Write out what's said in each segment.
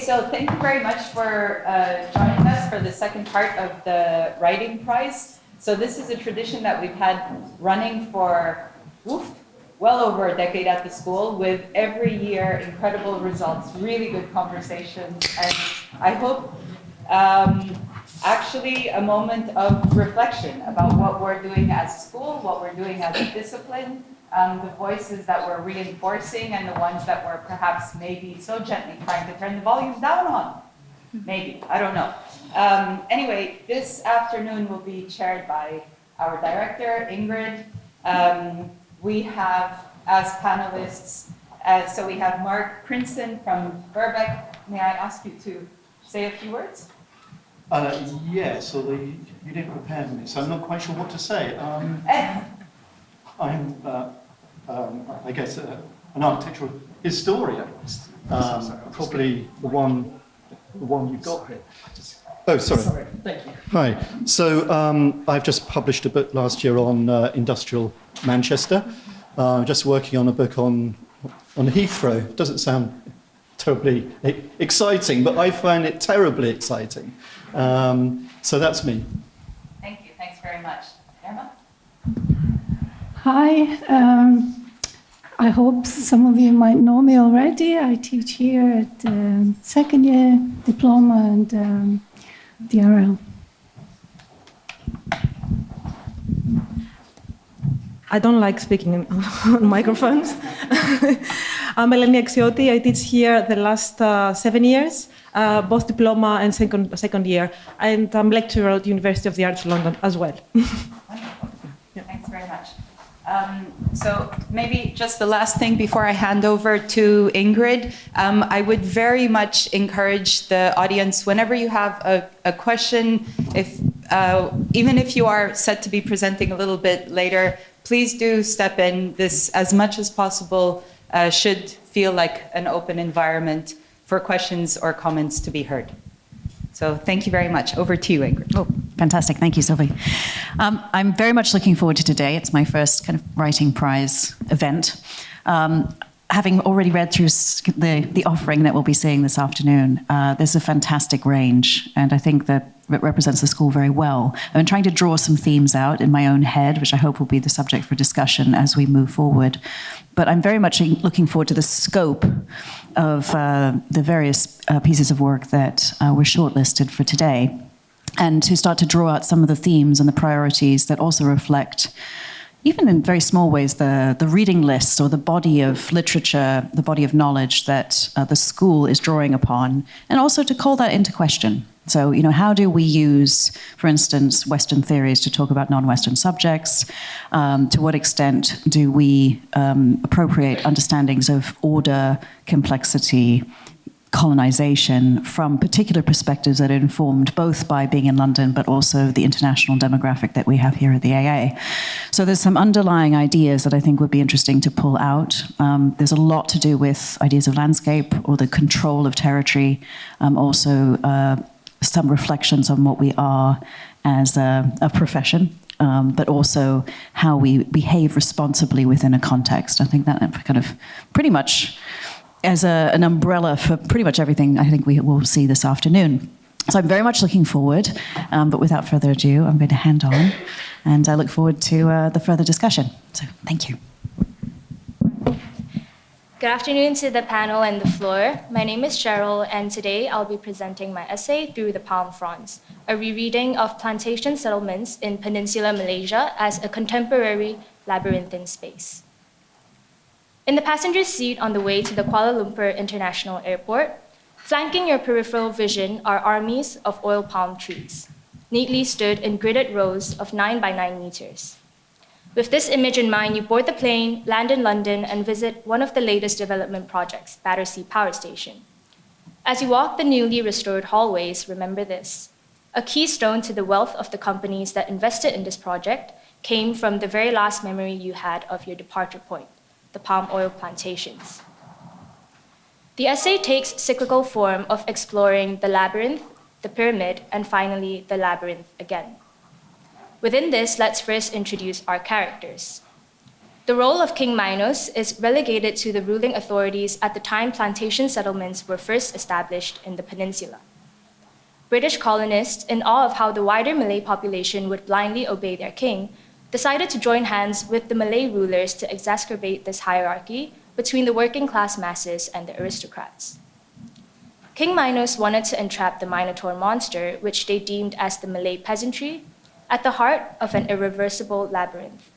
So thank you very much for joining us for the second part of the writing prize. So this is a tradition that we've had running for well over a decade at the school, with every year incredible results, really good conversations, and I hope actually a moment of reflection about what we're doing as a school, what we're doing as a discipline, the voices that we're reinforcing and the ones that we're perhaps maybe so gently trying to turn the volume down on. Maybe, I don't know. Anyway, this afternoon will be chaired by our director, Ingrid. We have, as panelists, so we have Mark Crinson from Birkbeck. May I ask you to say a few words? Yes, although you didn't prepare me, so I'm not quite sure what to say. I'm, I guess, an architectural historian, probably the one you've got here. Oh, sorry. Thank you. Hi. So I've just published a book last year on industrial Manchester. Just working on a book on Heathrow. Doesn't sound terribly exciting, but I find it terribly exciting. So that's me. Thank you. Thanks very much. Nerma? Hi. I hope some of you might know me already. I teach here at second year diploma and DRL. I don't like speaking on microphones. I'm Eleni Axioti. I teach here the last 7 years, both diploma and second year, and I'm lecturer at the University of the Arts London as well. Wonderful. Thanks very much. So maybe just the last thing before I hand over to Ingrid, I would very much encourage the audience, whenever you have a question, even if you are set to be presenting a little bit later, please do step in. This, as much as possible, should feel like an open environment for questions or comments to be heard. So thank you very much. Over to you, Ingrid. Oh, fantastic. Thank you, Sylvie. I'm very much looking forward to today. It's my first kind of writing prize event. Having already read through the offering that we'll be seeing this afternoon, there's a fantastic range, and I think that it represents the school very well. I've been trying to draw some themes out in my own head, which I hope will be the subject for discussion as we move forward. But I'm very much looking forward to the scope of the various pieces of work that were shortlisted for today, and to start to draw out some of the themes and the priorities that also reflect, even in very small ways, the reading list or the body of literature, the body of knowledge that the school is drawing upon, and also to call that into question. So, how do we use, for instance, Western theories to talk about non-Western subjects? To what extent do we appropriate understandings of order, complexity, colonization from particular perspectives that are informed both by being in London, but also the international demographic that we have here at the AA. So there's some underlying ideas that I think would be interesting to pull out. There's a lot to do with ideas of landscape or the control of territory, also some reflections on what we are as a profession, but also how we behave responsibly within a context. I think that kind of pretty much as an umbrella for pretty much everything I think we will see this afternoon. So I'm very much looking forward, but without further ado, I'm going to hand on, and I look forward to the further discussion. So thank you. Good afternoon to the panel and the floor. My name is Cheryl, and today I'll be presenting my essay, Through the Palm Fronds, a rereading of plantation settlements in Peninsular Malaysia as a contemporary labyrinthine space. In the passenger seat on the way to the Kuala Lumpur International Airport, flanking your peripheral vision are armies of oil palm trees, neatly stood in gridded rows of 9 by 9 meters. With this image in mind, you board the plane, land in London, and visit one of the latest development projects, Battersea Power Station. As you walk the newly restored hallways, remember this: a keystone to the wealth of the companies that invested in this project came from the very last memory you had of your departure point, the palm oil plantations. The essay takes cyclical form of exploring the labyrinth, the pyramid, and finally the labyrinth again. Within this, let's first introduce our characters. The role of King Minos is relegated to the ruling authorities at the time plantation settlements were first established in the peninsula. British colonists, in awe of how the wider Malay population would blindly obey their king, decided to join hands with the Malay rulers to exacerbate this hierarchy between the working class masses and the aristocrats. King Minos wanted to entrap the Minotaur monster, which they deemed as the Malay peasantry, at the heart of an irreversible labyrinth.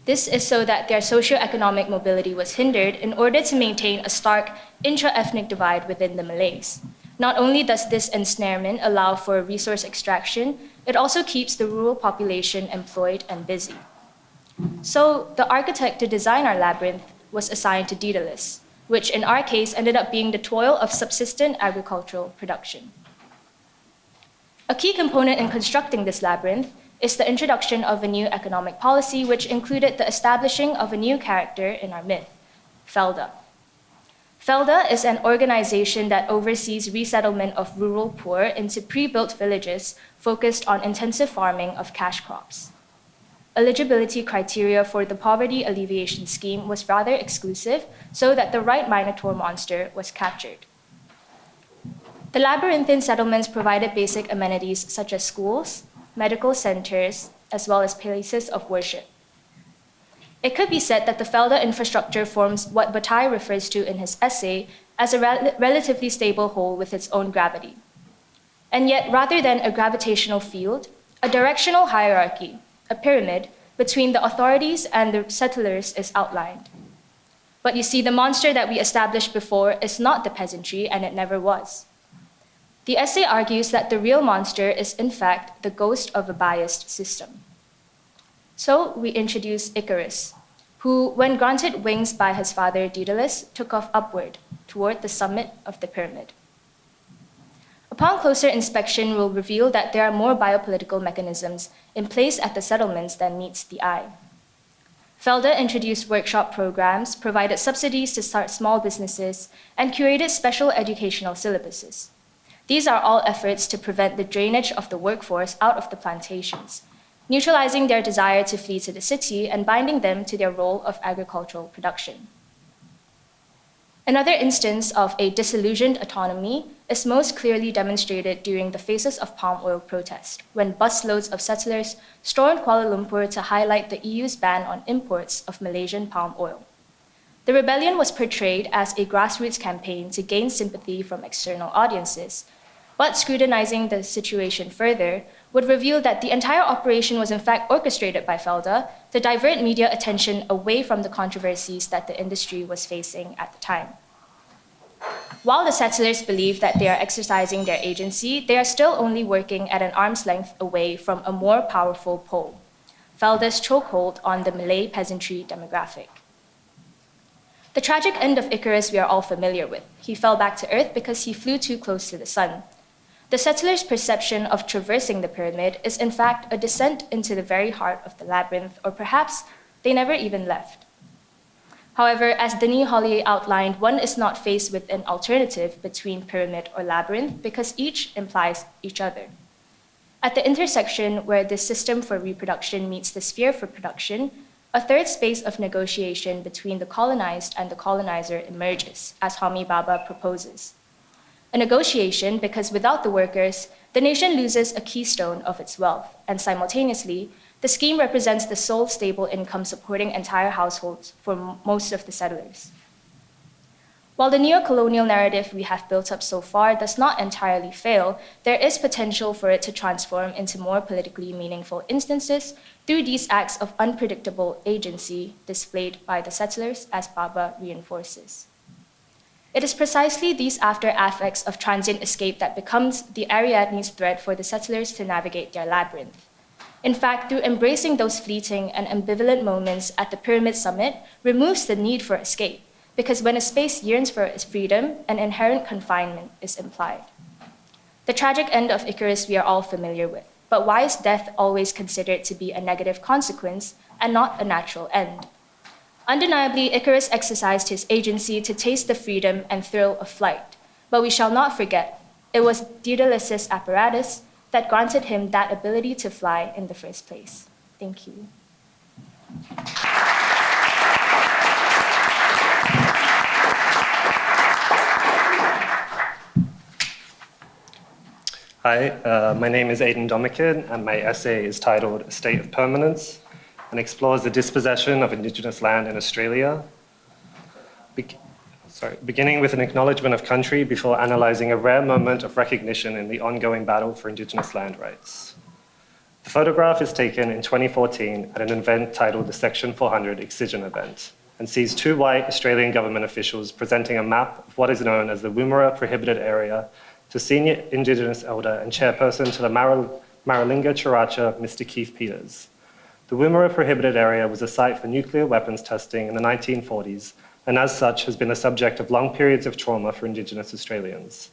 This is so that their socio-economic mobility was hindered in order to maintain a stark intra-ethnic divide within the Malays. Not only does this ensnarement allow for resource extraction, it also keeps the rural population employed and busy. So the architect to design our labyrinth was assigned to Daedalus, which in our case ended up being the toil of subsistent agricultural production. A key component in constructing this labyrinth is the introduction of a new economic policy, which included the establishing of a new character in our myth, Felda. Felda is an organization that oversees resettlement of rural poor into pre-built villages focused on intensive farming of cash crops. Eligibility criteria for the poverty alleviation scheme was rather exclusive, so that the right Minotaur monster was captured. The labyrinthine settlements provided basic amenities such as schools, medical centers, as well as places of worship. It could be said that the Felda infrastructure forms what Bataille refers to in his essay as a relatively stable whole with its own gravity. And yet, rather than a gravitational field, a directional hierarchy, a pyramid, between the authorities and the settlers is outlined. But you see, the monster that we established before is not the peasantry, and it never was. The essay argues that the real monster is, in fact, the ghost of a biased system. So we introduce Icarus, who, when granted wings by his father Daedalus, took off upward toward the summit of the pyramid. Upon closer inspection, we'll reveal that there are more biopolitical mechanisms in place at the settlements than meets the eye. Felda introduced workshop programs, provided subsidies to start small businesses, and curated special educational syllabuses. These are all efforts to prevent the drainage of the workforce out of the plantations, neutralizing their desire to flee to the city and binding them to their role of agricultural production. Another instance of a disillusioned autonomy is most clearly demonstrated during the Faces of Palm Oil protest, when busloads of settlers stormed Kuala Lumpur to highlight the EU's ban on imports of Malaysian palm oil. The rebellion was portrayed as a grassroots campaign to gain sympathy from external audiences, but scrutinizing the situation further would reveal that the entire operation was in fact orchestrated by Felda to divert media attention away from the controversies that the industry was facing at the time. While the settlers believe that they are exercising their agency, they are still only working at an arm's length away from a more powerful pole, Felda's chokehold on the Malay peasantry demographic. The tragic end of Icarus we are all familiar with. He fell back to earth because he flew too close to the sun. The settlers' perception of traversing the pyramid is in fact a descent into the very heart of the labyrinth, or perhaps they never even left. However, as Denis Hollier outlined, one is not faced with an alternative between pyramid or labyrinth because each implies each other. At the intersection where the system for reproduction meets the sphere for production, a third space of negotiation between the colonized and the colonizer emerges, as Homi Bhabha proposes. A negotiation because without the workers, the nation loses a keystone of its wealth, and simultaneously, the scheme represents the sole stable income supporting entire households for most of the settlers. While the neo-colonial narrative we have built up so far does not entirely fail, there is potential for it to transform into more politically meaningful instances through these acts of unpredictable agency displayed by the settlers, as Bhabha reinforces. It is precisely these after-effects of transient escape that becomes the Ariadne's thread for the settlers to navigate their labyrinth. In fact, through embracing those fleeting and ambivalent moments at the pyramid summit removes the need for escape, because when a space yearns for its freedom, an inherent confinement is implied. The tragic end of Icarus we are all familiar with, but why is death always considered to be a negative consequence and not a natural end? Undeniably, Icarus exercised his agency to taste the freedom and thrill of flight, but we shall not forget, it was Daedalus' apparatus that granted him that ability to fly in the first place. Thank you. Hi, my name is Aiden Domican, and my essay is titled A State of Permanence and explores the dispossession of Indigenous land in Australia. Beginning with an acknowledgement of country before analysing a rare moment of recognition in the ongoing battle for Indigenous land rights. The photograph is taken in 2014 at an event titled the Section 400 Excision Event and sees two white Australian government officials presenting a map of what is known as the Woomera Prohibited Area to senior Indigenous elder and chairperson to the Maralinga Characha, Mr. Keith Peters. The Woomera Prohibited Area was a site for nuclear weapons testing in the 1940s, and as such has been the subject of long periods of trauma for Indigenous Australians.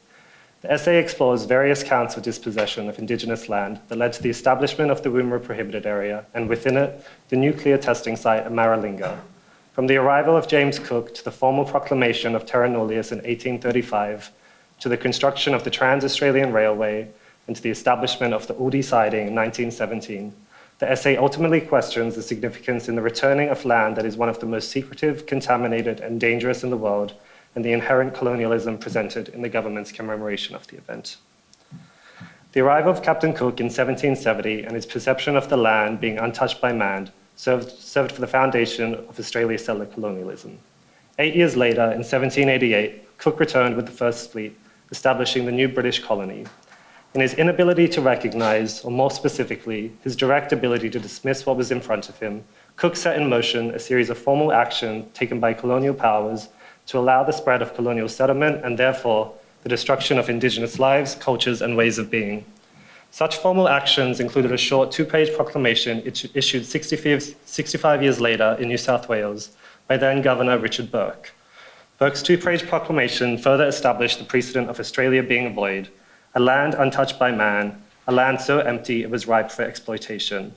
The essay explores various counts of dispossession of Indigenous land that led to the establishment of the Woomera Prohibited Area, and within it, the nuclear testing site at Maralinga. From the arrival of James Cook to the formal proclamation of Terra Nullius in 1835, to the construction of the Trans-Australian Railway, and to the establishment of the Oodie siding in 1917, the essay ultimately questions the significance in the returning of land that is one of the most secretive, contaminated, and dangerous in the world, and the inherent colonialism presented in the government's commemoration of the event. The arrival of Captain Cook in 1770 and his perception of the land being untouched by man served for the foundation of Australia's settler colonialism. 8 years later, in 1788, Cook returned with the First Fleet, establishing the new British colony. In his inability to recognize, or more specifically, his direct ability to dismiss what was in front of him, Cook set in motion a series of formal action taken by colonial powers to allow the spread of colonial settlement and therefore the destruction of Indigenous lives, cultures, and ways of being. Such formal actions included a short two-page proclamation issued 65 years later in New South Wales by then Governor Richard Burke. Burke's two-page proclamation further established the precedent of Australia being a void, a land untouched by man, a land so empty it was ripe for exploitation.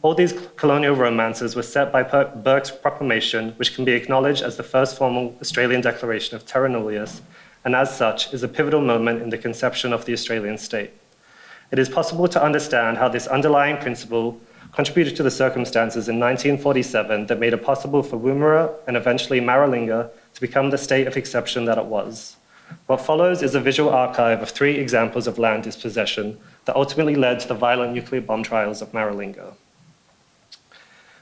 All these colonial romances were set by Burke's proclamation, which can be acknowledged as the first formal Australian declaration of terra nullius, and as such is a pivotal moment in the conception of the Australian state. It is possible to understand how this underlying principle contributed to the circumstances in 1947 that made it possible for Woomera and eventually Maralinga to become the state of exception that it was. What follows is a visual archive of 3 examples of land dispossession that ultimately led to the violent nuclear bomb trials of Maralinga.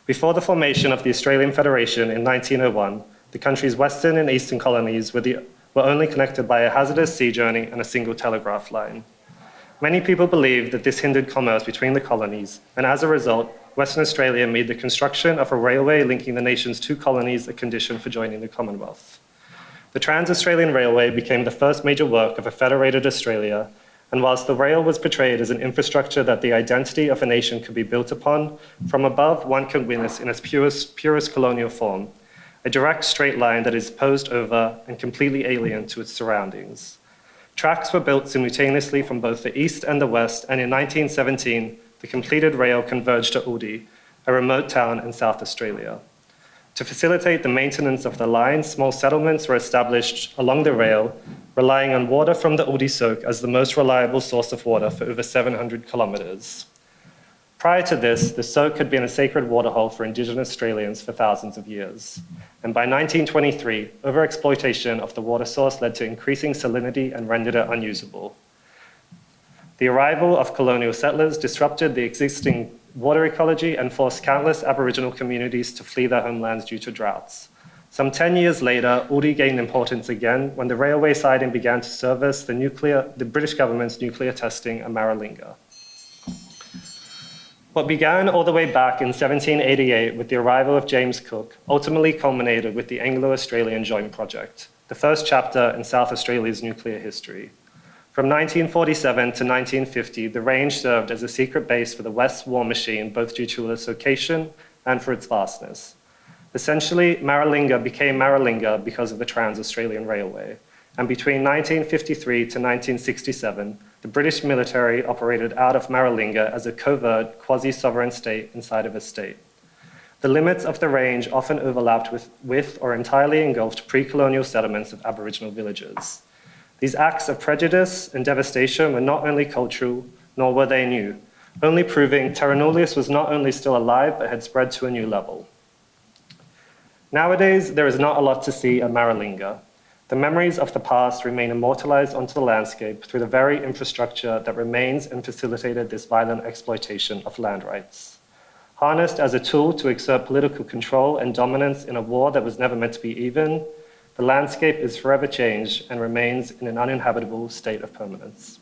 Before the formation of the Australian Federation in 1901, the country's western and eastern colonies were only connected by a hazardous sea journey and a single telegraph line. Many people believed that this hindered commerce between the colonies, and as a result, Western Australia made the construction of a railway linking the nation's 2 colonies a condition for joining the Commonwealth. The Trans-Australian Railway became the first major work of a federated Australia, and whilst the rail was portrayed as an infrastructure that the identity of a nation could be built upon, from above one can witness in its purest colonial form, a direct straight line that is posed over and completely alien to its surroundings. Tracks were built simultaneously from both the east and the west, and in 1917, the completed rail converged to Oodie, a remote town in South Australia. To facilitate the maintenance of the line, small settlements were established along the rail, relying on water from the Oodie Soak as the most reliable source of water for over 700 kilometres. Prior to this, the Soak had been a sacred waterhole for Indigenous Australians for thousands of years. And by 1923, overexploitation of the water source led to increasing salinity and rendered it unusable. The arrival of colonial settlers disrupted the existing water ecology and forced countless Aboriginal communities to flee their homelands due to droughts. Some 10 years later, Oodie gained importance again when the railway siding began to service the British government's nuclear testing at Maralinga. What began all the way back in 1788 with the arrival of James Cook ultimately culminated with the Anglo-Australian Joint Project, the first chapter in South Australia's nuclear history. From 1947 to 1950, the range served as a secret base for the West's war machine, both due to its location and for its vastness. Essentially, Maralinga became Maralinga because of the Trans-Australian Railway, and between 1953 to 1967, the British military operated out of Maralinga as a covert, quasi-sovereign state inside of a state. The limits of the range often overlapped with or entirely engulfed pre-colonial settlements of Aboriginal villages. These acts of prejudice and devastation were not only cultural, nor were they new, only proving terra nullius was not only still alive, but had spread to a new level. Nowadays, there is not a lot to see at Maralinga. The memories of the past remain immortalized onto the landscape through the very infrastructure that remains and facilitated this violent exploitation of land rights. Harnessed as a tool to exert political control and dominance in a war that was never meant to be even, the landscape is forever changed and remains in an uninhabitable state of permanence.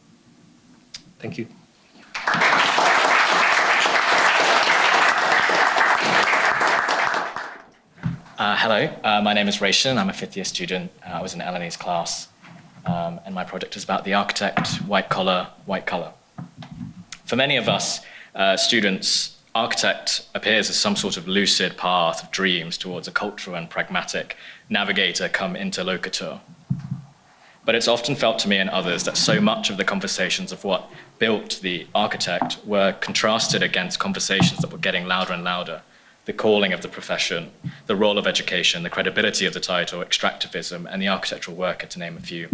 Thank you. Hello, my name is Reishin. I'm a fifth-year student. I was in Eleni's class, and my project is about the architect, white collar, white color. For many of us students, architect appears as some sort of lucid path of dreams towards a cultural and pragmatic navigator come interlocutor. But it's often felt to me and others that so much of the conversations of what built the architect were contrasted against conversations that were getting louder and louder. The calling of the profession, the role of education, the credibility of the title, extractivism, and the architectural worker, to name a few.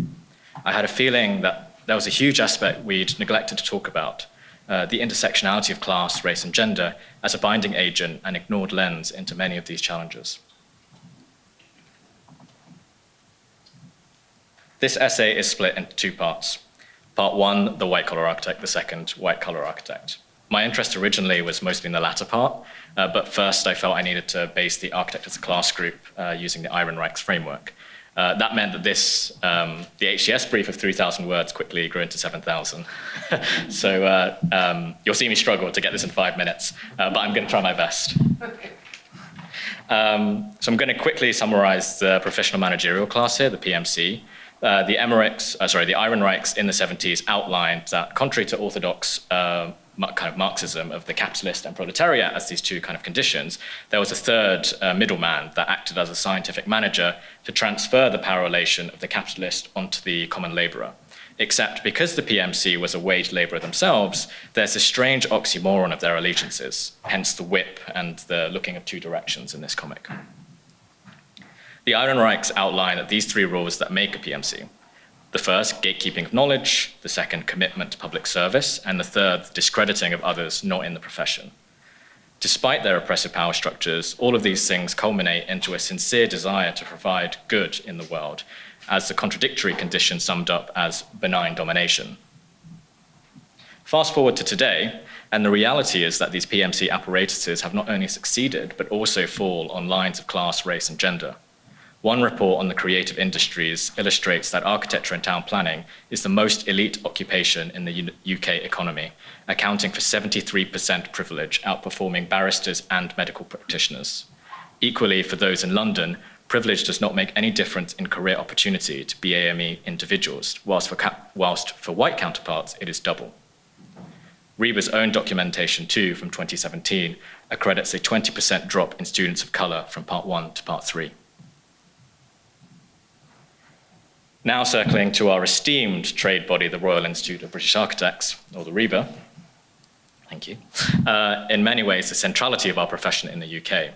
I had a feeling that there was a huge aspect we'd neglected to talk about, the intersectionality of class, race, and gender as a binding agent and ignored lens into many of these challenges. This essay is split into two parts. Part one, the white-collar architect, the second, white-collar architect. My interest originally was mostly in the latter part, but first I felt I needed to base the architect as a class group using the Ehrenreich's framework. That meant that this, the HCS brief of 3,000 words quickly grew into 7,000. So you'll see me struggle to get this in 5 minutes, but I'm going to try my best. So I'm going to quickly summarize the professional managerial class here, the PMC. The Ehrenreichs in the 70s outlined that, contrary to orthodox kind of Marxism of the capitalist and proletariat as these two kind of conditions, there was a third middleman that acted as a scientific manager to transfer the power relation of the capitalist onto the common laborer. Except because the PMC was a wage laborer themselves, there's a strange oxymoron of their allegiances, hence the whip and the looking of two directions in this comic. The Ehrenreichs outline that these three rules that make a PMC. The first, gatekeeping of knowledge, the second, commitment to public service, and the third, discrediting of others not in the profession. Despite their oppressive power structures, all of these things culminate into a sincere desire to provide good in the world, as the contradictory condition summed up as benign domination. Fast forward to today, and the reality is that these PMC apparatuses have not only succeeded, but also fall on lines of class, race, and gender. One report on the creative industries illustrates that architecture and town planning is the most elite occupation in the UK economy, accounting for 73% privilege, outperforming barristers and medical practitioners. Equally, for those in London, privilege does not make any difference in career opportunity to BAME individuals, whilst for white counterparts, it is double. RIBA's own documentation too, from 2017, accredits a 20% drop in students of colour from Part 1 to Part 3. Now circling to our esteemed trade body, the Royal Institute of British Architects, or the RIBA, thank you, in many ways the centrality of our profession in the UK.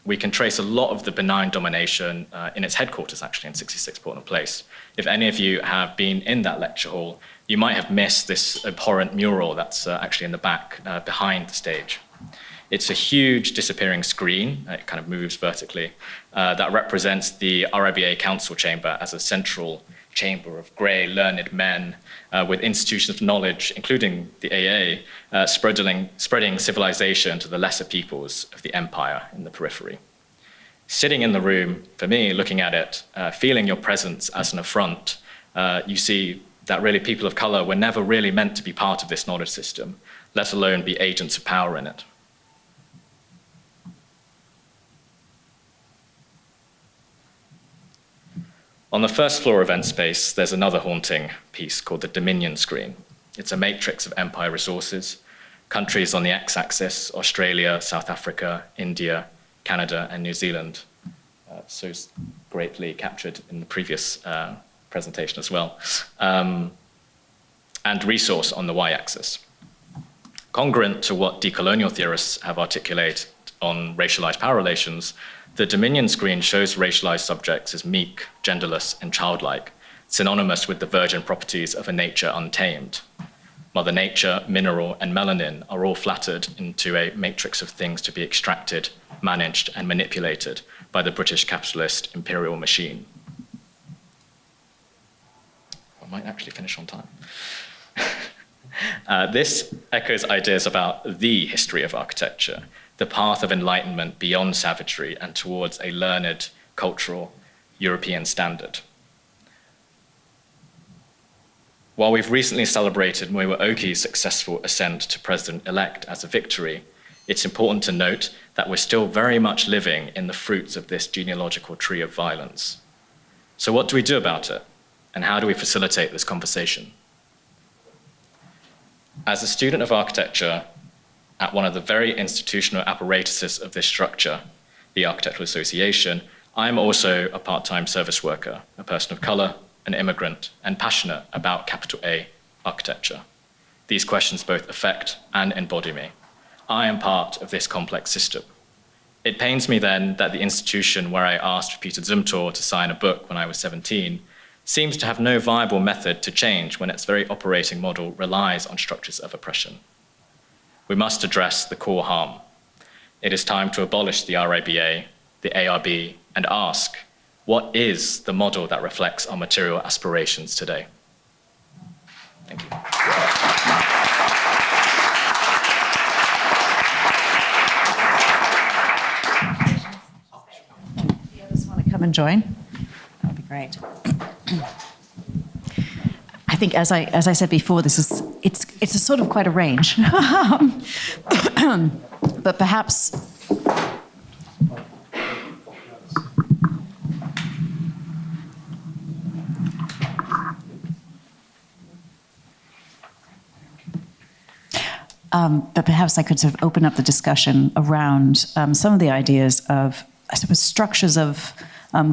We can trace a lot of the benign domination in its headquarters, actually, in 66 Portland Place. If any of you have been in that lecture hall, you might have missed this abhorrent mural that's actually in the back behind the stage. It's a huge disappearing screen, it kind of moves vertically, that represents the RIBA Council Chamber as a central chamber of grey, learned men with institutions of knowledge, including the AA, spreading civilization to the lesser peoples of the empire in the periphery. Sitting in the room, for me, looking at it, feeling your presence as an affront, you see that really people of colour were never really meant to be part of this knowledge system, let alone be agents of power in it. On the first floor event space, there's another haunting piece called the Dominion screen. It's a matrix of empire resources, countries on the x-axis, Australia, South Africa, India, Canada, and New Zealand. So greatly captured in the previous presentation as well. And resource on the y-axis. Congruent to what decolonial theorists have articulated on racialized power relations, the Dominion screen shows racialized subjects as meek, genderless, and childlike, synonymous with the virgin properties of a nature untamed. Mother Nature, mineral, and melanin are all flattered into a matrix of things to be extracted, managed, and manipulated by the British capitalist imperial machine. I might actually finish on time. This echoes ideas about the history of architecture, the path of enlightenment beyond savagery and towards a learned, cultural, European standard. While we've recently celebrated Muyiwa Oki's successful ascent to president-elect as a victory, it's important to note that we're still very much living in the fruits of this genealogical tree of violence. So what do we do about it? And how do we facilitate this conversation? As a student of architecture at one of the very institutional apparatuses of this structure, the Architectural Association, I'm also a part-time service worker, a person of color, an immigrant, and passionate about capital A architecture. These questions both affect and embody me. I am part of this complex system. It pains me then that the institution where I asked Peter Zumthor to sign a book when I was 17 seems to have no viable method to change when its very operating model relies on structures of oppression. We must address the core harm. It is time to abolish the RIBA, the ARB, and ask, what is the model that reflects our material aspirations today? Thank you. The others want to come and join? That would be great. I think, as I said before, it's a sort of quite a range, but perhaps. But perhaps I could sort of open up the discussion around some of the ideas of, I suppose, structures of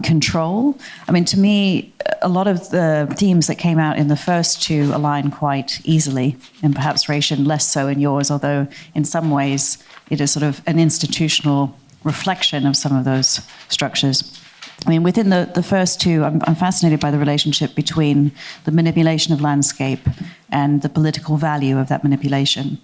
control. I mean, to me, a lot of the themes that came out in the first two align quite easily, and perhaps Reishin less so in yours, although in some ways it is sort of an institutional reflection of some of those structures. I mean, within the first two, I'm fascinated by the relationship between the manipulation of landscape and the political value of that manipulation,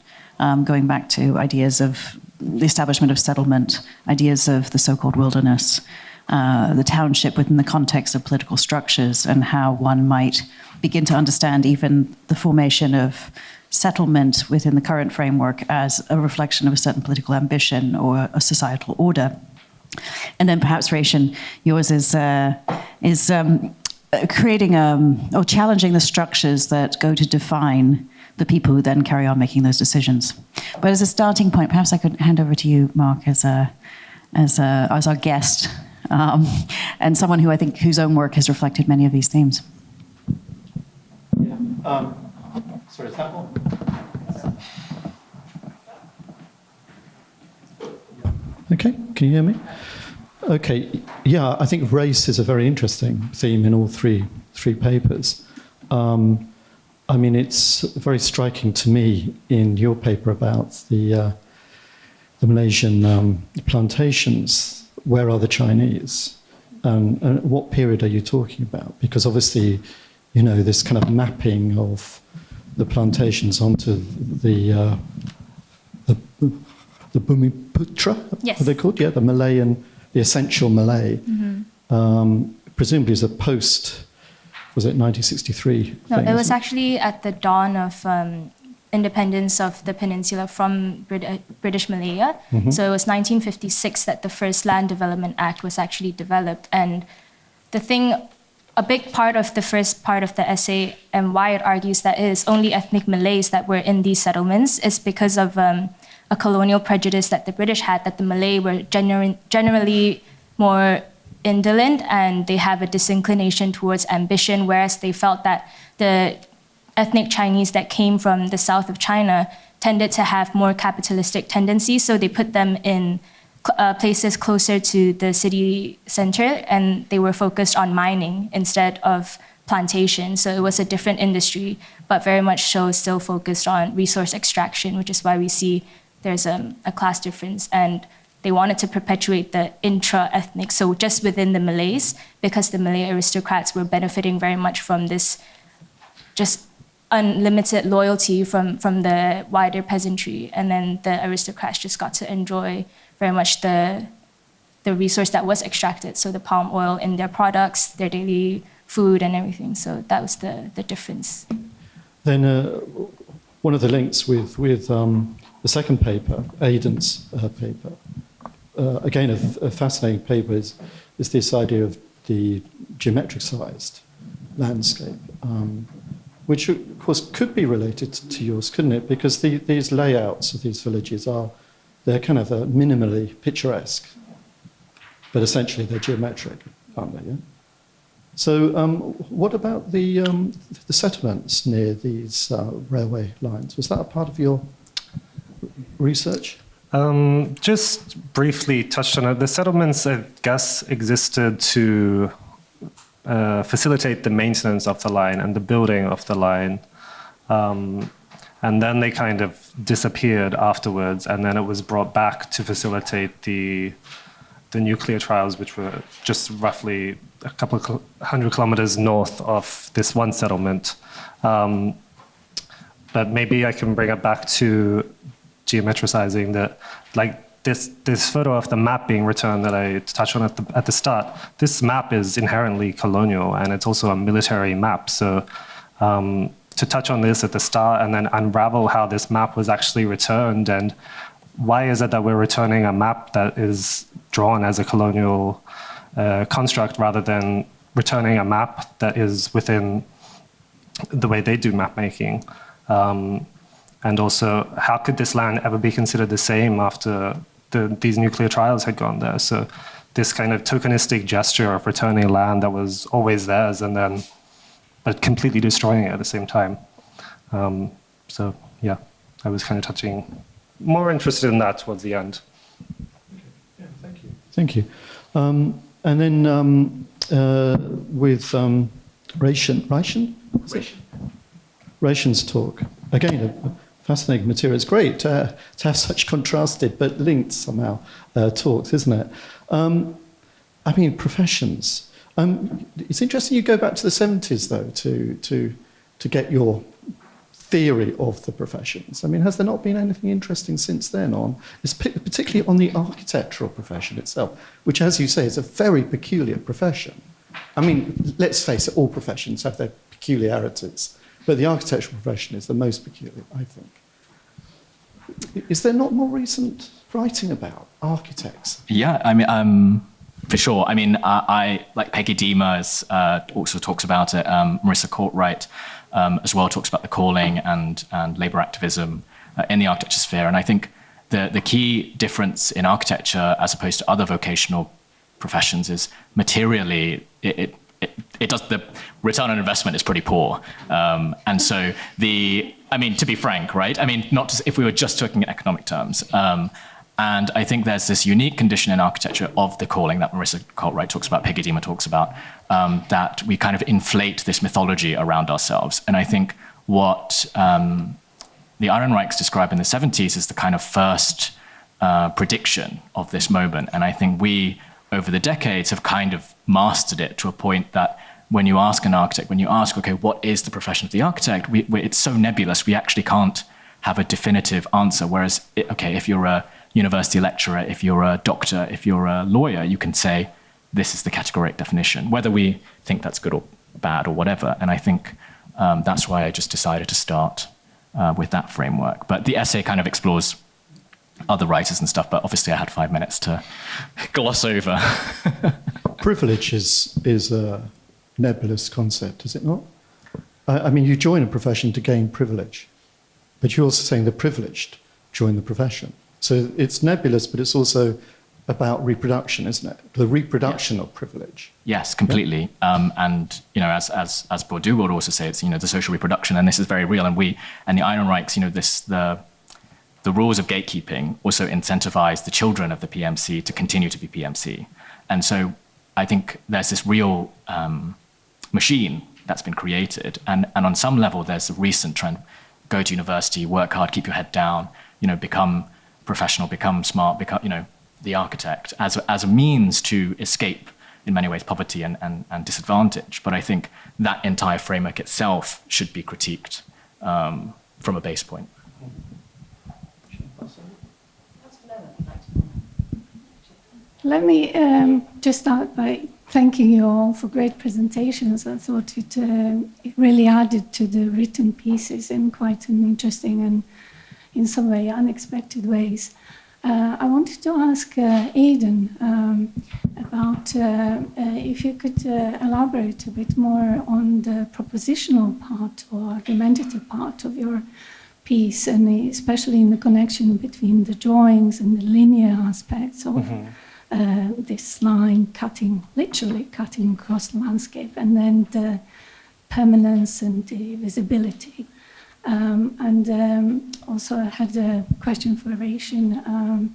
going back to ideas of the establishment of settlement, ideas of the so-called wilderness, the township within the context of political structures, and how one might begin to understand even the formation of settlement within the current framework as a reflection of a certain political ambition or a societal order. And then perhaps, Reishin, yours is creating or challenging the structures that go to define the people who then carry on making those decisions. But as a starting point, perhaps I could hand over to you, Mark, as our guest, and someone who I think whose own work has reflected many of these themes. Yeah. Sorry, is that one? Okay, can you hear me? Okay, yeah, I think race is a very interesting theme in all three papers. I mean, it's very striking to me in your paper about the Malaysian plantations. Where are the Chinese? And what period are you talking about? Because obviously, you know, this kind of mapping of the plantations onto the Bumiputra, yes. Are they called? Yeah, the Malayan, the essential Malay. Mm-hmm. Presumably as a post, was it 1963? No, it was actually at the dawn of independence of the peninsula from British Malaya. Mm-hmm. So it was 1956 that the first Land Development Act was actually developed. And a big part of the first part of the essay and why it argues that it is only ethnic Malays that were in these settlements is because of a colonial prejudice that the British had, that the Malay were generally more indolent and they have a disinclination towards ambition, whereas they felt that the ethnic Chinese that came from the south of China tended to have more capitalistic tendencies, so they put them in places closer to the city center, and they were focused on mining instead of plantation. So it was a different industry, but very much so still focused on resource extraction, which is why we see there's a class difference. And they wanted to perpetuate the intra-ethnic, so just within the Malays, because the Malay aristocrats were benefiting very much from this just unlimited loyalty from the wider peasantry. And then the aristocrats just got to enjoy very much the resource that was extracted, so the palm oil in their products, their daily food and everything. So that was the difference. Then one of the links with the second paper, Aiden's paper, again a fascinating paper, is this idea of the geometric-sized landscape, which of course could be related to yours, couldn't it? Because these layouts of these villages they're kind of minimally picturesque, but essentially they're geometric, aren't they? Yeah? So what about the settlements near these railway lines? Was that a part of your research? Just briefly touched on it. The settlements, I guess, existed to facilitate the maintenance of the line and the building of the line. And then they kind of disappeared afterwards, and then it was brought back to facilitate the nuclear trials, which were just roughly a couple of 100 kilometers north of this one settlement. But maybe I can bring it back to geometricizing that, like this photo of the map being returned that I touched on at the start. This map is inherently colonial, and it's also a military map. So to touch on this at the start and then unravel how this map was actually returned, and why is it that we're returning a map that is drawn as a colonial construct rather than returning a map that is within the way they do map making? And also, how could this land ever be considered the same after these nuclear trials had gone there? So this kind of tokenistic gesture of returning land that was always theirs, and then but completely destroying it at the same time. So yeah, I was kind of more interested in that towards the end. Yeah, thank you. Thank you. And then with Reishin's talk, again, a fascinating material. It's great to have such contrasted but linked somehow talks, isn't it? I mean, professions. It's interesting you go back to the 70s, though, to get your theory of the professions. I mean, has there not been anything interesting since then particularly on the architectural profession itself, which, as you say, is a very peculiar profession? I mean, let's face it, all professions have their peculiarities, but the architectural profession is the most peculiar, I think. Is there not more recent writing about architects? Yeah, I mean, for sure. I mean, I like Peggy Demas also talks about it. Marissa Courtwright as well talks about the calling and labour activism in the architecture sphere. And I think the key difference in architecture as opposed to other vocational professions is materially it does, the return on investment is pretty poor. And so I mean, to be frank, right? I mean, not just, if we were just talking in economic terms. And I think there's this unique condition in architecture of the calling that Marissa Courtwright talks about, Peggy Dema talks about, that we kind of inflate this mythology around ourselves. And I think what the Ehrenreichs describe in the 70s is the kind of first prediction of this moment. And I think we, over the decades, have kind of mastered it to a point that when you ask an architect, when you ask, okay, what is the profession of the architect? It's so nebulous, we actually can't have a definitive answer. Whereas, okay, if you're a university lecturer, if you're a doctor, if you're a lawyer, you can say, this is the categoric definition, whether we think that's good or bad or whatever. And I think that's why I just decided to start with that framework. But the essay kind of explores other writers and stuff, but obviously I had 5 minutes to gloss over. Privilege is a nebulous concept, is it not? I mean, you join a profession to gain privilege, but you're also saying the privileged join the profession. So it's nebulous, but it's also about reproduction, isn't it? The reproduction of privilege. Yes, completely. Yeah. And you know, as Bourdieu would also say, it's, you know, the social reproduction, and this is very real. And the Ehrenreichs, you know, the rules of gatekeeping also incentivize the children of the PMC to continue to be PMC. And so I think there's this real machine that's been created. And on some level, there's a recent trend: go to university, work hard, keep your head down, you know, become professional, become smart, become, you know, the architect as a means to escape, in many ways, poverty and disadvantage. But I think that entire framework itself should be critiqued from a base point. Let me just start by thanking you all for great presentations. I thought it really added to the written pieces in quite an interesting and in some way unexpected ways. I wanted to ask Aiden about if you could elaborate a bit more on the propositional part or argumentative part of your piece, and especially in the connection between the drawings and the linear aspects of this line cutting, literally cutting across the landscape, and then the permanence and the visibility. Also I had a question for Reishin.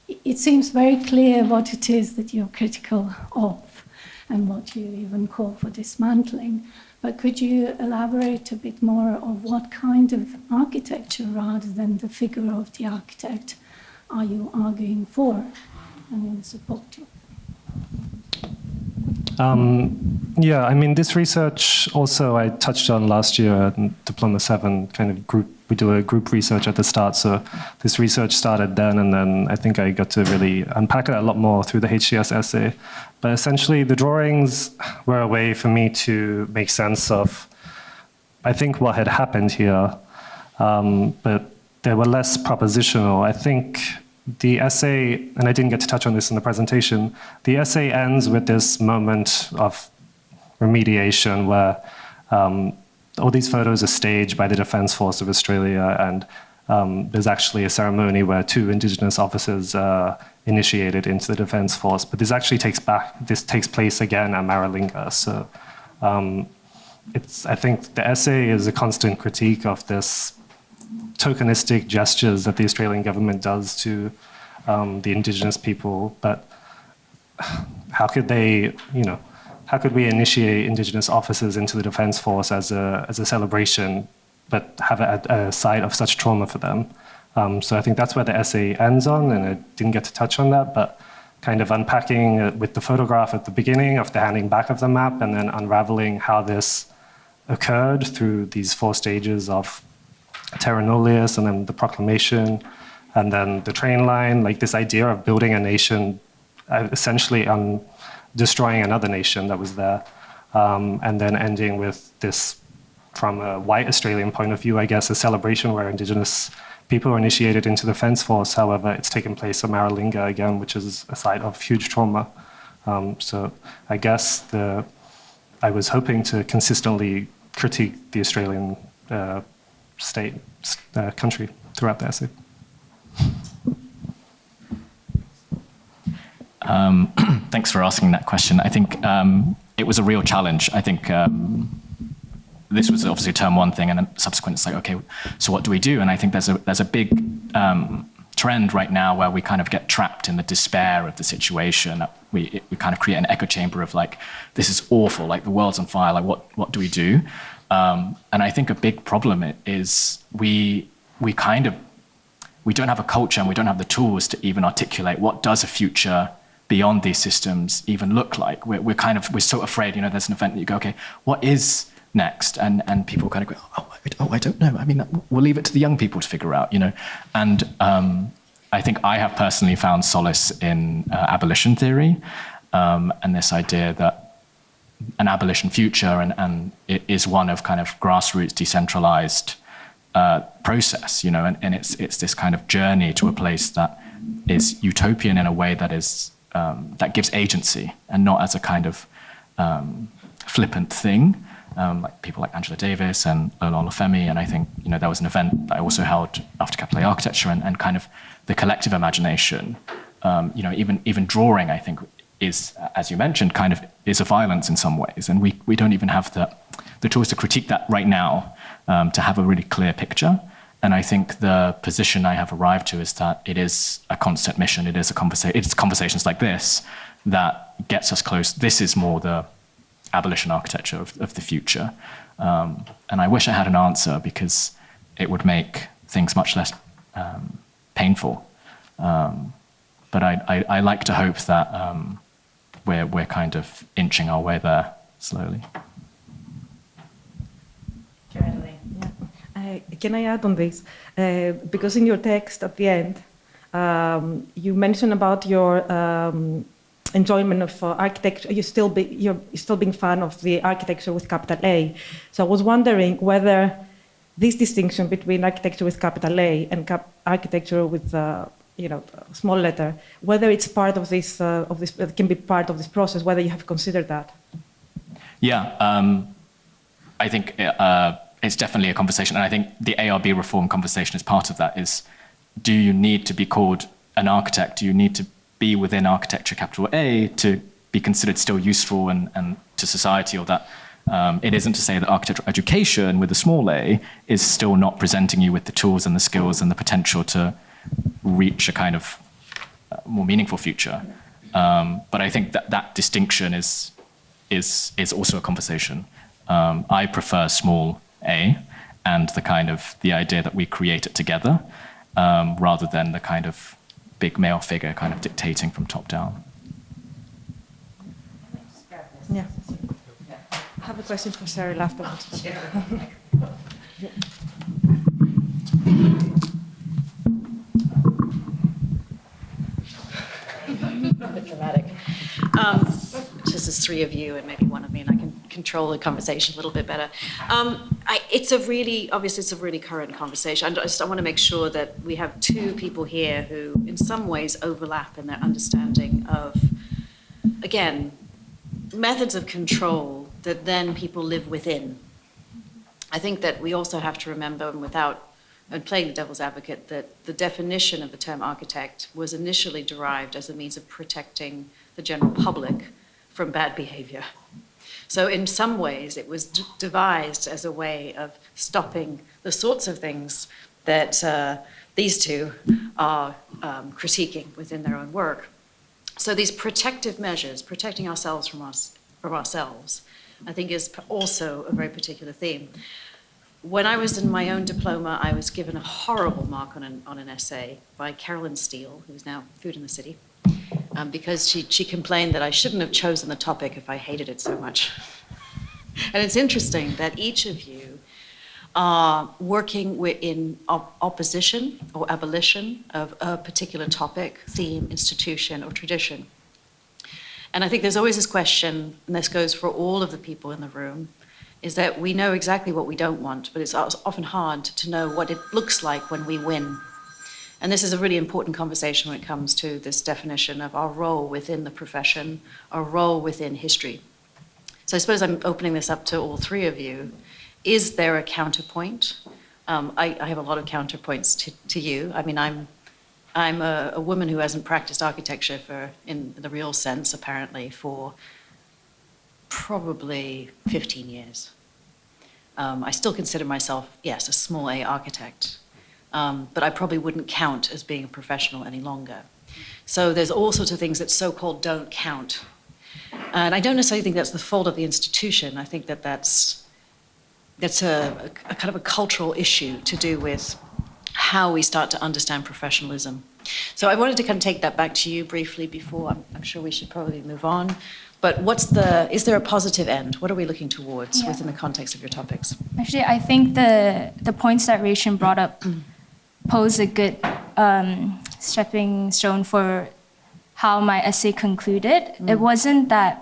It seems very clear what it is that you're critical of and what you even call for dismantling. But could you elaborate a bit more of what kind of architecture rather than the figure of the architect are you arguing for and in support of? Yeah, I mean, this research also I touched on last year at Diploma 7 kind of group. We do a group research at the start, so this research started then, and then I think I got to really unpack it a lot more through the HCS essay. But essentially, the drawings were a way for me to make sense of, I think, what had happened here, but they were less propositional. I think the essay, and I didn't get to touch on this in the presentation, the essay ends with this moment of remediation where all these photos are staged by the Defence Force of Australia, and there's actually a ceremony where 2 Indigenous officers are initiated into the Defence Force. But this actually takes place again at Maralinga. So I think the essay is a constant critique of this tokenistic gestures that the Australian government does to the Indigenous people. But how could they, how could we initiate Indigenous officers into the Defence Force as a celebration, but have a site of such trauma for them? So I think that's where the essay ends on, and I didn't get to touch on that, but kind of unpacking with the photograph at the beginning of the handing back of the map, and then unraveling how this occurred through these 4 stages of terra nullius, and then the proclamation, and then the train line, like this idea of building a nation, essentially destroying another nation that was there, and then ending with this, from a white Australian point of view, I guess, a celebration where Indigenous people are initiated into the Defence Force. However, it's taken place at Maralinga again, which is a site of huge trauma. So I guess I was hoping to consistently critique the Australian country throughout the essay. Thanks for asking that question. I think it was a real challenge. I think this was obviously term 1 thing, and then subsequent it's like, okay, so what do we do? And I think there's a big trend right now where we kind of get trapped in the despair of the situation. We kind of create an echo chamber of like, this is awful, like the world's on fire, like what do we do? And I think a big problem is we don't have a culture, and we don't have the tools to even articulate what does a future beyond these systems even look like. We're so afraid, there's an event that you go, okay, what is next? And people kind of go, oh, I don't know. I mean, we'll leave it to the young people to figure out, And I think I have personally found solace in abolition theory, and this idea that an abolition future and it is one of kind of grassroots decentralized process, and it's this kind of journey to a place that is utopian in a way that is that gives agency, and not as a kind of flippant thing, like people like Angela Davis and Olufemi. And I think there was an event that I also held after Capital A Architecture, and kind of the collective imagination, even drawing, I think, is, as you mentioned, kind of is a violence in some ways, and we don't even have the tools to critique that right now, to have a really clear picture. And I think the position I have arrived to is that it is a constant mission. It is it's conversations like this that gets us close. This is more the abolition architecture of the future. And I wish I had an answer, because it would make things much less painful. But I like to hope that we're kind of inching our way there slowly. Can I add on this? Because in your text at the end, you mentioned about your enjoyment of architecture, you're still being fan of the architecture with capital A. So I was wondering whether this distinction between architecture with capital A and architecture with small letter, whether it's part of this, can be part of this process, whether you have considered that. Yeah, I think it's definitely a conversation, and I think the ARB reform conversation is part of that. Is, do you need to be called an architect? Do you need to be within architecture capital A to be considered still useful and to society, or that it isn't to say that architectural education with a small a is still not presenting you with the tools and the skills and the potential to reach a kind of more meaningful future. But I think that distinction is also a conversation. I prefer small a and the idea that we create it together rather than the kind of big male figure kind of dictating from top down. Yeah. I have a question for Cheryl afterwards. A bit dramatic. Just as three of you and maybe one of me, and I can control the conversation a little bit better. It's a really current conversation. I want to make sure that we have two people here who in some ways overlap in their understanding of, again, methods of control that then people live within. I think that we also have to remember, and playing the devil's advocate, that the definition of the term architect was initially derived as a means of protecting the general public from bad behavior. So in some ways, it was devised as a way of stopping the sorts of things that these two are critiquing within their own work. So these protective measures, protecting ourselves from ourselves, I think is also a very particular theme. When I was in my own diploma, I was given a horrible mark on an essay by Carolyn Steele, who's now Food in the City, because she complained that I shouldn't have chosen the topic if I hated it so much. And it's interesting that each of you are working in opposition or abolition of a particular topic, theme, institution, or tradition. And I think there's always this question, and this goes for all of the people in the room, is that we know exactly what we don't want, but it's often hard to know what it looks like when we win. And this is a really important conversation when it comes to this definition of our role within the profession, our role within history. So I suppose I'm opening this up to all three of you. Is there a counterpoint? I have a lot of counterpoints to you. I mean, I'm a woman who hasn't practiced architecture in the real sense, apparently, for probably 15 years. I still consider myself, yes, a small a architect, but I probably wouldn't count as being a professional any longer. So there's all sorts of things that so-called don't count. And I don't necessarily think that's the fault of the institution. I think that's a kind of a cultural issue to do with how we start to understand professionalism. So I wanted to kind of take that back to you briefly before, I'm sure we should probably move on. But is there a positive end? What are we looking towards within the context of your topics? Actually, I think the points that Reishin brought up pose a good stepping stone for how my essay concluded. It wasn't that,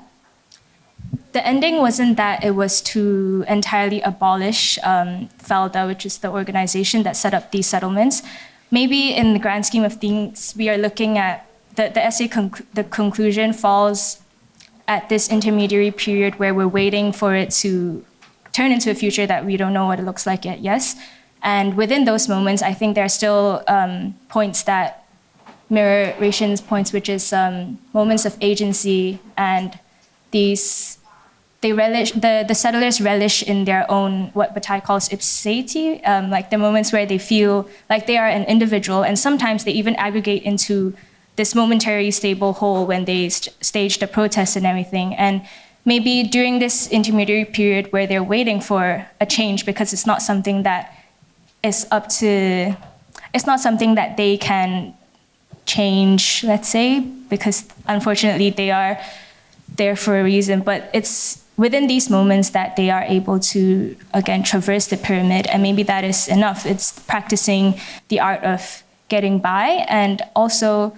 the ending wasn't that it was to entirely abolish FELDA, which is the organization that set up these settlements. Maybe in the grand scheme of things, we are looking at the essay, the conclusion falls at this intermediary period where we're waiting for it to turn into a future that we don't know what it looks like yet, yes. And within those moments, I think there are still points that mirror Reishin's points, which is moments of agency, and the settlers relish in their own, what Bataille calls ipsity, like the moments where they feel like they are an individual, and sometimes they even aggregate into this momentary stable whole when they stage the protests and everything. And maybe during this intermediary period where they're waiting for a change, because it's not something that is it's not something that they can change, let's say, because unfortunately they are there for a reason, but it's within these moments that they are able to, again, traverse the pyramid, and maybe that is enough. It's practicing the art of getting by, and also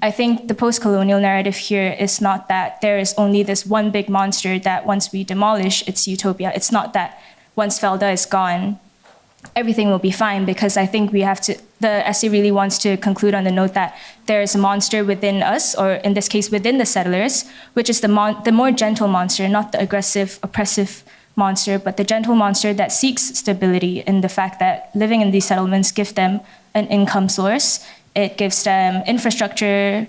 I think the post-colonial narrative here is not that there is only this one big monster that once we demolish, it's utopia. It's not that once Felda is gone, everything will be fine, because I think the essay really wants to conclude on the note that there is a monster within us, or in this case, within the settlers, which is the more gentle monster, not the aggressive, oppressive monster, but the gentle monster that seeks stability in the fact that living in these settlements gives them an income source. It gives them infrastructure,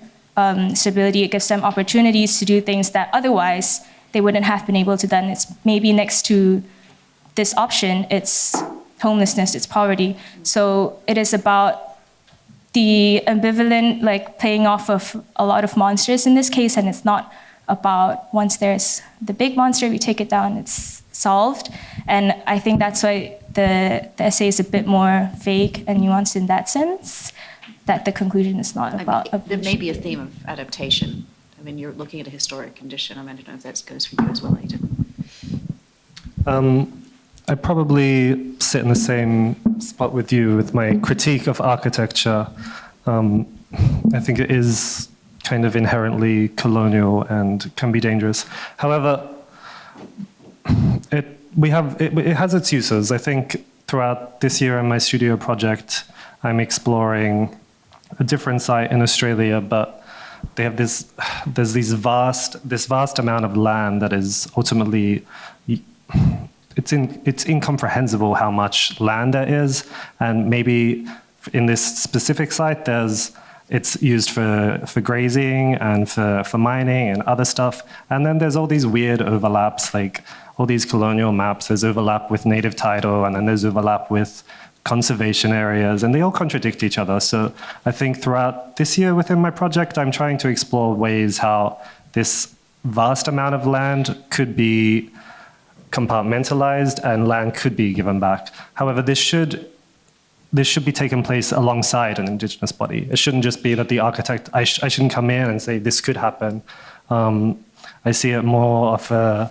stability. It gives them opportunities to do things that otherwise they wouldn't have been able to do. It's maybe next to this option, it's homelessness, it's poverty. So it is about the ambivalent, like, playing off of a lot of monsters in this case, and it's not about once there's the big monster, we take it down, it's solved. And I think that's why the essay is a bit more vague and nuanced in that sense, that the conclusion is not about... There may be a theme of adaptation. I mean, you're looking at a historic condition. I mean, I don't know if that goes for you as well, Aiden. I probably sit in the same spot with you with my critique of architecture. I think it is kind of inherently colonial and can be dangerous. However, it has its uses. I think throughout this year in my studio project, I'm exploring a different site in Australia, but they have this vast amount of land that is ultimately, it's incomprehensible how much land there is, and maybe in this specific site it's used for grazing and for mining and other stuff, and then there's all these weird overlaps, like all these colonial maps. There's overlap with native title, and then there's overlap with conservation areas, and they all contradict each other. So I think throughout this year within my project, I'm trying to explore ways how this vast amount of land could be compartmentalized and land could be given back. However, this should be taking place alongside an Indigenous body. It shouldn't just be that the architect, I shouldn't come in and say this could happen. I see it more of a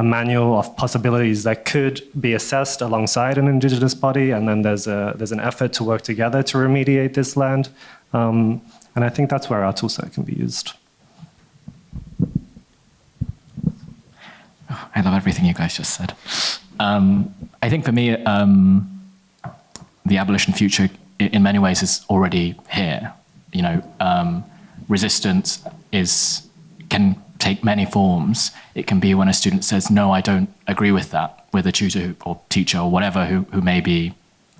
manual of possibilities that could be assessed alongside an Indigenous body, and then there's an effort to work together to remediate this land. And I think that's where our toolset can be used. Oh, I love everything you guys just said. I think for me, the abolition future in many ways is already here. Resistance can take many forms. It can be when a student says, no, I don't agree with that, with a tutor or teacher or whatever who may be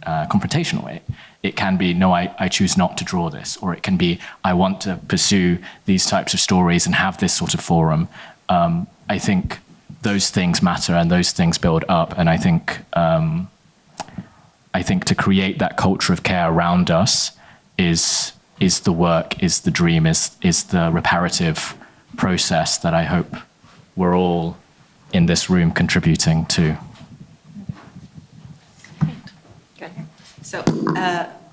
confrontational with it. It can be, no, I choose not to draw this. Or it can be, I want to pursue these types of stories and have this sort of forum. I think those things matter and those things build up. And I think to create that culture of care around us is the work, is the dream, is the reparative process that I hope we're all in this room contributing to. Good. So,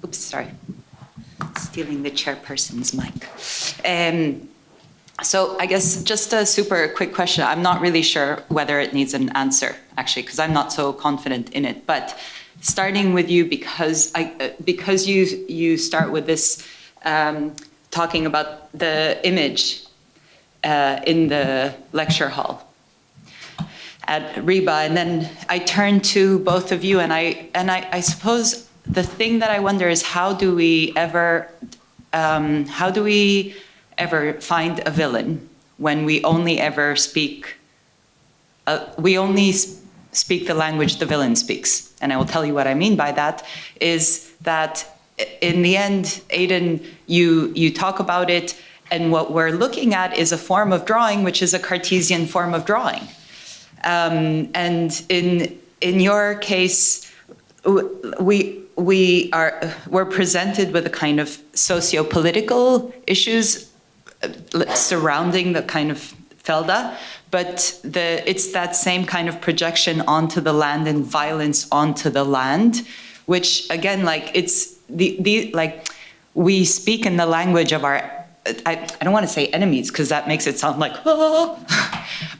oops, sorry. Stealing the chairperson's mic. So I guess just a super quick question. I'm not really sure whether it needs an answer, actually, because I'm not so confident in it. But starting with you, because you start with this talking about the image in the lecture hall at Reba, and then I turn to both of you, and I suppose the thing that I wonder is how do we ever find a villain when we only ever speak the language the villain speaks? And I will tell you what I mean by that is that in the end, Aiden, you talk about it, and what we're looking at is a form of drawing, which is a Cartesian form of drawing. And in your case, we're presented with a kind of socio-political issues surrounding the kind of Felda, but it's that same kind of projection onto the land and violence onto the land, which again, like it's we speak in the language of our, I don't want to say enemies because that makes it sound like, oh.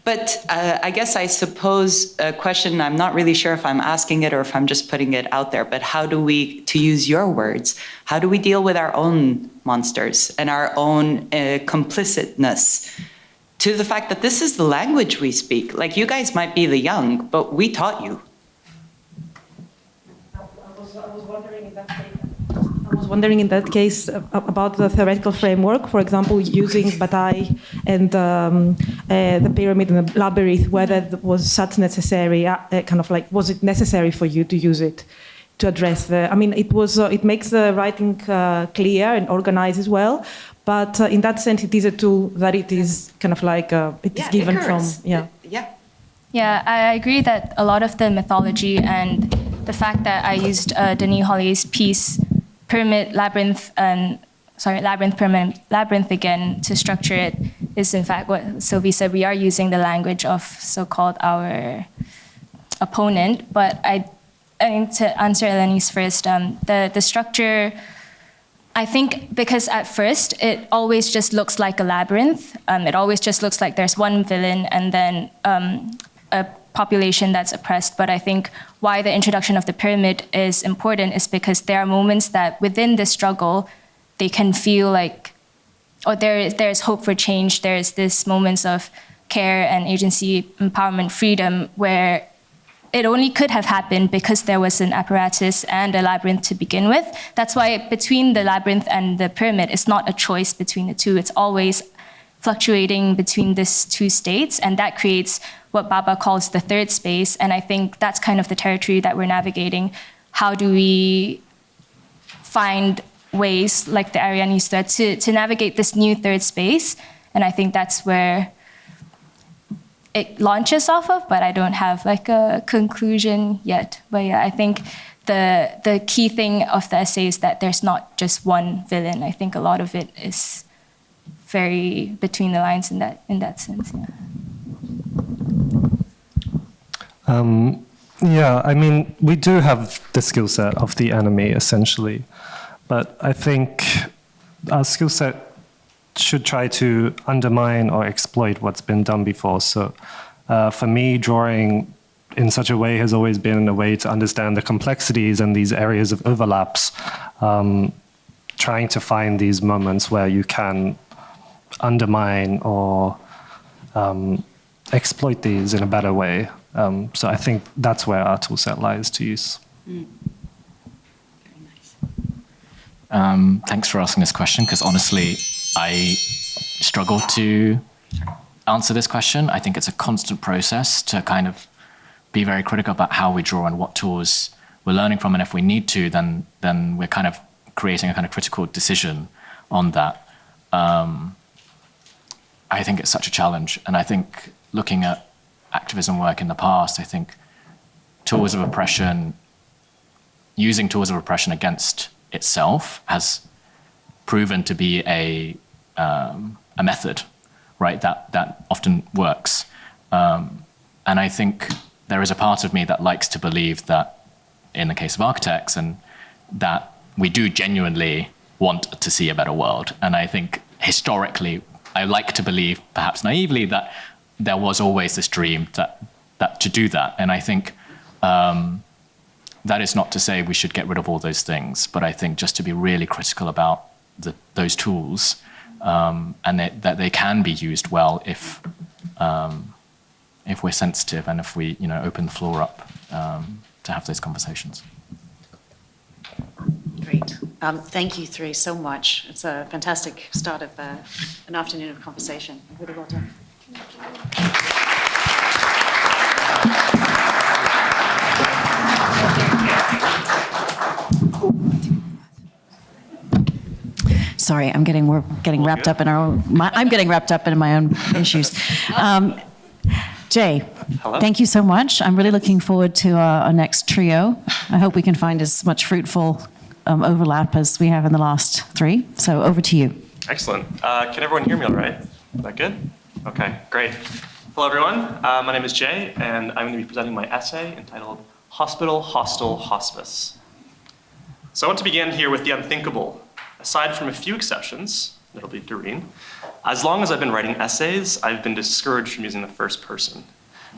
But I guess I suppose a question, I'm not really sure if I'm asking it or if I'm just putting it out there, but how do we, to use your words, how do we deal with our own monsters and our own complicitness to the fact that this is the language we speak. Like, you guys might be the young, but we taught you. I was wondering in that case about the theoretical framework, for example, using Bataille and the pyramid and the labyrinth, whether it was such necessary, was it necessary for you to use it to address it makes the writing clear and organized as well, but in that sense it is a tool that it is it is given Icarus. from, yeah. Yeah, I agree that a lot of the mythology and the fact that I used Denis Hollier's piece, Labyrinth, Permanent, Labyrinth again, to structure it is in fact what Sylvie said. We are using the language of so-called our opponent, but I think to answer Eleni's first, the structure, I think because at first it always just looks like a labyrinth. It always just looks like there's one villain and then a population that's oppressed. But I think why the introduction of the pyramid is important is because there are moments that within the struggle, they can feel like, there's hope for change. There's this moments of care and agency, empowerment, freedom, where it only could have happened because there was an apparatus and a labyrinth to begin with. That's why between the labyrinth and the pyramid, it's not a choice between the two. It's always fluctuating between these two states, and that creates what Baba calls the third space. And I think that's kind of the territory that we're navigating. How do we find ways, like the Arianista, to navigate this new third space? And I think that's where it launches off of, but I don't have like a conclusion yet. But yeah, I think the key thing of the essay is that there's not just one villain. I think a lot of it is very between the lines in that sense. Yeah. I mean, we do have the skill set of the enemy, essentially. But I think our skill set should try to undermine or exploit what's been done before. So for me, drawing in such a way has always been a way to understand the complexities and these areas of overlaps, trying to find these moments where you can undermine or exploit these in a better way. So I think that's where our tool set lies to use. Thanks for asking this question, because honestly, I struggle to answer this question. I think it's a constant process to kind of be very critical about how we draw and what tools we're learning from, and if we need to, then we're kind of creating a kind of critical decision on that. I think it's such a challenge, and I think looking at activism work in the past, I think tools of oppression, using tools of oppression against itself has proven to be a method, right? That often works, and I think there is a part of me that likes to believe that, in the case of architects, and that we do genuinely want to see a better world. And I think historically, I like to believe, perhaps naively, that there was always this dream that to do that. And I think that is not to say we should get rid of all those things, but I think just to be really critical about those tools, and that they can be used well if we're sensitive and if we open the floor up to have those conversations. Great. Thank you three so much. It's a fantastic start of an afternoon of conversation. Really well done. Sorry, we're getting wrapped up in I'm getting wrapped up in my own issues. Jay, hello. Thank you so much. I'm really looking forward to our next trio. I hope we can find as much fruitful overlap as we have in the last three. So over to you. Excellent. Can everyone hear me all right? Is that good? Okay, great. Hello, everyone. My name is Jay, and I'm going to be presenting my essay entitled Hospital, Hostel, Hospice. So I want to begin here with the unthinkable. Aside from a few exceptions, notably Doreen, as long as I've been writing essays, I've been discouraged from using the first person.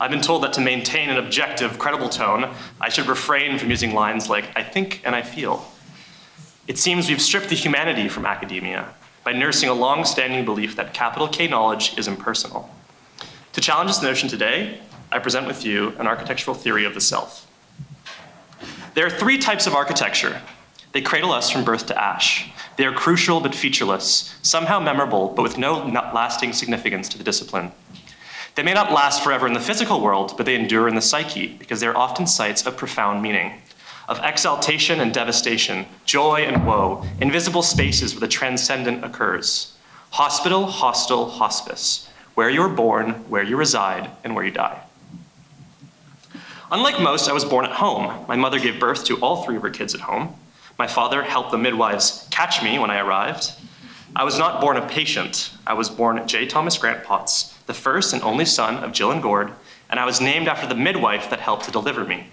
I've been told that to maintain an objective, credible tone, I should refrain from using lines like I think and I feel. It seems we've stripped the humanity from academia by nursing a long-standing belief that capital K knowledge is impersonal. To challenge this notion today, I present with you an architectural theory of the self. There are three types of architecture. They cradle us from birth to ash. They are crucial but featureless, somehow memorable, but with no lasting significance to the discipline. They may not last forever in the physical world, but they endure in the psyche because they are often sites of profound meaning, of exaltation and devastation, joy and woe, invisible spaces where the transcendent occurs. Hospital, hostel, hospice, where you are born, where you reside, and where you die. Unlike most, I was born at home. My mother gave birth to all three of her kids at home. My father helped the midwives catch me when I arrived. I was not born a patient. I was born J. Thomas Grant Potts, the first and only son of Jill and Gord, and I was named after the midwife that helped to deliver me.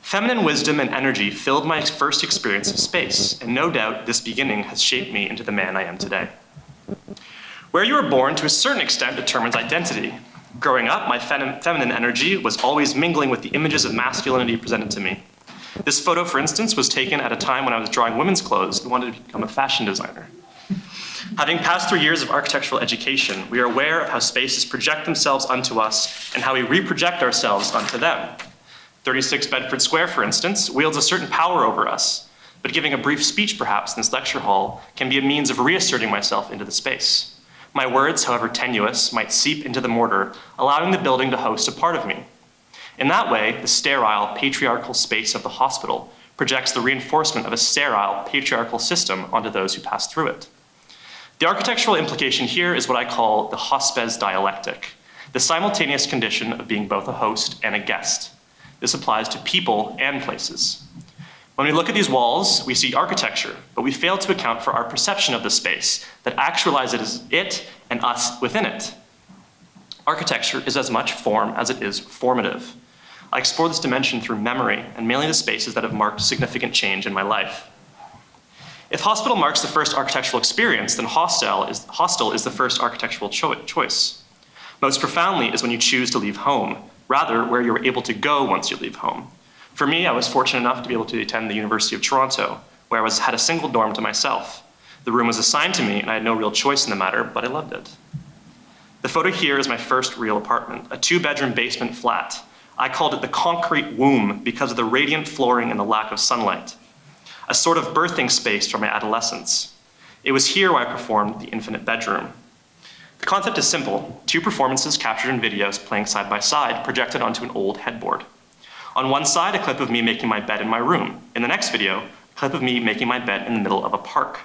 Feminine wisdom and energy filled my first experience of space, and no doubt this beginning has shaped me into the man I am today. Where you were born to a certain extent determines identity. Growing up, my feminine energy was always mingling with the images of masculinity presented to me. This photo, for instance, was taken at a time when I was drawing women's clothes and wanted to become a fashion designer. Having passed through years of architectural education, we are aware of how spaces project themselves onto us and how we reproject ourselves onto them. 36 Bedford Square, for instance, wields a certain power over us, but giving a brief speech perhaps in this lecture hall can be a means of reasserting myself into the space. My words, however tenuous, might seep into the mortar, allowing the building to host a part of me. In that way, the sterile, patriarchal space of the hospital projects the reinforcement of a sterile, patriarchal system onto those who pass through it. The architectural implication here is what I call the hospice dialectic, the simultaneous condition of being both a host and a guest. This applies to people and places. When we look at these walls, we see architecture, but we fail to account for our perception of the space that actualizes it and us within it. Architecture is as much form as it is formative. I explore this dimension through memory and mainly the spaces that have marked significant change in my life. If hospital marks the first architectural experience, then hostel is the first architectural choice. Most profoundly is when you choose to leave home, rather where you're able to go once you leave home. For me, I was fortunate enough to be able to attend the University of Toronto, where I had a single dorm to myself. The room was assigned to me and I had no real choice in the matter, but I loved it. The photo here is my first real apartment, a 2-bedroom basement flat. I called it the concrete womb because of the radiant flooring and the lack of sunlight. A sort of birthing space for my adolescence. It was here where I performed the infinite bedroom. The concept is simple. 2 performances captured in videos playing side by side projected onto an old headboard. On one side, a clip of me making my bed in my room. In the next video, a clip of me making my bed in the middle of a park.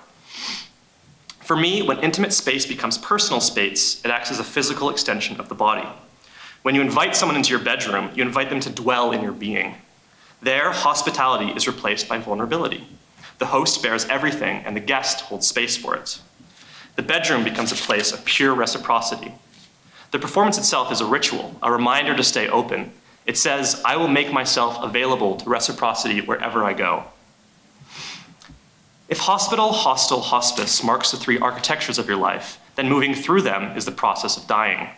For me, when intimate space becomes personal space, it acts as a physical extension of the body. When you invite someone into your bedroom, you invite them to dwell in your being. There, hospitality is replaced by vulnerability. The host bears everything, and the guest holds space for it. The bedroom becomes a place of pure reciprocity. The performance itself is a ritual, a reminder to stay open. It says, I will make myself available to reciprocity wherever I go. If hospital, hostel, hospice marks the 3 architectures of your life, then moving through them is the process of dying.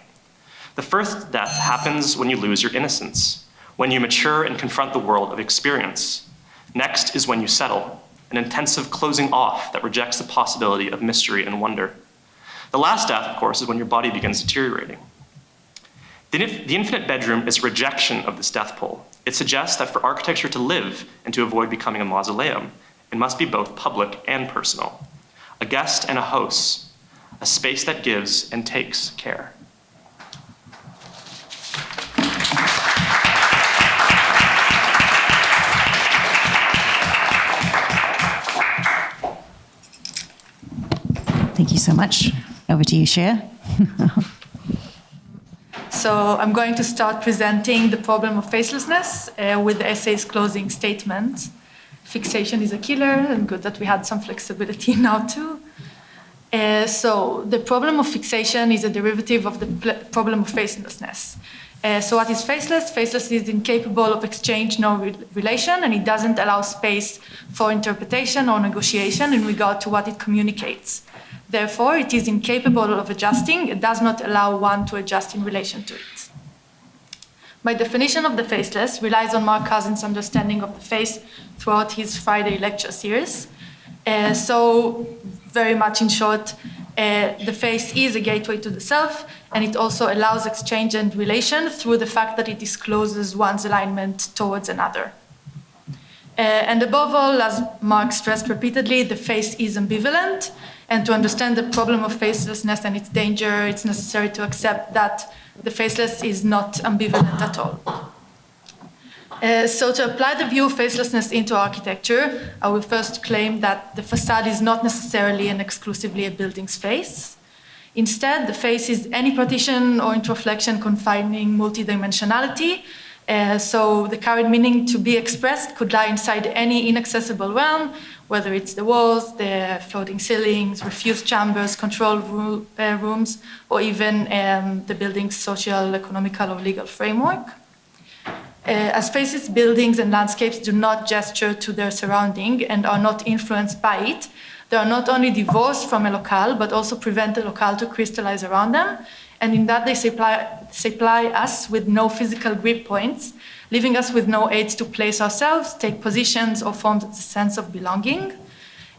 The first death happens when you lose your innocence, when you mature and confront the world of experience. Next is when you settle, an intensive closing off that rejects the possibility of mystery and wonder. The last death, of course, is when your body begins deteriorating. The infinite bedroom is a rejection of this death pole. It suggests that for architecture to live and to avoid becoming a mausoleum, it must be both public and personal. A guest and a host, a space that gives and takes care. Thank you so much. Over to you, Cheah. So I'm going to start presenting the problem of facelessness with the essay's closing statement. Fixation is a killer, and good that we had some flexibility now too. So the problem of fixation is a derivative of the problem of facelessness. So what is faceless? Faceless is incapable of exchange, no relation, and it doesn't allow space for interpretation or negotiation in regard to what it communicates. Therefore, it is incapable of adjusting. It does not allow one to adjust in relation to it. My definition of the faceless relies on Mark Cousin's understanding of the face throughout his Friday lecture series. So, very much in short, the face is a gateway to the self, and it also allows exchange and relation through the fact that it discloses one's alignment towards another. And above all, as Mark stressed repeatedly, the face is ambivalent, and to understand the problem of facelessness and its danger, it's necessary to accept that the faceless is not ambivalent at all. So to apply the view of facelessness into architecture, I will first claim that the facade is not necessarily and exclusively a building's face. Instead, the face is any partition or introflexion confining multidimensionality. So the carried meaning to be expressed could lie inside any inaccessible realm, whether it's the walls, the floating ceilings, refuse chambers, control rooms, or even the building's social, economical, or legal framework. As faces, buildings, and landscapes do not gesture to their surrounding and are not influenced by it, they are not only divorced from a locale, but also prevent the locale to crystallize around them. And in that, they supply us with no physical grip points, leaving us with no aids to place ourselves, take positions, or form the sense of belonging,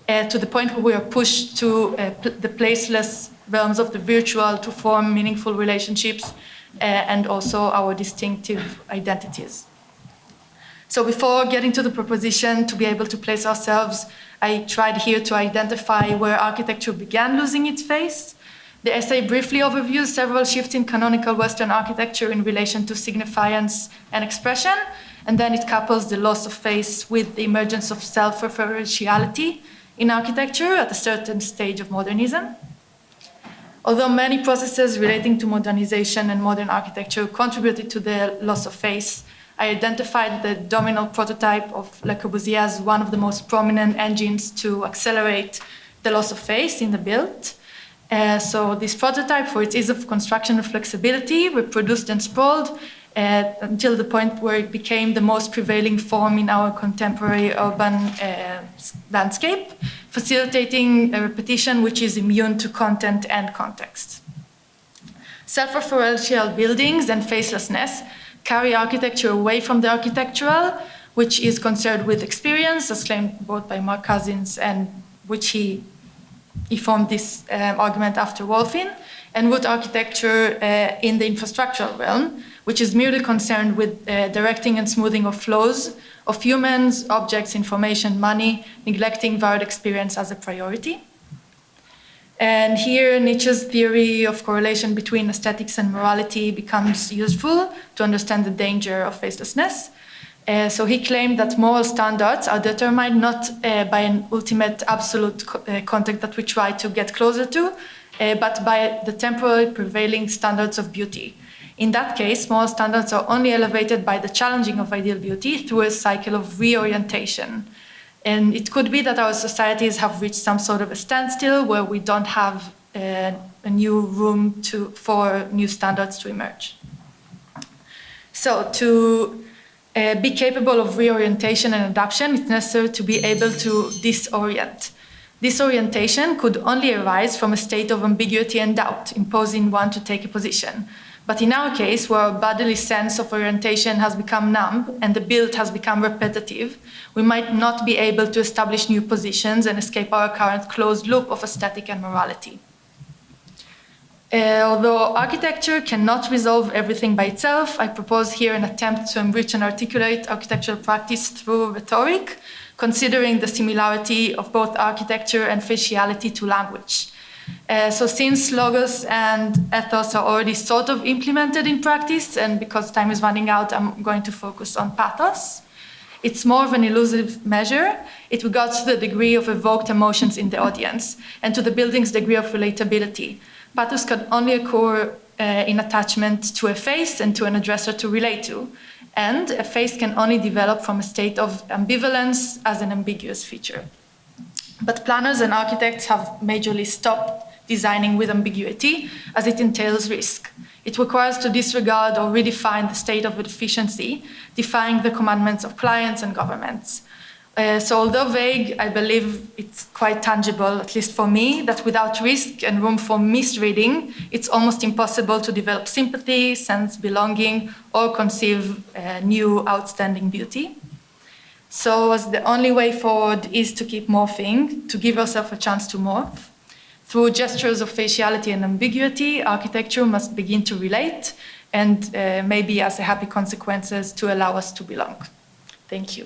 to the point where we are pushed to the placeless realms of the virtual to form meaningful relationships and also our distinctive identities. So before getting to the proposition to be able to place ourselves, I tried here to identify where architecture began losing its face. The essay briefly overviews several shifts in canonical Western architecture in relation to signifiance and expression, and then it couples the loss of face with the emergence of self-referentiality in architecture at a certain stage of modernism. Although many processes relating to modernization and modern architecture contributed to the loss of face, I identified the dominant prototype of Le Corbusier as one of the most prominent engines to accelerate the loss of face in the build. So this prototype, for its ease of construction and flexibility, reproduced and sprawled until the point where it became the most prevailing form in our contemporary urban landscape, facilitating a repetition which is immune to content and context. Self-referential buildings and facelessness carry architecture away from the architectural, which is concerned with experience, as claimed both by Mark Cousins and which he formed this argument after Wolfin, and wood architecture in the infrastructural realm, which is merely concerned with directing and smoothing of flows of humans, objects, information, money, neglecting varied experience as a priority. And here Nietzsche's theory of correlation between aesthetics and morality becomes useful to understand the danger of facelessness. So he claimed that moral standards are determined not by an ultimate absolute content that we try to get closer to, but by the temporary prevailing standards of beauty. In that case, moral standards are only elevated by the challenging of ideal beauty through a cycle of reorientation. And it could be that our societies have reached some sort of a standstill where we don't have a new room for new standards to emerge. So to be capable of reorientation and adaptation, it's necessary to be able to disorient. Disorientation could only arise from a state of ambiguity and doubt, imposing one to take a position. But in our case, where our bodily sense of orientation has become numb and the build has become repetitive, we might not be able to establish new positions and escape our current closed loop of aesthetic and morality. Although architecture cannot resolve everything by itself, I propose here an attempt to enrich and articulate architectural practice through rhetoric, considering the similarity of both architecture and faciality to language. So since logos and ethos are already sort of implemented in practice, and because time is running out, I'm going to focus on pathos. It's more of an elusive measure. It regards to the degree of evoked emotions in the audience and to the building's degree of relatability. Pathos can only occur in attachment to a face and to an addresser to relate to. And a face can only develop from a state of ambivalence as an ambiguous feature. But planners and architects have majorly stopped designing with ambiguity, as it entails risk. It requires to disregard or redefine the state of efficiency, defying the commandments of clients and governments. So although vague, I believe it's quite tangible, at least for me, that without risk and room for misreading, it's almost impossible to develop sympathy, sense belonging, or conceive new outstanding beauty. So as the only way forward is to keep morphing, to give ourselves a chance to morph. Through gestures of faciality and ambiguity, architecture must begin to relate and maybe as a happy consequences to allow us to belong. Thank you.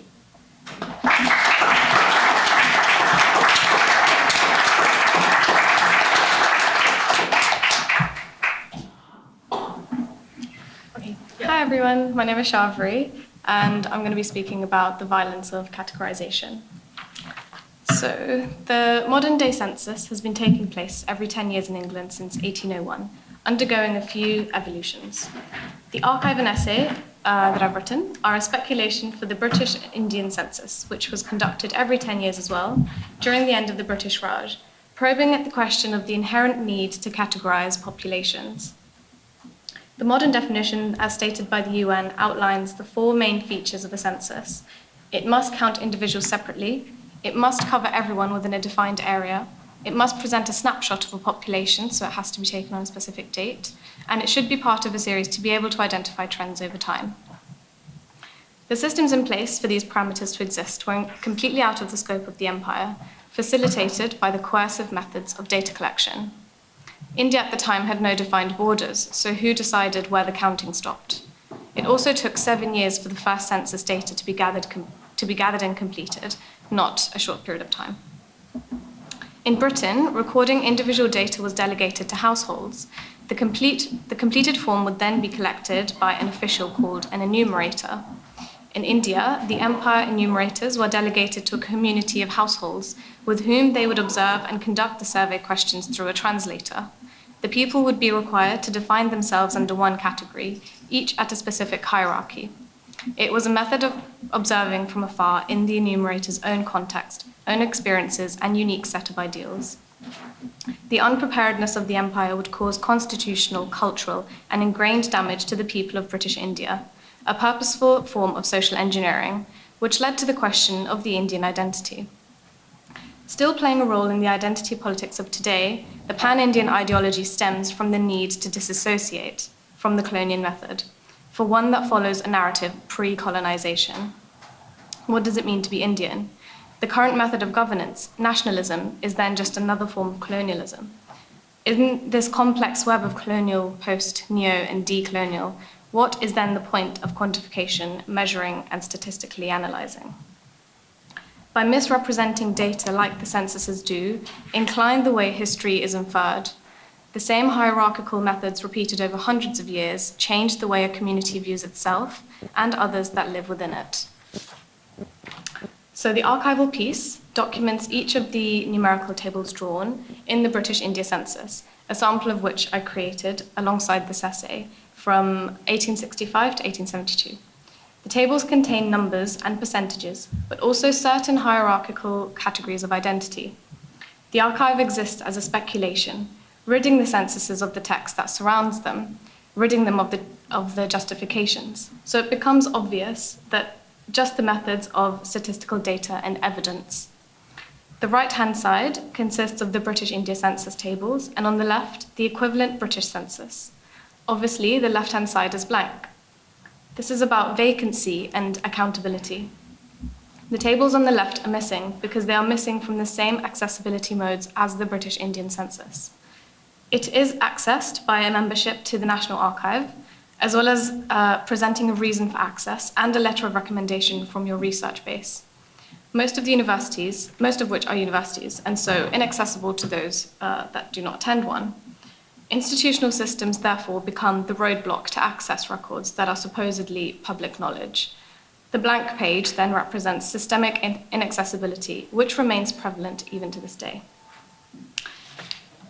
Hi everyone, my name is Shavri, and I'm going to be speaking about the violence of categorization. So, the modern day census has been taking place every 10 years in England since 1801, undergoing a few evolutions. The archive and essay that I've written are a speculation for the British Indian census, which was conducted every 10 years as well, during the end of the British Raj, probing at the question of the inherent need to categorize populations. The modern definition, as stated by the UN, outlines the four main features of a census. It must count individuals separately, it must cover everyone within a defined area, it must present a snapshot of a population, so it has to be taken on a specific date, and it should be part of a series to be able to identify trends over time. The systems in place for these parameters to exist were completely out of the scope of the empire, facilitated by the coercive methods of data collection. India at the time had no defined borders, so who decided where the counting stopped? It also took 7 years for the first census data to be gathered and completed, not a short period of time. In Britain, recording individual data was delegated to households. The completed form would then be collected by an official called an enumerator. In India, the empire enumerators were delegated to a community of households with whom they would observe and conduct the survey questions through a translator. The people would be required to define themselves under one category, each at a specific hierarchy. It was a method of observing from afar in the enumerator's own context, own experiences, and unique set of ideals. The unpreparedness of the empire would cause constitutional, cultural, and ingrained damage to the people of British India, a purposeful form of social engineering, which led to the question of the Indian identity. Still playing a role in the identity politics of today, the pan-Indian ideology stems from the need to disassociate from the colonial method, for one that follows a narrative pre-colonization. What does it mean to be Indian? The current method of governance, nationalism, is then just another form of colonialism. In this complex web of colonial, post, neo, and decolonial, what is then the point of quantification, measuring, and statistically analyzing? By misrepresenting data like the censuses do, incline the way history is inferred. The same hierarchical methods repeated over hundreds of years change the way a community views itself and others that live within it. So the archival piece documents each of the numerical tables drawn in the British India census, a sample of which I created alongside this essay from 1865 to 1872. The tables contain numbers and percentages, but also certain hierarchical categories of identity. The archive exists as a speculation, ridding the censuses of the text that surrounds them, ridding them of the justifications. So it becomes obvious that just the methods of statistical data and evidence. The right-hand side consists of the British India census tables, and on the left, the equivalent British census. Obviously, the left-hand side is blank. This is about vacancy and accountability. The tables on the left are missing because they are missing from the same accessibility modes as the British Indian census. It is accessed by a membership to the National Archive, as well as presenting a reason for access and a letter of recommendation from your research base. Most of which are universities, and so inaccessible to those that do not attend one. Institutional systems therefore become the roadblock to access records that are supposedly public knowledge. The blank page then represents systemic inaccessibility, which remains prevalent even to this day.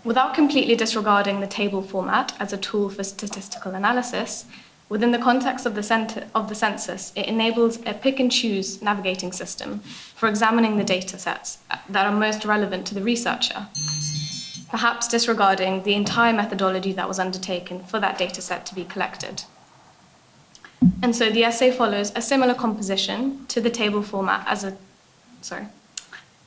Without completely disregarding the table format as a tool for statistical analysis, within the context of the census, it enables a pick-and-choose navigating system for examining the data sets that are most relevant to the researcher, perhaps disregarding the entire methodology that was undertaken for that data set to be collected. And so the essay follows a similar composition to the table format as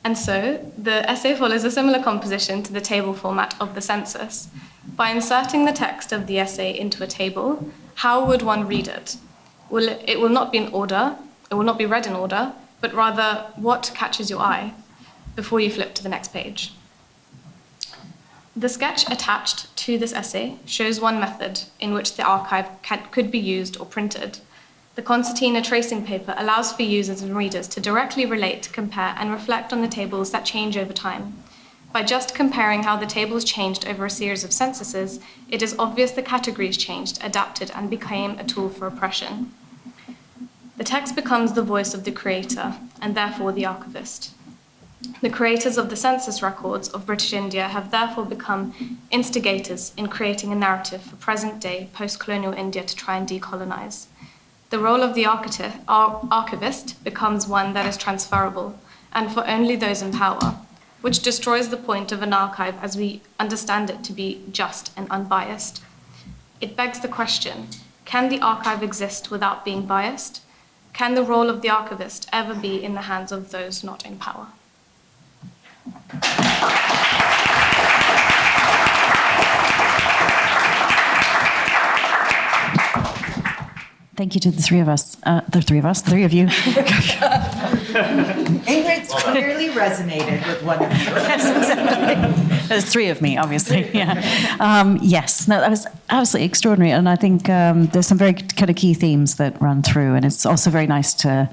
And so the essay follows a similar composition to the table format of the census. By inserting the text of the essay into a table, how would one read it? It will not be in order, it will not be read in order, but rather what catches your eye before you flip to the next page. The sketch attached to this essay shows one method in which the archive could be used or printed. The concertina tracing paper allows for users and readers to directly relate, compare, and reflect on the tables that change over time. By just comparing how the tables changed over a series of censuses, it is obvious the categories changed, adapted, and became a tool for oppression. The text becomes the voice of the creator, and therefore the archivist. The creators of the census records of British India have therefore become instigators in creating a narrative for present-day post-colonial India to try and decolonize. The role of the archivist becomes one that is transferable, and for only those in power, which destroys the point of an archive as we understand it to be just and unbiased. It begs the question, can the archive exist without being biased? Can the role of the archivist ever be in the hands of those not in power? Thank you to the three of you. Ingrid's clearly resonated with one of you. Yes, exactly. There's three of me, obviously. Yeah. Yes, no, that was absolutely extraordinary, and I think there's some very kind of key themes that run through, and it's also very nice to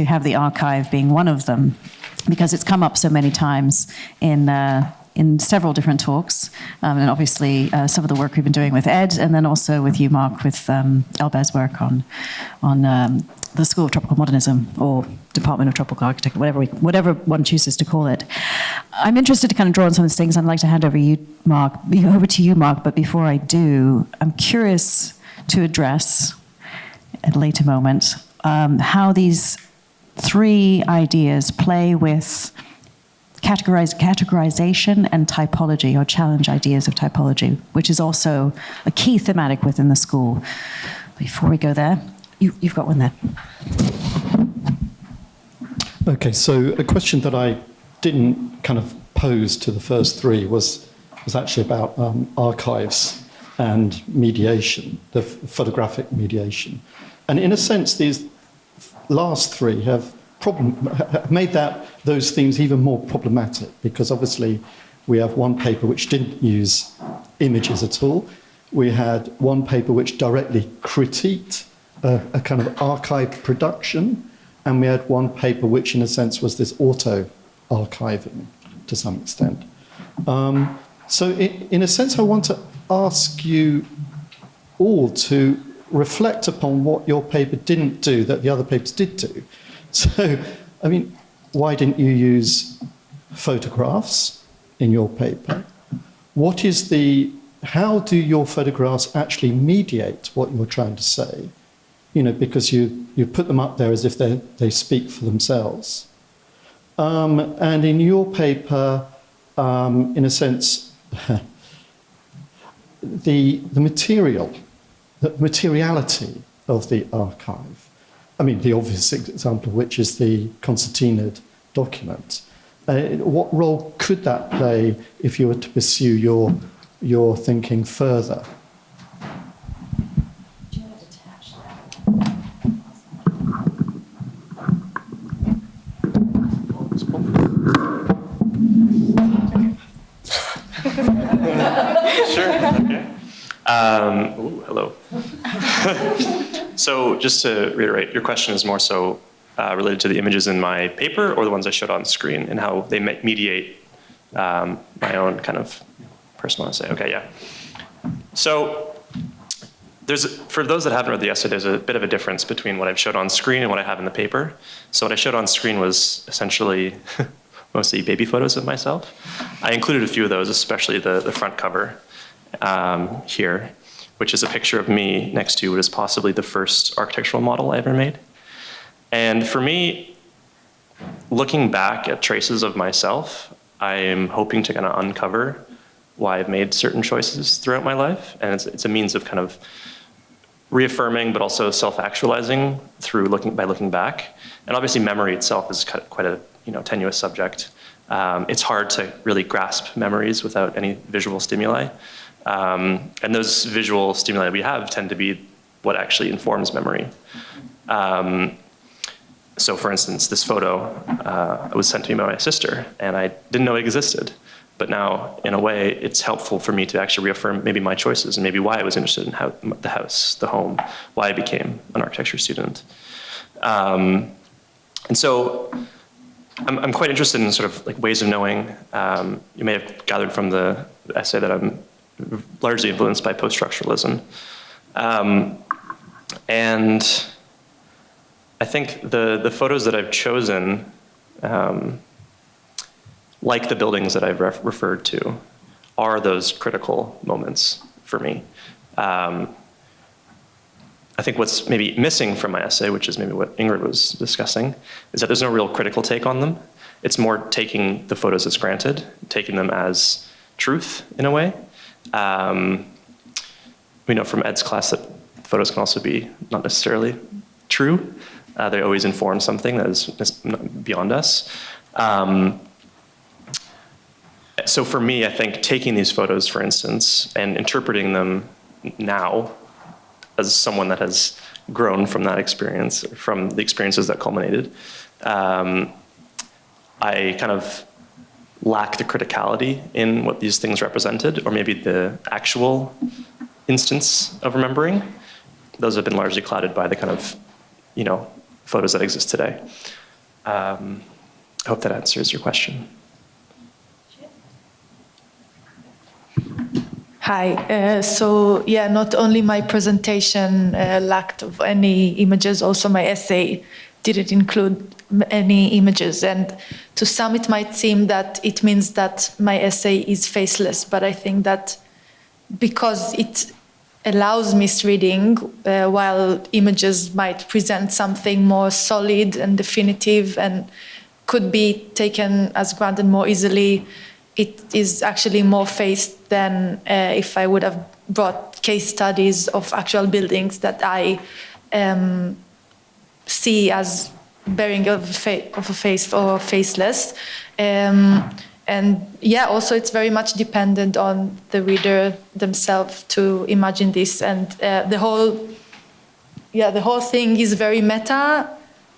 have the archive being one of them, because it's come up so many times in several different talks, and obviously some of the work we've been doing with Ed, and then also with you, Mark, with Elber's work on the School of Tropical Modernism, or Department of Tropical Architecture, whatever one chooses to call it. I'm interested to kind of draw on some of these things. I'd like to hand over to you, Mark, but before I do, I'm curious to address, at a later moment, how these three ideas play with categorization and typology, or challenge ideas of typology, which is also a key thematic within the school. Before we go there, you've got one there. Okay, so a question that I didn't kind of pose to the first three was actually about archives and mediation, the photographic mediation. And in a sense, these last three have made those themes even more problematic, because obviously we have one paper which didn't use images at all. We had one paper which directly critiqued a kind of archive production, and we had one paper which in a sense was this auto-archiving to some extent. So in a sense, I want to ask you all to reflect upon what your paper didn't do that the other papers did do. So, I mean, why didn't you use photographs in your paper? How do your photographs actually mediate what you're trying to say? You know, because you put them up there as if they speak for themselves. And in your paper, in a sense, the materiality of the archive. I mean, the obvious example, which is the concertinaed document. What role could that play if you were to pursue your thinking further? Do you want to attach that? Sure. Okay. Hello. So just to reiterate, your question is more so related to the images in my paper, or the ones I showed on screen, and how they mediate my own kind of personal essay. Okay, yeah. So for those that haven't read the essay, there's a bit of a difference between what I've showed on screen and what I have in the paper. So what I showed on screen was essentially mostly baby photos of myself. I included a few of those, especially the front cover here, which is a picture of me next to what is possibly the first architectural model I ever made. And for me, looking back at traces of myself, I am hoping to kind of uncover why I've made certain choices throughout my life. And it's a means of kind of reaffirming, but also self-actualizing by looking back. And obviously memory itself is quite a tenuous subject. It's hard to really grasp memories without any visual stimuli. And those visual stimuli we have tend to be what actually informs memory. So for instance, this photo was sent to me by my sister, and I didn't know it existed. But now, in a way, it's helpful for me to actually reaffirm maybe my choices and maybe why I was interested in the house, the home, why I became an architecture student. And so I'm quite interested in sort of like ways of knowing. You may have gathered from the essay that I'm largely influenced by post-structuralism. And I think the photos that I've chosen, like the buildings that I've referred to, are those critical moments for me. I think what's maybe missing from my essay, which is maybe what Ingrid was discussing, is that there's no real critical take on them. It's more taking the photos as granted, taking them as truth in a way. We know from Ed's class that photos can also be not necessarily true. They always inform something that is beyond us. So for me, I think taking these photos, for instance, and interpreting them now as someone that has grown from that experience, from the experiences that culminated, I kind of lack the criticality in what these things represented, or maybe the actual instance of remembering. Those have been largely clouded by the kind of, photos that exist today. I hope that answers your question. Hi. So yeah, not only my presentation lacked of any images, also my essay didn't include any images. And to some, it might seem that it means that my essay is faceless, but I think that because it allows misreading, while images might present something more solid and definitive and could be taken as granted more easily, it is actually more faced than if I would have brought case studies of actual buildings that I see as bearing of a face or faceless. And yeah, also it's very much dependent on the reader themselves to imagine this. And the whole thing is very meta.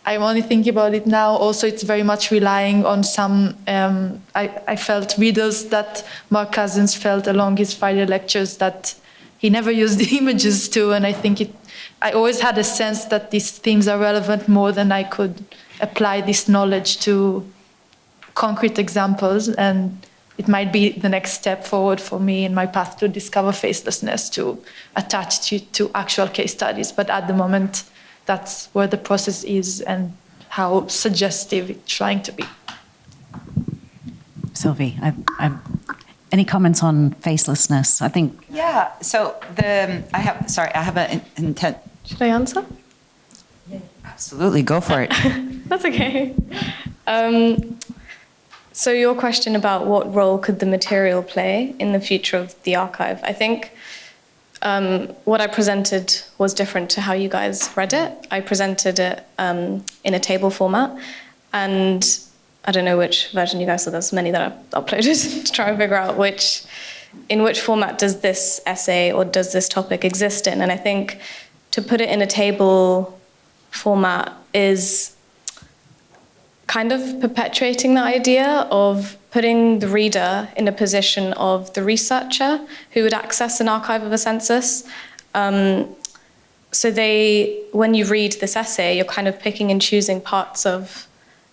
I'm only thinking about it now. Also, it's very much relying on some, I felt readers that Mark Cousins felt along his Friday lectures that he never used the images to. And I think I always had a sense that these themes are relevant more than I could apply this knowledge to concrete examples. And it might be the next step forward for me in my path to discover facelessness, to attach it to actual case studies. But at the moment, that's where the process is and how suggestive it's trying to be. Sylvie, any comments on facelessness? I think. Yeah. So I have an intent. Should I answer? Absolutely, go for it. That's okay. So your question about what role could the material play in the future of the archive, I think what I presented was different to how you guys read it. I presented it in a table format, and I don't know which version you guys saw. There's many that I've uploaded to try and figure out in which format does this essay or does this topic exist in. And I think to put it in a table format is kind of perpetuating the idea of putting the reader in a position of the researcher who would access an archive of a census. So when you read this essay, you're kind of picking and choosing parts of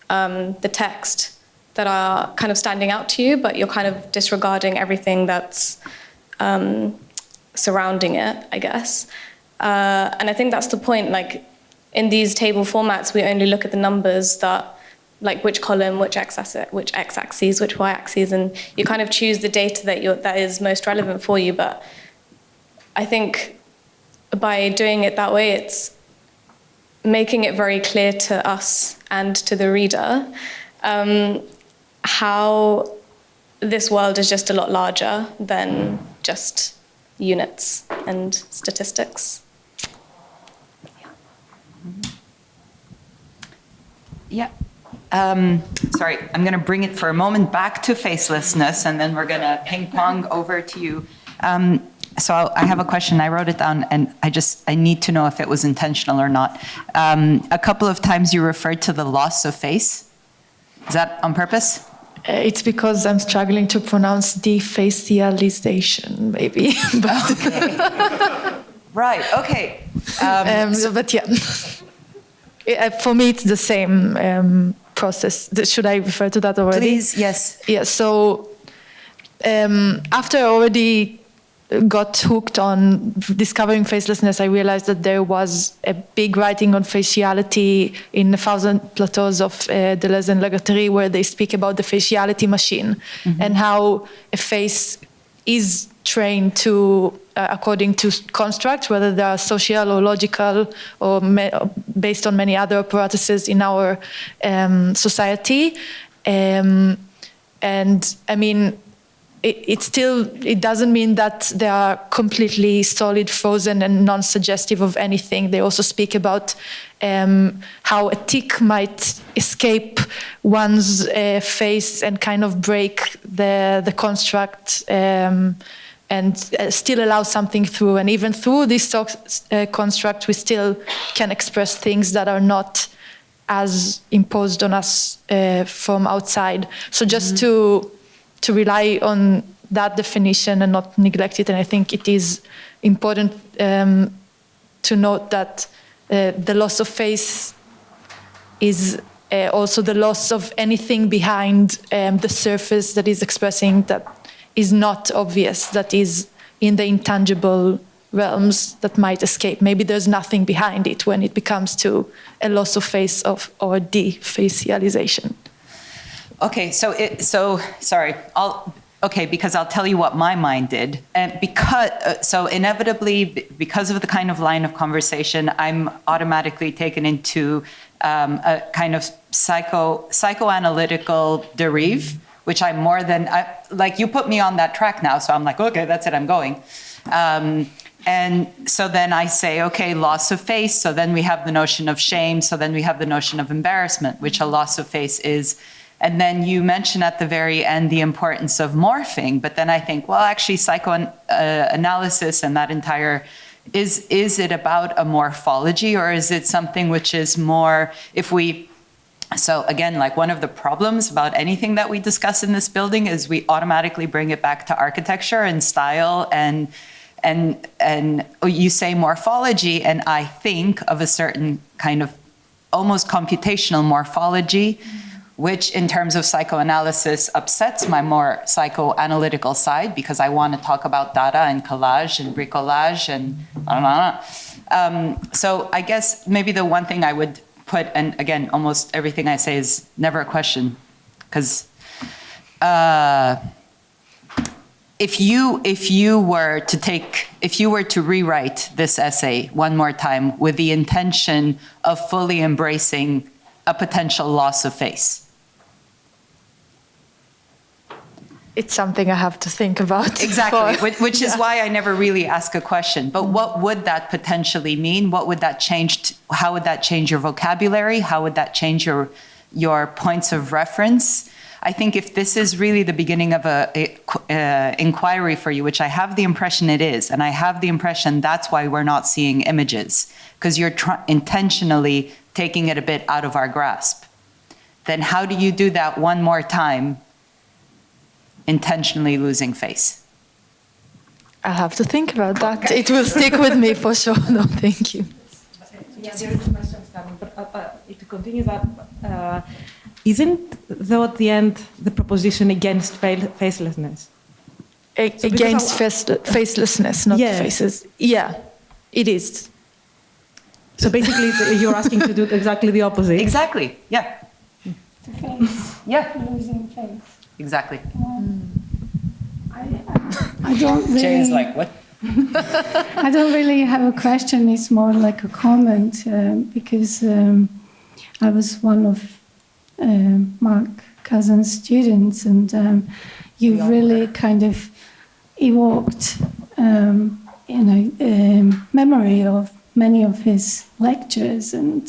the text that are kind of standing out to you, but you're kind of disregarding everything that's surrounding it, I guess. And I think that's the point. Like in these table formats, we only look at the numbers that, like which column, which x-axis, which y-axis, and you kind of choose the data that is most relevant for you. But I think by doing it that way, it's making it very clear to us and to the reader how this world is just a lot larger than just units and statistics. Yeah. Sorry, I'm going to bring it for a moment back to facelessness, and then we're going to ping pong over to you. So I have a question. I wrote it down, and I need to know if it was intentional or not. A couple of times you referred to the loss of face. Is that on purpose? It's because I'm struggling to pronounce defacialization, maybe. But okay. Right, okay. But yeah, for me it's the same process. Should I refer to that already? Please, yes. Yeah, so after I already got hooked on discovering facelessness, I realized that there was a big writing on faciality in 1,000 Plateaus of Deleuze and Lagaterie, where they speak about the faciality machine and how a face is trained to, according to constructs, whether they are social or logical or based on many other apparatuses in our society. And I mean, it doesn't mean that they are completely solid, frozen, and non-suggestive of anything. They also speak about how a tick might escape one's face and kind of break the construct and still allow something through. And even through this construct, we still can express things that are not as imposed on us from outside. So just to rely on that definition and not neglect it. And I think it is important to note that the loss of face is also the loss of anything behind the surface that is expressing that is not obvious, that is in the intangible realms that might escape. Maybe there's nothing behind it when it becomes to a loss of face or defacialization. Okay, sorry. Because I'll tell you what my mind did, and so inevitably, because of the kind of line of conversation, I'm automatically taken into a kind of psychoanalytical derive, which I'm more than like. You put me on that track now, so I'm like, okay, that's it, I'm going. And so then I say, okay, loss of face. So then we have the notion of shame. So then we have the notion of embarrassment, which a loss of face is. And then you mention at the very end the importance of morphing, but then I think, well, actually psychoanalysis and that entire, is it about a morphology, or is it something which is more, so again, like one of the problems about anything that we discuss in this building is we automatically bring it back to architecture and style and you say morphology, and I think of a certain kind of almost computational morphology, which in terms of psychoanalysis upsets my more psychoanalytical side because I want to talk about data and collage and bricolage and so I guess maybe the one thing I would put, and again, almost everything I say is never a question, because if you were to rewrite this essay one more time with the intention of fully embracing a potential loss of face, it's something I have to think about. Exactly, which is why I never really ask a question. But what would that potentially mean? What would that change? How would that change your vocabulary? How would that change your points of reference? I think if this is really the beginning of a inquiry for you, which I have the impression it is, and I have the impression that's why we're not seeing images, because you're intentionally taking it a bit out of our grasp, then how do you do that one more time, intentionally losing face? I'll have to think about that. Okay. It will stick with me for sure. No, thank you. Yeah, there is questions coming, but to continue that, isn't though at the end the proposition against facelessness? Against facelessness, not faces. Yeah, it is. So basically, you're asking to do exactly the opposite. Exactly. Yeah. To face. Yeah. Losing face. Exactly. I don't really. Jay is like, what? I don't really have a question. It's more like a comment because I was one of Mark Cousin's students, and you really kind of evoked, memory of many of his lectures, and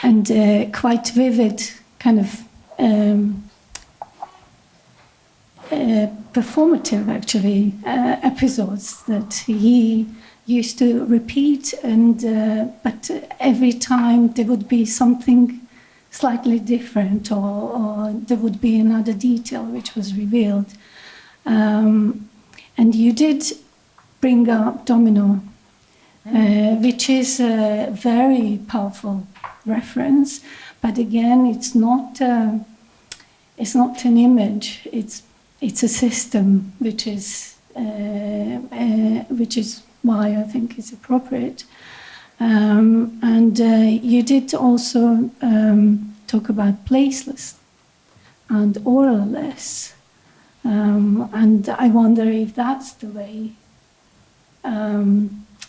and quite vivid kind of performative, actually, episodes that he used to repeat, and but every time there would be something slightly different, or there would be another detail which was revealed. And you did bring up Domino, which is a very powerful reference, but again, it's not an image. It's a system, which is why I think it's appropriate. And you did also talk about placeless and oralless, and I wonder if that's the way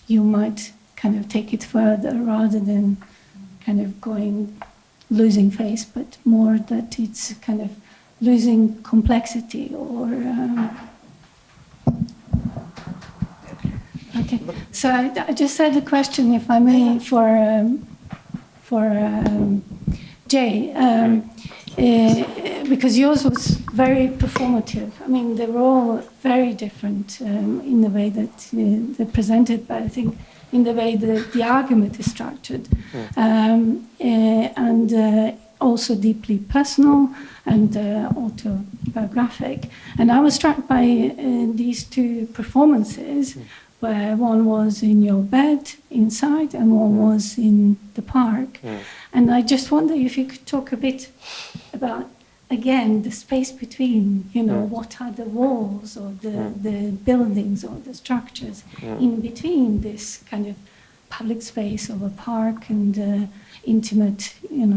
you might kind of take it further, rather than kind of losing face, but more that it's kind of losing complexity, or okay. So I just had a question, if I may, for Jay, because yours was very performative. I mean, they were all very different in the way that they're presented, but I think in the way that the argument is structured, and also deeply personal and autobiographic. And I was struck by these two performances, where one was in your bed inside and one was in the park. And I just wonder if you could talk a bit about, again, the space between, what are the walls or the buildings or the structures in between this kind of public space of a park and intimate,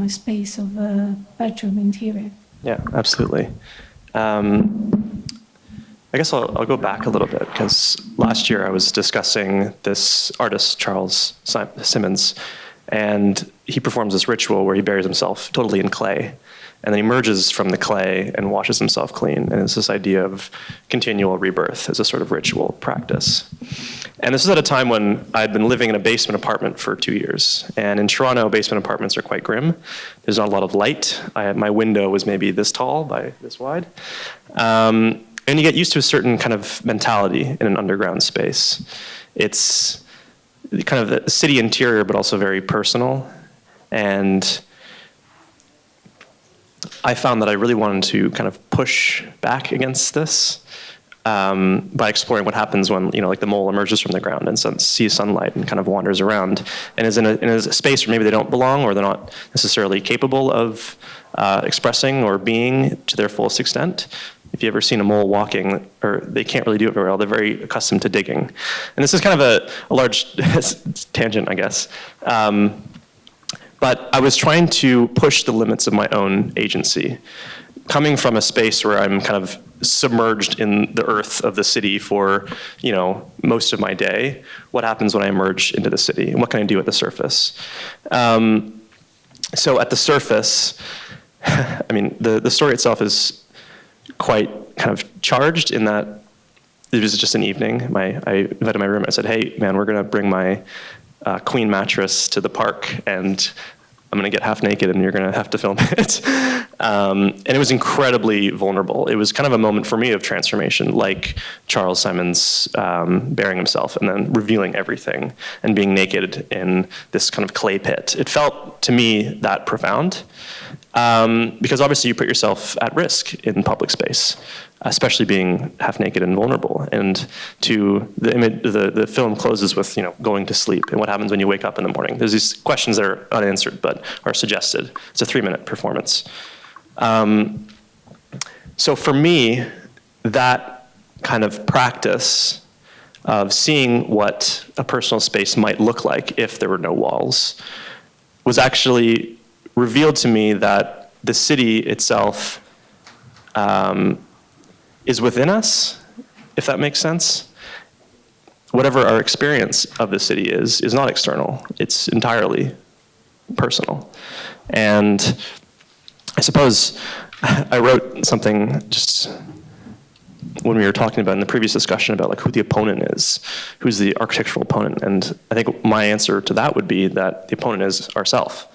space of a bedroom interior. Yeah, absolutely. I guess I'll go back a little bit, because last year I was discussing this artist, Charles Simmons, and he performs this ritual where he buries himself totally in clay, and then he emerges from the clay and washes himself clean. And it's this idea of continual rebirth as a sort of ritual practice. And this is at a time when I'd been living in a basement apartment for 2 years. And in Toronto, basement apartments are quite grim. There's not a lot of light. My window was maybe this tall by this wide. And you get used to a certain kind of mentality in an underground space. It's kind of the city interior, but also very personal. And I found that I really wanted to kind of push back against this by exploring what happens when, like the mole emerges from the ground and sees sunlight and kind of wanders around and is in a space where maybe they don't belong, or they're not necessarily capable of expressing or being to their fullest extent. If you've ever seen a mole walking, or they can't really do it very well, they're very accustomed to digging. And this is kind of a large tangent, I guess. But I was trying to push the limits of my own agency. Coming from a space where I'm kind of submerged in the earth of the city for, most of my day, what happens when I emerge into the city? And what can I do at the surface? So at the surface, I mean, the story itself is quite kind of charged in that it was just an evening. I invited my roommate. I said, "Hey, man, we're going to bring my queen mattress to the park, and I'm going to get half naked, and you're going to have to film it." And it was incredibly vulnerable. It was kind of a moment for me of transformation, like Charles Simmons burying himself and then revealing everything and being naked in this kind of clay pit. It felt to me that profound. Because obviously you put yourself at risk in public space, especially being half naked and vulnerable. And the film closes with going to sleep, and what happens when you wake up in the morning. There's these questions that are unanswered but are suggested. It's a 3-minute performance. So for me, that kind of practice of seeing what a personal space might look like if there were no walls was actually revealed to me that the city itself is within us, if that makes sense. Whatever our experience of the city is not external. It's entirely personal. And I suppose I wrote something just when we were talking about in the previous discussion about like who the opponent is, who's the architectural opponent, and I think my answer to that would be that the opponent is ourselves.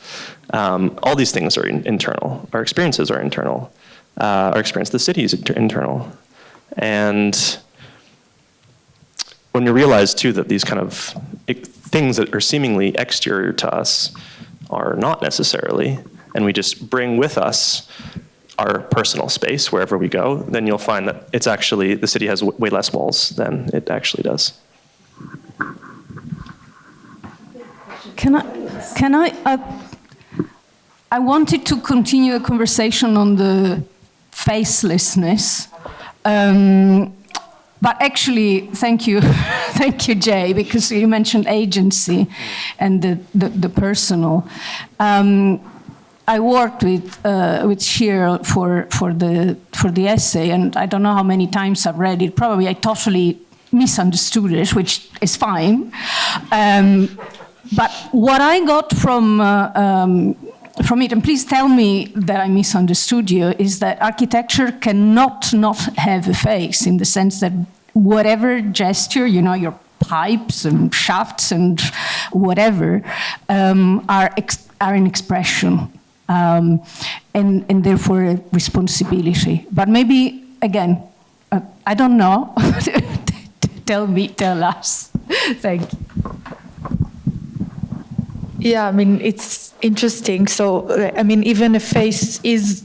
All these things are internal. Our experiences are internal. Our experience of the city is internal. And when you realize too that these kind of things that are seemingly exterior to us are not necessarily, and we just bring with us our personal space wherever we go, then you'll find that it's actually, the city has way less walls than it actually does. I wanted to continue a conversation on the facelessness. But actually, thank you, thank you, Jay, because you mentioned agency and the personal. I worked with Cheryl for the essay, and I don't know how many times I've read it. Probably I totally misunderstood it, which is fine. But what I got from it, and please tell me that I misunderstood you, is that architecture cannot not have a face, in the sense that whatever gesture, you know, your pipes and shafts and whatever, are an expression, and therefore a responsibility. But maybe, again, I don't know. Tell us. Thank you. Yeah, I mean, it's interesting. So, I mean, even a face is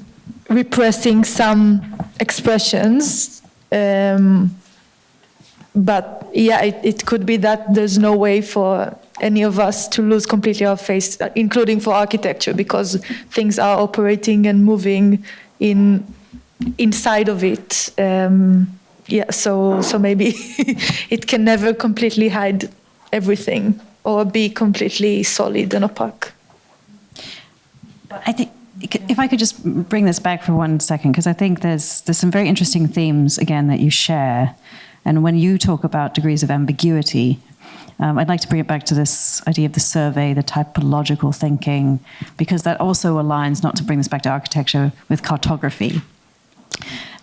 repressing some expressions. But yeah, it could be that there's no way for any of us to lose completely our face, including for architecture, because things are operating and moving inside of it. Yeah, so maybe it can never completely hide everything or be completely solid and opaque. I think, if I could just bring this back for 1 second, because I think there's some very interesting themes, again, that you share. And when you talk about degrees of ambiguity, I'd like to bring it back to this idea of the survey, the typological thinking, because that also aligns, not to bring this back to architecture, with cartography.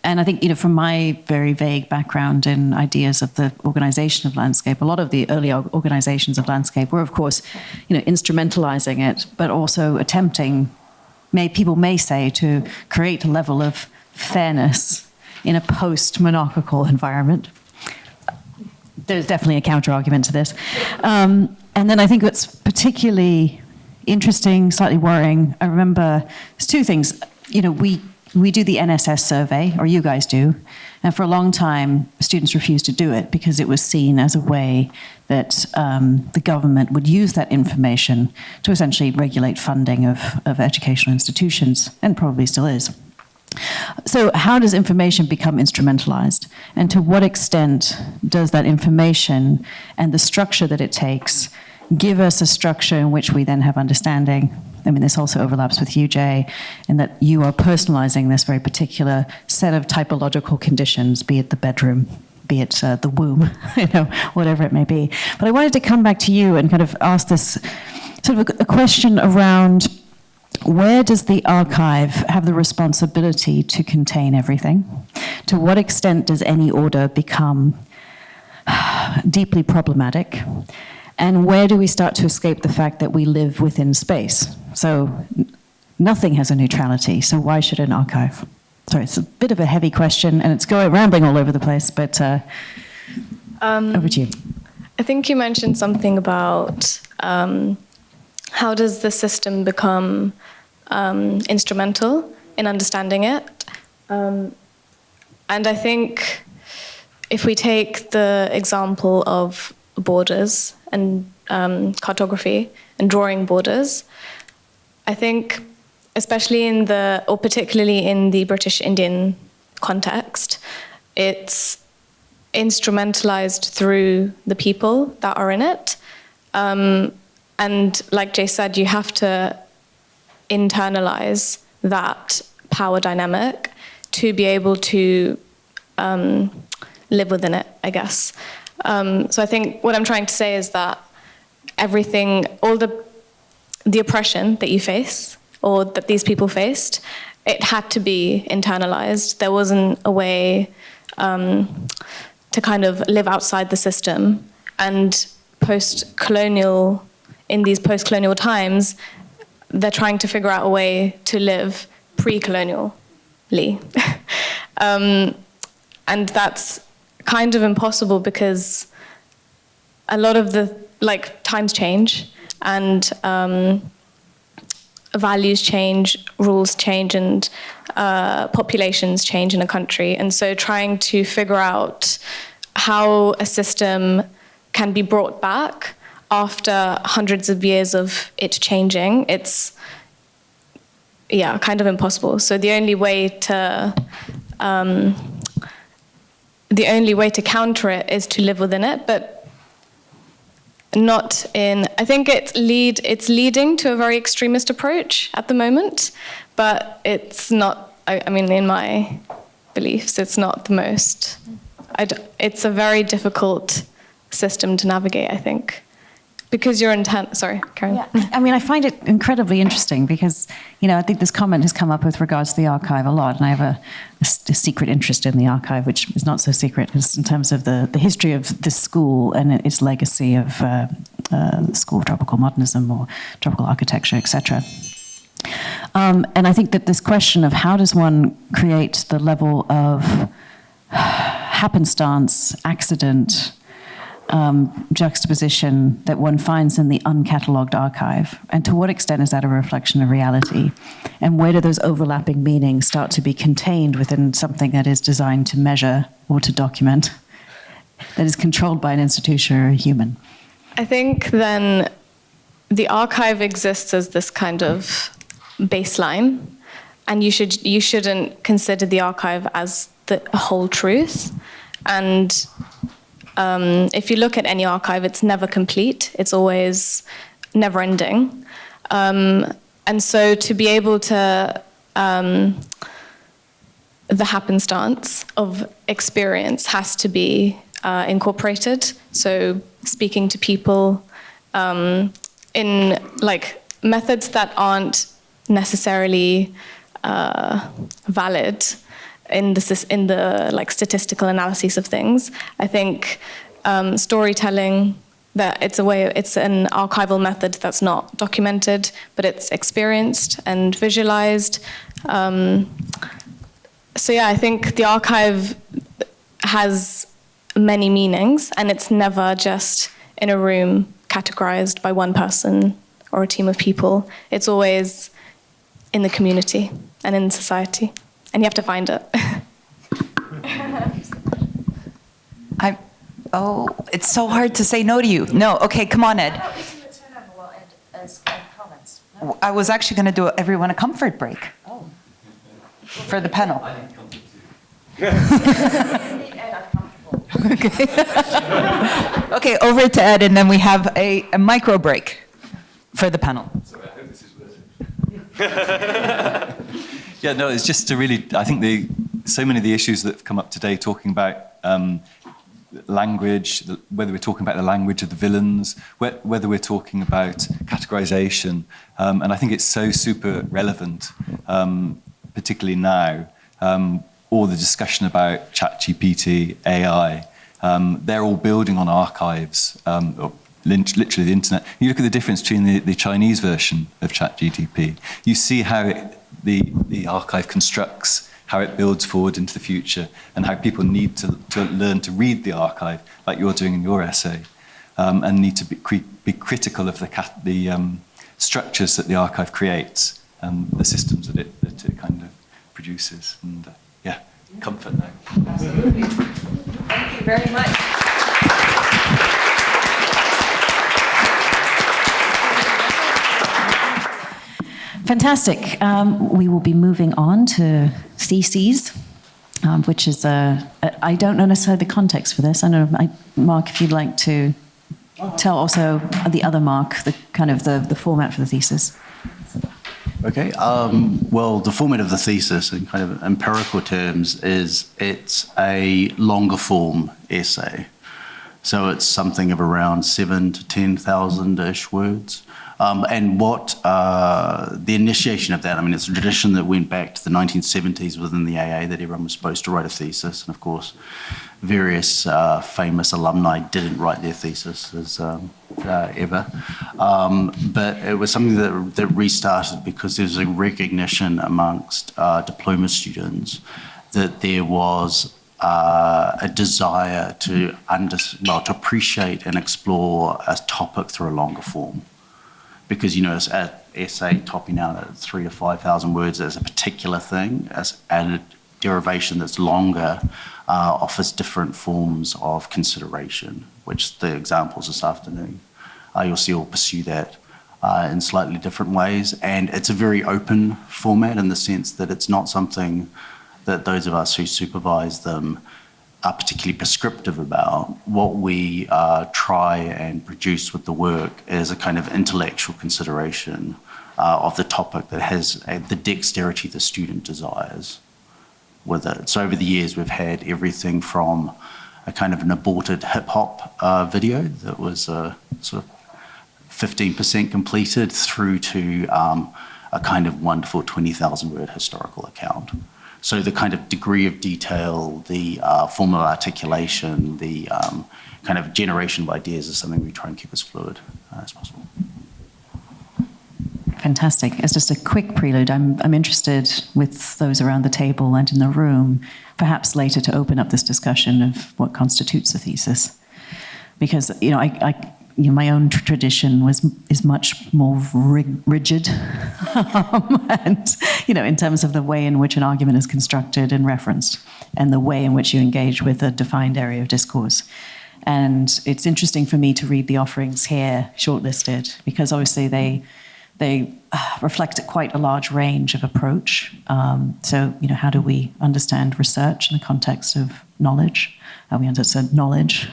And I think, you know, from my very vague background in ideas of the organization of landscape, a lot of the early organizations of landscape were, of course, you know, instrumentalizing it, but also attempting, people may say, to create a level of fairness in a post-monarchical environment. There's definitely a counter-argument to this. And then I think what's particularly interesting, slightly worrying, I remember, there's two things. You know, we do the NSS survey, or you guys do, and for a long time, students refused to do it because it was seen as a way that the government would use that information to essentially regulate funding of educational institutions, and probably still is. So how does information become instrumentalized? And to what extent does that information and the structure that it takes give us a structure in which we then have understanding? I mean, this also overlaps with you, Jay, in that you are personalizing this very particular set of typological conditions, be it the bedroom, be it the womb, you know, whatever it may be. But I wanted to come back to you and kind of ask this sort of a question around, where does the archive have the responsibility to contain everything? To what extent does any order become deeply problematic? And where do we start to escape the fact that we live within space? So nothing has a neutrality, so why should an archive? Sorry, it's a bit of a heavy question, and it's rambling all over the place, but over to you. I think you mentioned something about how does the system become instrumental in understanding it? And I think if we take the example of borders and cartography and drawing borders, I think especially or particularly in the British Indian context, it's instrumentalized through the people that are in it. And like Jay said, you have to internalize that power dynamic to be able to live within it, I guess. So I think what I'm trying to say is that everything, all the oppression that you face, or that these people faced, it had to be internalized. There wasn't a way to kind of live outside the system. And in these post-colonial times, they're trying to figure out a way to live pre-colonially. And that's kind of impossible because a lot of the times change and values change, rules change, and populations change in a country. And so trying to figure out how a system can be brought back after hundreds of years of it changing, it's kind of impossible. So the only way to counter it is to live within it, but not in. I think it's leading to a very extremist approach at the moment, but it's not. I mean, in my beliefs, it's not the most. It's a very difficult system to navigate, I think. Because you're intent. Sorry, Karen. Yeah, I mean, I find it incredibly interesting because, I think this comment has come up with regards to the archive a lot, and I have a secret interest in the archive, which is not so secret, is in terms of the history of the school and its legacy of the School of Tropical Modernism or tropical architecture, etc. And I think that this question of how does one create the level of happenstance, accident, juxtaposition that one finds in the uncatalogued archive, and to what extent is that a reflection of reality, and where do those overlapping meanings start to be contained within something that is designed to measure or to document, that is controlled by an institution or a human? I think then the archive exists as this kind of baseline, and you shouldn't consider the archive as the whole truth. And if you look at any archive, it's never complete. It's always never ending. And so to be able to, the happenstance of experience has to be incorporated. So speaking to people in methods that aren't necessarily valid in the statistical analyses of things. I think storytelling, that it's an archival method that's not documented, but it's experienced and visualized. I think the archive has many meanings, and it's never just in a room categorized by one person or a team of people. It's always in the community and in society. And you have to find it. It's so hard to say no to you. No, okay, come on, Ed. I was actually going to do everyone a comfort break. Oh. For the panel. I need comfort too. Okay, over to Ed, and then we have a micro break for the panel. Sorry, I hope this is worth it. Yeah, no, it's just to really, I think so many of the issues that have come up today talking about language, whether we're talking about the language of the villains, whether we're talking about categorization, and I think it's so super relevant, particularly now, all the discussion about ChatGPT, AI, they're all building on archives, literally the internet. You look at the difference between the Chinese version of ChatGPT, you see how the archive constructs, how it builds forward into the future, and how people need to learn to read the archive, like you're doing in your essay, and need to be critical of the structures that the archive creates and the systems that it kind of produces. And comfort now. Absolutely. Thank you very much. Fantastic. We will be moving on to theses, which is I don't know necessarily the context for this. I don't know, Mark, if you'd like to tell also the other Mark, the kind of the format for the thesis. Okay. Well, the format of the thesis in kind of empirical terms is it's a longer form essay. So it's something of around 7,000 to 10,000-ish words. And what the initiation of that, I mean, it's a tradition that went back to the 1970s within the AA that everyone was supposed to write a thesis. And of course, various famous alumni didn't write their thesis ever. But it was something that restarted because there was a recognition amongst diploma students that there was a desire to appreciate and explore a topic through a longer form. Because, you know, as an essay topping out at 3,000 to 5,000 words as a particular thing, as a derivation that's longer, offers different forms of consideration, which the examples this afternoon, you'll see will pursue that in slightly different ways. And it's a very open format in the sense that it's not something that those of us who supervise them are particularly prescriptive about. What we try and produce with the work is a kind of intellectual consideration of the topic that has the dexterity the student desires with it. So over the years, we've had everything from a kind of an aborted hip-hop video that was sort of 15% completed through to a kind of wonderful 20,000-word historical account. So the kind of degree of detail, the form of articulation, the kind of generation of ideas is something we try and keep as fluid as possible. Fantastic. As just a quick prelude, I'm interested with those around the table and in the room, perhaps later to open up this discussion of what constitutes a thesis. Because, you know, my own tradition is much more rigid, and, you know, in terms of the way in which an argument is constructed and referenced, and the way in which you engage with a defined area of discourse. And it's interesting for me to read the offerings here shortlisted, because obviously they reflect quite a large range of approach. So, you know, how do we understand research in the context of knowledge? We understand knowledge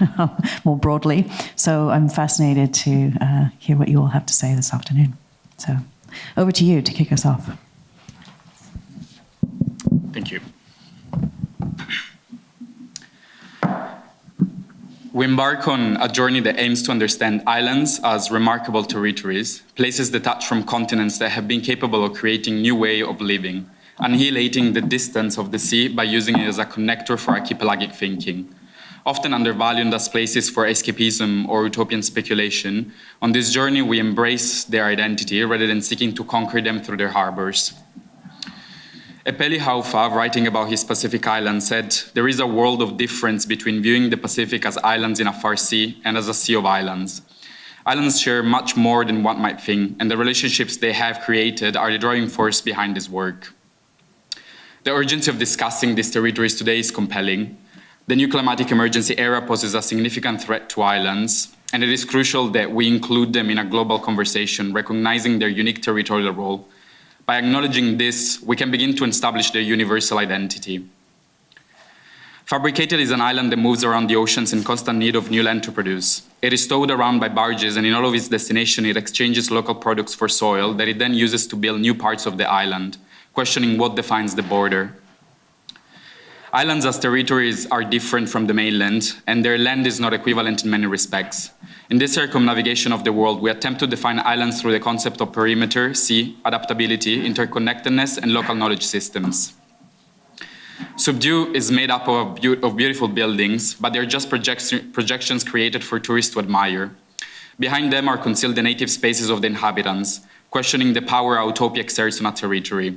more broadly. So I'm fascinated to hear what you all have to say this afternoon. So over to you to kick us off. Thank you. We embark on a journey that aims to understand islands as remarkable territories, places detached from continents that have been capable of creating new way of living, annihilating the distance of the sea by using it as a connector for archipelagic thinking. Often undervalued as places for escapism or utopian speculation, on this journey we embrace their identity rather than seeking to conquer them through their harbors. Epeli Haufa, writing about his Pacific island, said, "There is a world of difference between viewing the Pacific as islands in a far sea and as a sea of islands. Islands share much more than one might think, and the relationships they have created are the driving force behind this work." The urgency of discussing these territories today is compelling. The new climatic emergency era poses a significant threat to islands, and it is crucial that we include them in a global conversation, recognizing their unique territorial role. By acknowledging this, we can begin to establish their universal identity. Fabricated is an island that moves around the oceans in constant need of new land to produce. It is towed around by barges, and in all of its destination, it exchanges local products for soil that it then uses to build new parts of the island, questioning what defines the border. Islands as territories are different from the mainland, and their land is not equivalent in many respects. In this circumnavigation of the world, we attempt to define islands through the concept of perimeter, sea, adaptability, interconnectedness, and local knowledge systems. Subdue is made up of beautiful buildings, but they're just projections created for tourists to admire. Behind them are concealed the native spaces of the inhabitants, questioning the power a utopia exerts on a territory.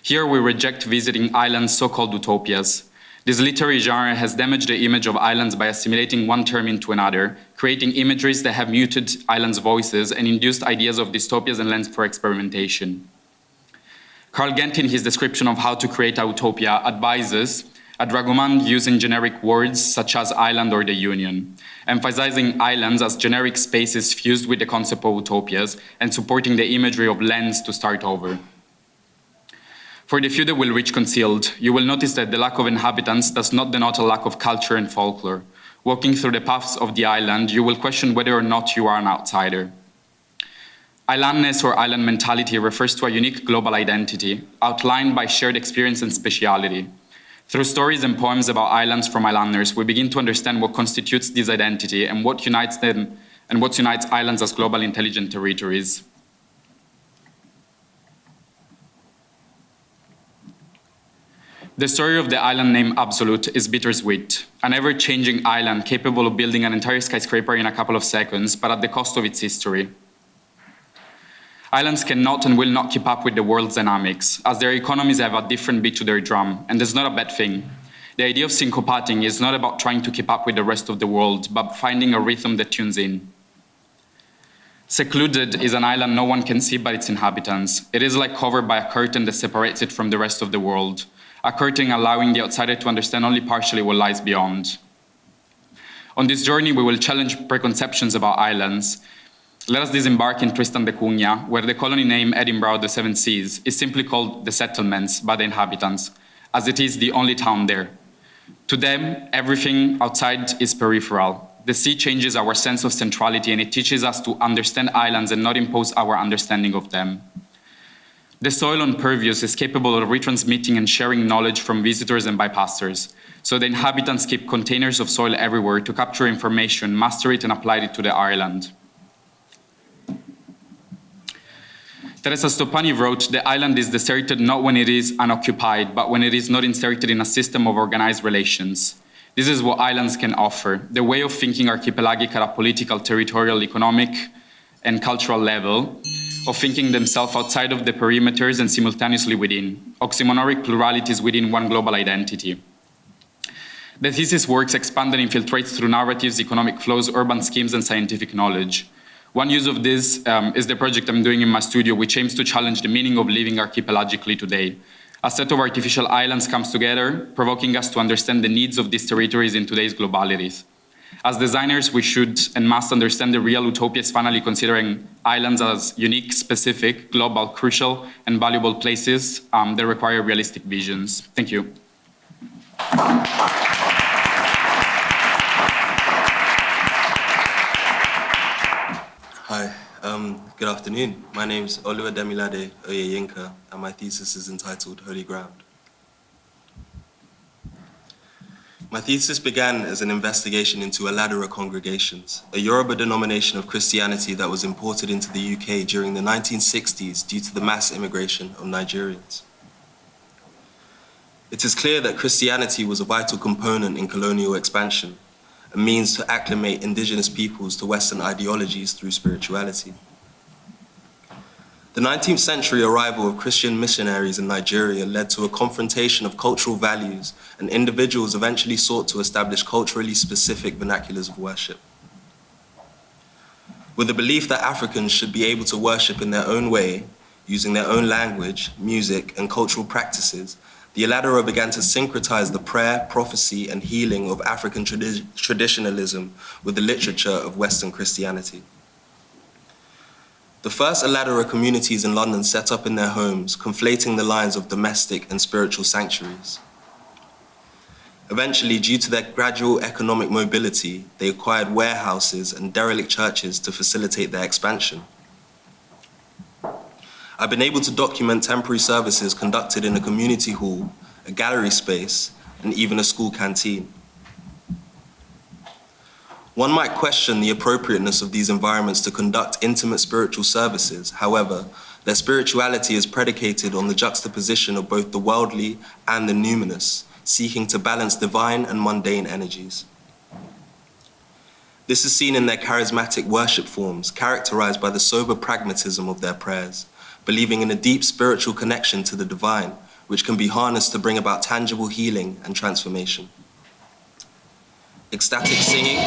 Here we reject visiting islands, so-called utopias. This literary genre has damaged the image of islands by assimilating one term into another, creating imageries that have muted islands' voices and induced ideas of dystopias and lands for experimentation. Carl Gent, in his description of how to create a utopia, advises a dragoman using generic words such as island or the union, emphasizing islands as generic spaces fused with the concept of utopias and supporting the imagery of lands to start over. For the few that will reach concealed, you will notice that the lack of inhabitants does not denote a lack of culture and folklore. Walking through the paths of the island, you will question whether or not you are an outsider. Islandness or island mentality refers to a unique global identity, outlined by shared experience and speciality. Through stories and poems about islands from islanders, we begin to understand what constitutes this identity and what unites them and what unites islands as global intelligent territories. The story of the island named Absolute is bittersweet, an ever-changing island capable of building an entire skyscraper in a couple of seconds, but at the cost of its history. Islands cannot and will not keep up with the world's dynamics, as their economies have a different beat to their drum, and that's not a bad thing. The idea of syncopating is not about trying to keep up with the rest of the world, but finding a rhythm that tunes in. Secluded is an island no one can see but its inhabitants. It is like covered by a curtain that separates it from the rest of the world, a curtain allowing the outsider to understand only partially what lies beyond. On this journey, we will challenge preconceptions about islands. Let us disembark in Tristan da Cunha, where the colony name Edinburgh of the Seven Seas is simply called the settlements by the inhabitants, as it is the only town there. To them, everything outside is peripheral. The sea changes our sense of centrality, and it teaches us to understand islands and not impose our understanding of them. The soil on Pervious is capable of retransmitting and sharing knowledge from visitors and bypassers, so the inhabitants keep containers of soil everywhere to capture information, master it, and apply it to the island. Teresa Stoppani wrote, "The island is deserted not when it is unoccupied, but when it is not inserted in a system of organized relations. This is what islands can offer, the way of thinking archipelagic at a political, territorial, economic, and cultural level, of thinking themselves outside of the perimeters and simultaneously within, oxymoronic pluralities within one global identity." The thesis works expand and infiltrates through narratives, economic flows, urban schemes, and scientific knowledge. One use of this is the project I'm doing in my studio, which aims to challenge the meaning of living archipelagically today. A set of artificial islands comes together, provoking us to understand the needs of these territories in today's globalities. As designers, we should and must understand the real utopias, finally considering islands as unique, specific, global, crucial, and valuable places that require realistic visions. Thank you. Hi, good afternoon. My name is Oluwademilade Oyeyinka, and my thesis is entitled Holy Ground. My thesis began as an investigation into Aladura congregations, a Yoruba denomination of Christianity that was imported into the UK during the 1960s due to the mass immigration of Nigerians. It is clear that Christianity was a vital component in colonial expansion, a means to acclimate indigenous peoples to Western ideologies through spirituality. The 19th century arrival of Christian missionaries in Nigeria led to a confrontation of cultural values, and individuals eventually sought to establish culturally specific vernaculars of worship. With the belief that Africans should be able to worship in their own way, using their own language, music, and cultural practices, the Aladura began to syncretize the prayer, prophecy, and healing of African traditionalism with the literature of Western Christianity. The first Aladura communities in London set up in their homes, conflating the lines of domestic and spiritual sanctuaries. Eventually, due to their gradual economic mobility, they acquired warehouses and derelict churches to facilitate their expansion. I've been able to document temporary services conducted in a community hall, a gallery space, and even a school canteen. One might question the appropriateness of these environments to conduct intimate spiritual services. However, their spirituality is predicated on the juxtaposition of both the worldly and the numinous, seeking to balance divine and mundane energies. This is seen in their charismatic worship forms, characterized by the sober pragmatism of their prayers, believing in a deep spiritual connection to the divine, which can be harnessed to bring about tangible healing and transformation. Ecstatic singing,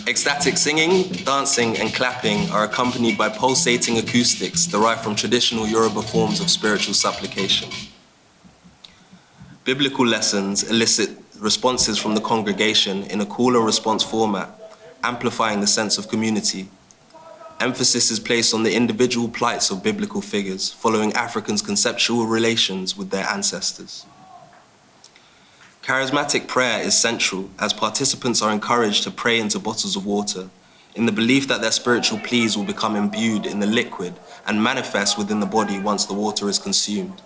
Ecstatic singing, dancing, and clapping are accompanied by pulsating acoustics derived from traditional Yoruba forms of spiritual supplication. Biblical lessons elicit responses from the congregation in a call and response format, amplifying the sense of community. Emphasis is placed on the individual plights of biblical figures, following Africans' conceptual relations with their ancestors. Charismatic prayer is central, as participants are encouraged to pray into bottles of water, in the belief that their spiritual pleas will become imbued in the liquid and manifest within the body once the water is consumed.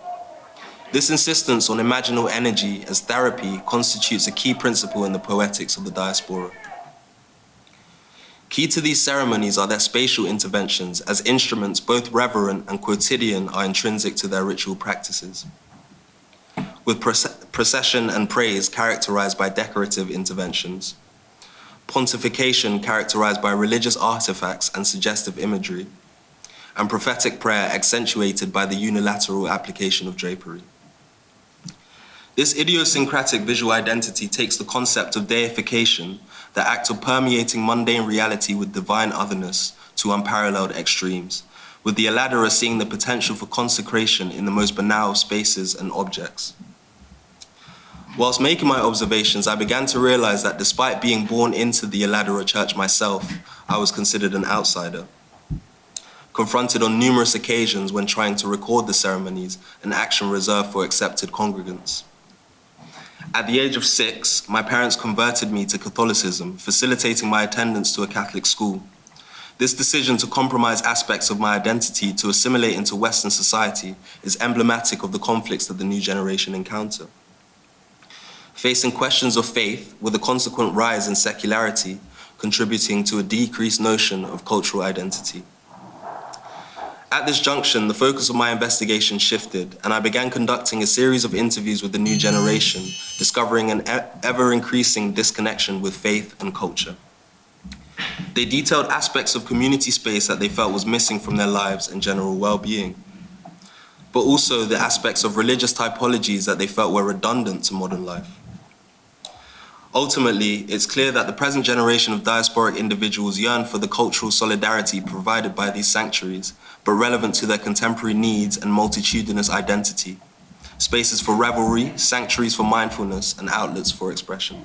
This insistence on imaginal energy as therapy constitutes a key principle in the poetics of the diaspora. Key to these ceremonies are their spatial interventions, as instruments both reverent and quotidian are intrinsic to their ritual practices, with procession and praise characterized by decorative interventions, pontification characterized by religious artifacts and suggestive imagery, and prophetic prayer accentuated by the unilateral application of drapery. This idiosyncratic visual identity takes the concept of deification, the act of permeating mundane reality with divine otherness, to unparalleled extremes, with the Eladera seeing the potential for consecration in the most banal spaces and objects. Whilst making my observations, I began to realize that despite being born into the Eladera Church myself, I was considered an outsider. Confronted on numerous occasions when trying to record the ceremonies, an action reserved for accepted congregants. At the age of 6, my parents converted me to Catholicism, facilitating my attendance to a Catholic school. This decision to compromise aspects of my identity to assimilate into Western society is emblematic of the conflicts that the new generation encounter. Facing questions of faith with a consequent rise in secularity, contributing to a decreased notion of cultural identity. At this junction, the focus of my investigation shifted, and I began conducting a series of interviews with the new generation, discovering an ever-increasing disconnection with faith and culture. They detailed aspects of community space that they felt was missing from their lives and general well-being, but also the aspects of religious typologies that they felt were redundant to modern life. Ultimately, it's clear that the present generation of diasporic individuals yearn for the cultural solidarity provided by these sanctuaries, but relevant to their contemporary needs and multitudinous identity, spaces for revelry, sanctuaries for mindfulness, and outlets for expression.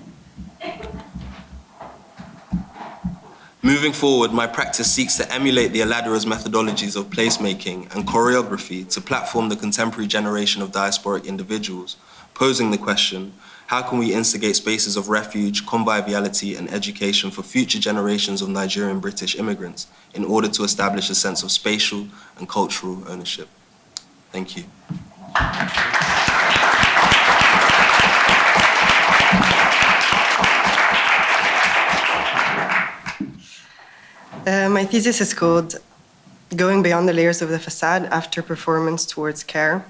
Moving forward, my practice seeks to emulate the Eladera's methodologies of placemaking and choreography to platform the contemporary generation of diasporic individuals, posing the question, how can we instigate spaces of refuge, conviviality, and education for future generations of Nigerian British immigrants in order to establish a sense of spatial and cultural ownership? Thank you. My thesis is called Going Beyond the Layers of the Facade After Performance Towards Care.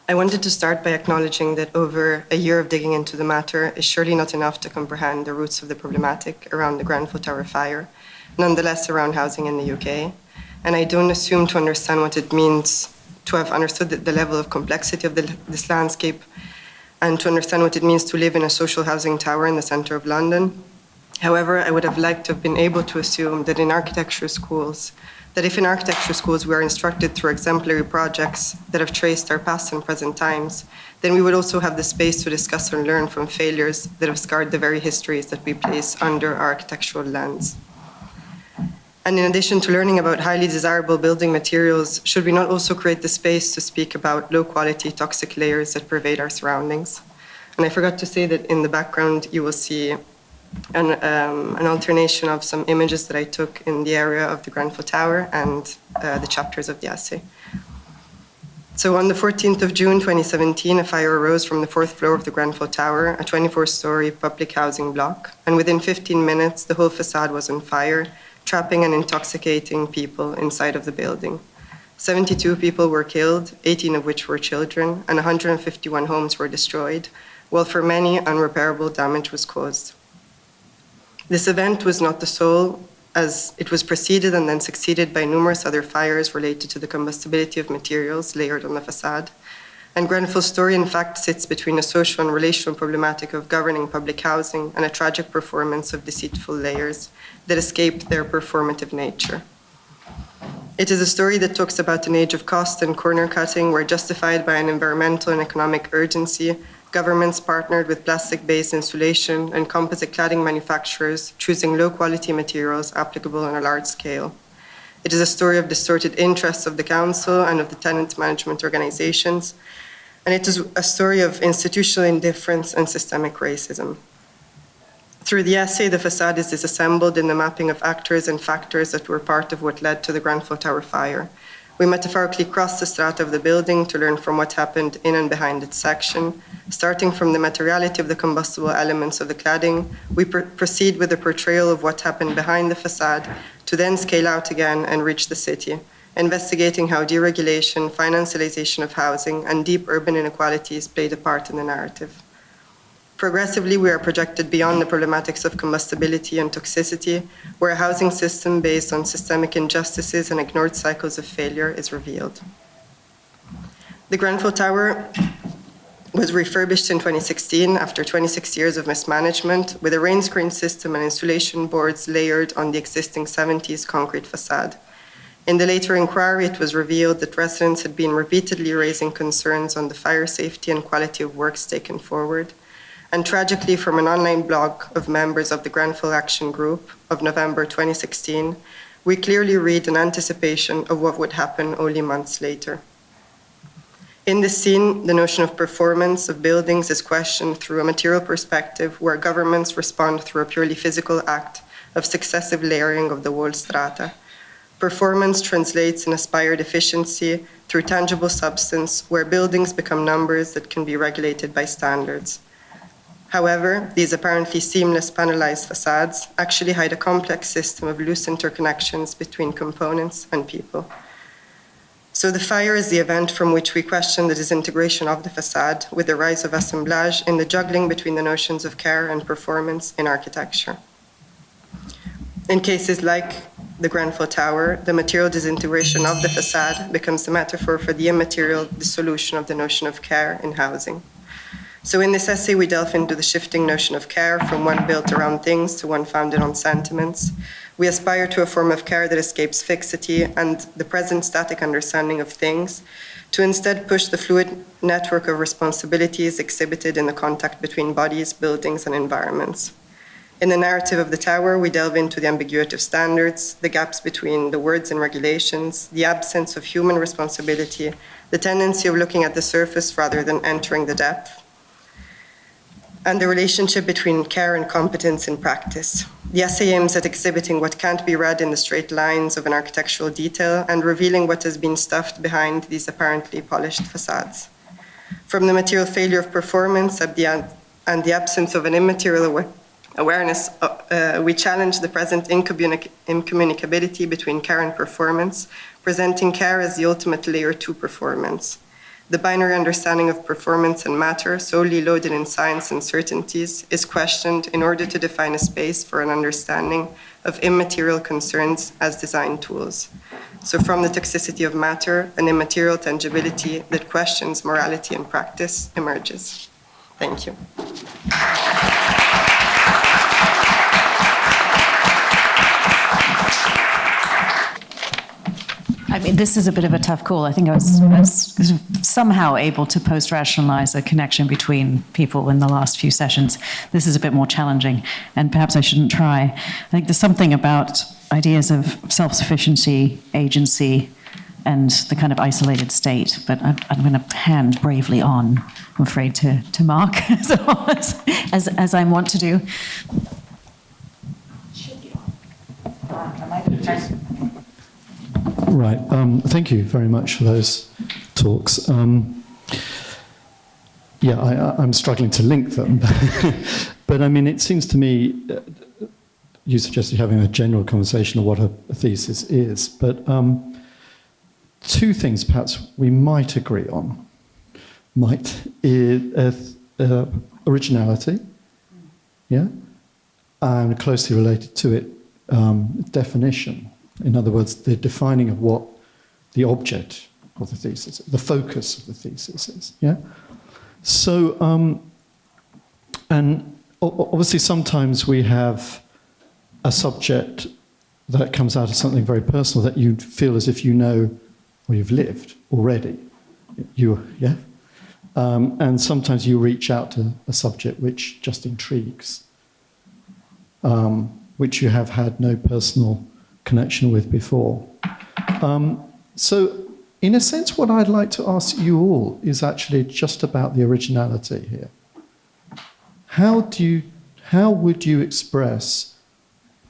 I wanted to start by acknowledging that over a year of digging into the matter is surely not enough to comprehend the roots of the problematic around the Grenfell Tower fire, nonetheless around housing in the UK. And I don't assume to understand what it means to have understood the level of complexity of this landscape and to understand what it means to live in a social housing tower in the center of London. However, I would have liked to have been able to assume that if in architecture schools we are instructed through exemplary projects that have traced our past and present times, then we would also have the space to discuss and learn from failures that have scarred the very histories that we place under our architectural lens. And in addition to learning about highly desirable building materials, should we not also create the space to speak about low-quality toxic layers that pervade our surroundings? And I forgot to say that in the background you will see an alternation of some images that I took in the area of the Grenfell Tower and the chapters of the essay. So on the 14th of June 2017, a fire arose from the 4th floor of the Grenfell Tower, a 24-story public housing block, and within 15 minutes, the whole facade was on fire, trapping and intoxicating people inside of the building. 72 people were killed, 18 of which were children, and 151 homes were destroyed, while for many, unrepairable damage was caused. This event was not the sole, as it was preceded and then succeeded by numerous other fires related to the combustibility of materials layered on the facade. And Grenfell's story, in fact, sits between a social and relational problematic of governing public housing and a tragic performance of deceitful layers that escaped their performative nature. It is a story that talks about an age of cost and corner cutting where, justified by an environmental and economic urgency, governments partnered with plastic-based insulation and composite cladding manufacturers, choosing low-quality materials applicable on a large scale. It is a story of distorted interests of the council and of the tenant management organizations, and it is a story of institutional indifference and systemic racism. Through the essay, the facade is disassembled in the mapping of actors and factors that were part of what led to the Grenfell Tower fire, We metaphorically cross the strata of the building to learn from what happened in and behind its section. Starting from the materiality of the combustible elements of the cladding, we proceed with the portrayal of what happened behind the facade, to then scale out again and reach the city, investigating how deregulation, financialization of housing, and deep urban inequalities played a part in the narrative. Progressively, we are projected beyond the problematics of combustibility and toxicity, where a housing system based on systemic injustices and ignored cycles of failure is revealed. The Grenfell Tower was refurbished in 2016 after 26 years of mismanagement, with a rain screen system and insulation boards layered on the existing 70s concrete facade. In the later inquiry, it was revealed that residents had been repeatedly raising concerns on the fire safety and quality of works taken forward. And tragically, from an online blog of members of the Grenfell Action Group of November 2016, we clearly read an anticipation of what would happen only months later. In this scene, the notion of performance of buildings is questioned through a material perspective where governments respond through a purely physical act of successive layering of the wall strata. Performance translates in aspired efficiency through tangible substance where buildings become numbers that can be regulated by standards. However, these apparently seamless panelized facades actually hide a complex system of loose interconnections between components and people. So the fire is the event from which we question the disintegration of the facade with the rise of assemblage in the juggling between the notions of care and performance in architecture. In cases like the Grenfell Tower, the material disintegration of the facade becomes the metaphor for the immaterial dissolution of the notion of care in housing. So in this essay, we delve into the shifting notion of care from one built around things to one founded on sentiments. We aspire to a form of care that escapes fixity and the present static understanding of things, to instead push the fluid network of responsibilities exhibited in the contact between bodies, buildings, and environments. In the narrative of the tower, we delve into the ambiguity of standards, the gaps between the words and regulations, the absence of human responsibility, the tendency of looking at the surface rather than entering the depth, and the relationship between care and competence in practice. The essay aims at exhibiting what can't be read in the straight lines of an architectural detail and revealing what has been stuffed behind these apparently polished facades. From the material failure of performance and the absence of an immaterial awareness, we challenge the present incommunicability between care and performance, presenting care as the ultimate layer to performance. The binary understanding of performance and matter, solely loaded in science and certainties, is questioned in order to define a space for an understanding of immaterial concerns as design tools. So from the toxicity of matter, an immaterial tangibility that questions morality and practice emerges. Thank you. I mean, this is a bit of a tough call. I think I was somehow able to post-rationalize a connection between people in the last few sessions. This is a bit more challenging, and perhaps I shouldn't try. I think there's something about ideas of self-sufficiency, agency, and the kind of isolated state, but I'm going to hand bravely on, I'm afraid, to Mark, as I want to do. Right. Thank you very much for those talks. I'm struggling to link them. But I mean, it seems to me, you suggested having a general conversation of what a thesis is. But two things perhaps we might agree on. Originality, yeah? And closely related to it, definition. In other words, the defining of what the object of the thesis, the focus of the thesis is. Yeah. So, and obviously, sometimes we have a subject that comes out of something very personal that you feel as if you know or you've lived already. And sometimes you reach out to a subject which just intrigues, which you have had no personal connection with before. So in a sense, what I'd like to ask you all is actually just about the originality here. How would you express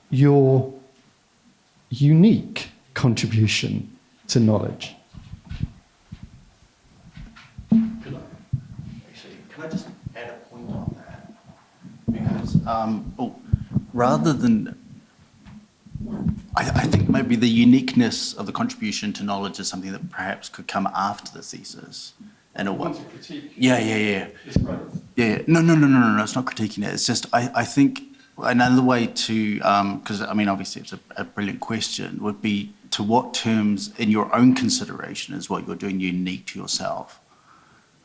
your unique contribution to knowledge. Can I just add a point on that? Because rather than, I think maybe the uniqueness of the contribution to knowledge is something that perhaps could come after the thesis. And it was. Yeah. Yeah. No. It's not critiquing it. It's just I think another way to because I mean obviously it's a brilliant question would be to what terms in your own consideration is what you're doing unique to yourself.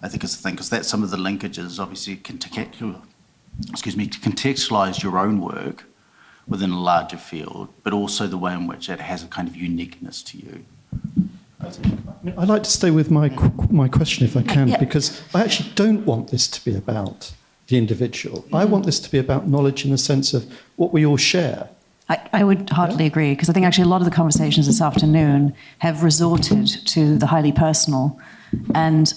I think it's the thing because that's some of the linkages obviously to contextualize your own work within a larger field, but also the way in which it has a kind of uniqueness to you. I'd like to stay with my question if I can, because I actually don't want this to be about the individual. I want this to be about knowledge in the sense of what we all share. I would heartily agree, because I think actually a lot of the conversations this afternoon have resorted to the highly personal, and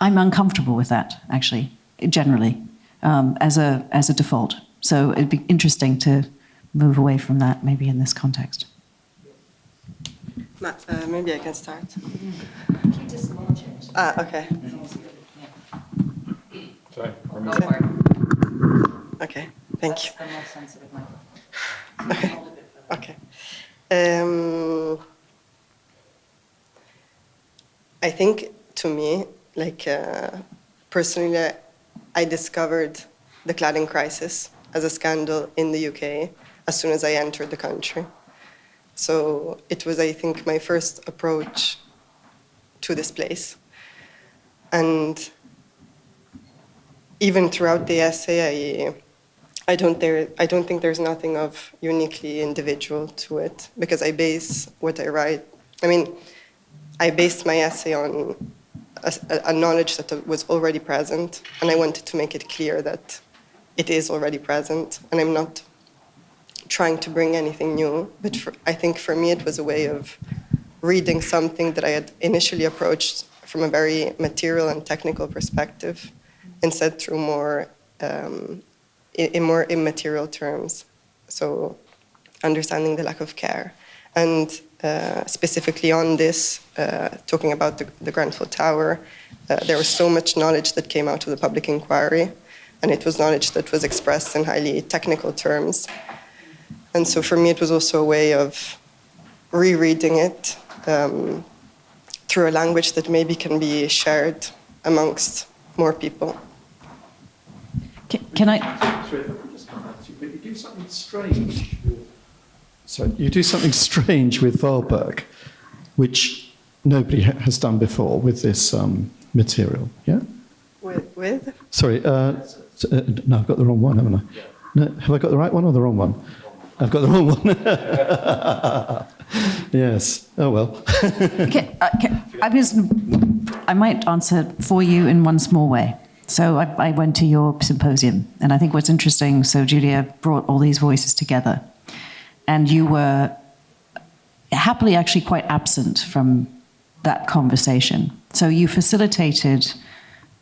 I'm uncomfortable with that, actually, generally, as a default. So it'd be interesting to move away from that, maybe in this context. Matt, maybe I can start. Keep this logic. Okay. Sorry. Okay, thank you. That's the most sensitive one. Okay. I think, to me, like, personally, I discovered the cladding crisis as a scandal in the UK as soon as I entered the country. So it was, I think, my first approach to this place. And even throughout the essay, I don't think there's nothing of uniquely individual to it, because I base what I write. I mean, I based my essay on a knowledge that was already present, and I wanted to make it clear that it is already present, and I'm not trying to bring anything new. But I think for me it was a way of reading something that I had initially approached from a very material and technical perspective, instead through more in more immaterial terms. So understanding the lack of care. And specifically on this, talking about the Grenfell Tower, there was so much knowledge that came out of the public inquiry, and it was knowledge that was expressed in highly technical terms. And so for me, it was also a way of rereading it through a language that maybe can be shared amongst more people. Can I? Sorry, if I could just come back to you, but you do something strange. Sorry, you do something strange with Wahlberg, which nobody has done before with this material. Yeah. With? Sorry. No, I've got the wrong one, haven't I? No, have I got the right one or the wrong one? I've got the wrong one. Yes. Oh well. I might answer for you in one small way. So I went to your symposium, and I think what's interesting, so Giulia brought all these voices together, and you were happily actually quite absent from that conversation. So you facilitated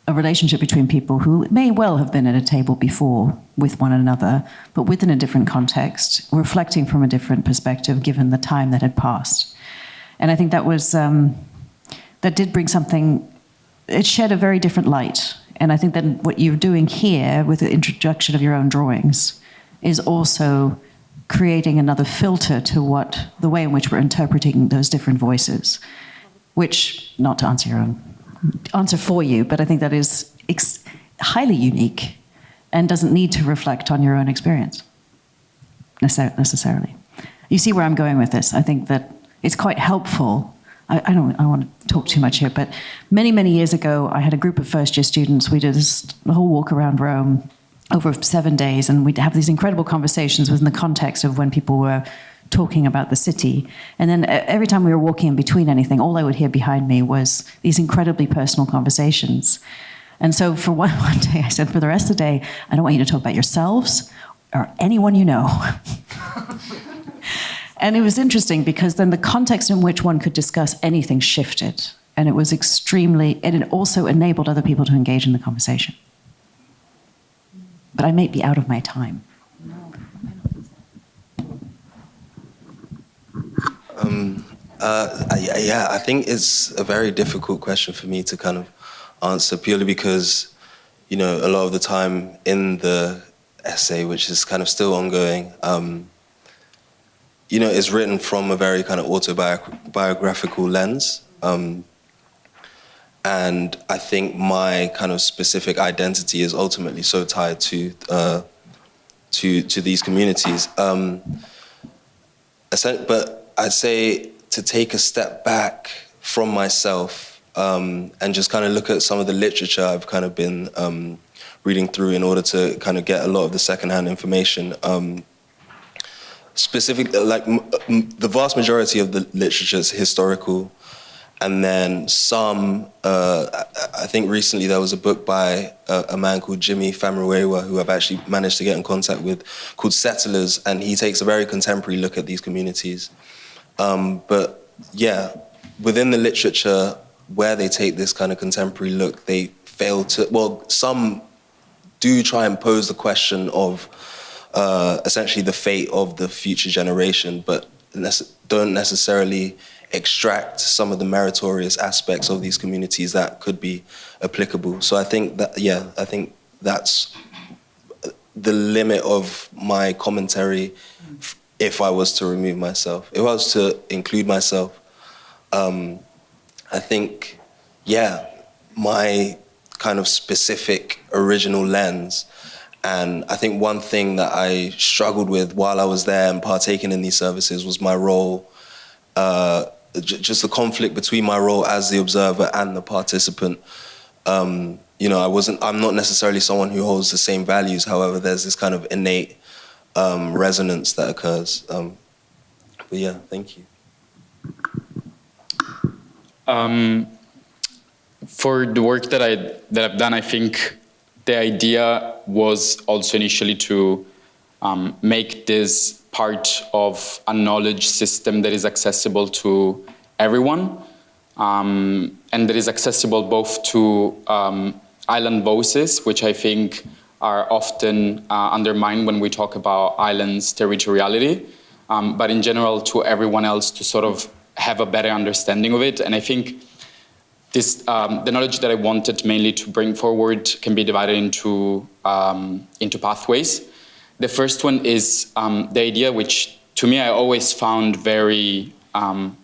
a relationship between people who may well have been at a table before with one another, but within a different context, reflecting from a different perspective given the time that had passed. And I think that was, that did bring something, it shed a very different light. And I think that what you're doing here with the introduction of your own drawings is also creating another filter to what the way in which we're interpreting those different voices, which, not to answer your own answer for you, but I think that is highly unique and doesn't need to reflect on your own experience necessarily. You see where I'm going with this. I think that it's quite helpful. I don't want to talk too much here, but many, many years ago, I had a group of first-year students. We did this whole walk around Rome over 7 days, and we'd have these incredible conversations within the context of when people were talking about the city. And then every time we were walking in between anything, all I would hear behind me was these incredibly personal conversations. And so for one day, I said, for the rest of the day, I don't want you to talk about yourselves or anyone you know. And it was interesting because then the context in which one could discuss anything shifted. And it was and it also enabled other people to engage in the conversation. But I may be out of my time. Yeah, I think it's a very difficult question for me to kind of answer, purely because, you know, a lot of the time in the essay, which is kind of still ongoing, you know, it's written from a very kind of autobiographical lens. And I think my kind of specific identity is ultimately so tied to these communities. But I'd say to take a step back from myself and just kind of look at some of the literature I've kind of been reading through in order to kind of get a lot of the secondhand information. Specifically, like the vast majority of the literature is historical. And then some, I think recently there was a book by a man called Jimmy Famurewa, who I've actually managed to get in contact with, called Settlers, and he takes a very contemporary look at these communities. But yeah, within the literature, where they take this kind of contemporary look, they fail to, well, some do try and pose the question of essentially the fate of the future generation, but don't necessarily extract some of the meritorious aspects of these communities that could be applicable. So I think that, yeah, I think that's the limit of my commentary if I was to remove myself. If I was to include myself, I think, yeah, my kind of specific original lens. And I think one thing that I struggled with while I was there and partaking in these services was my role, just the conflict between my role as the observer and the participant. You know, I'm not necessarily someone who holds the same values. However, there's this kind of innate resonance that occurs. But yeah, thank you. For the work that I've done, I think the idea was also initially to make this part of a knowledge system that is accessible to everyone, and that is accessible both to island voices, which I think are often undermined when we talk about islands' territoriality, but in general to everyone else to sort of have a better understanding of it. And I think this, the knowledge that I wanted mainly to bring forward can be divided into pathways. The first one is the idea, which to me I always found very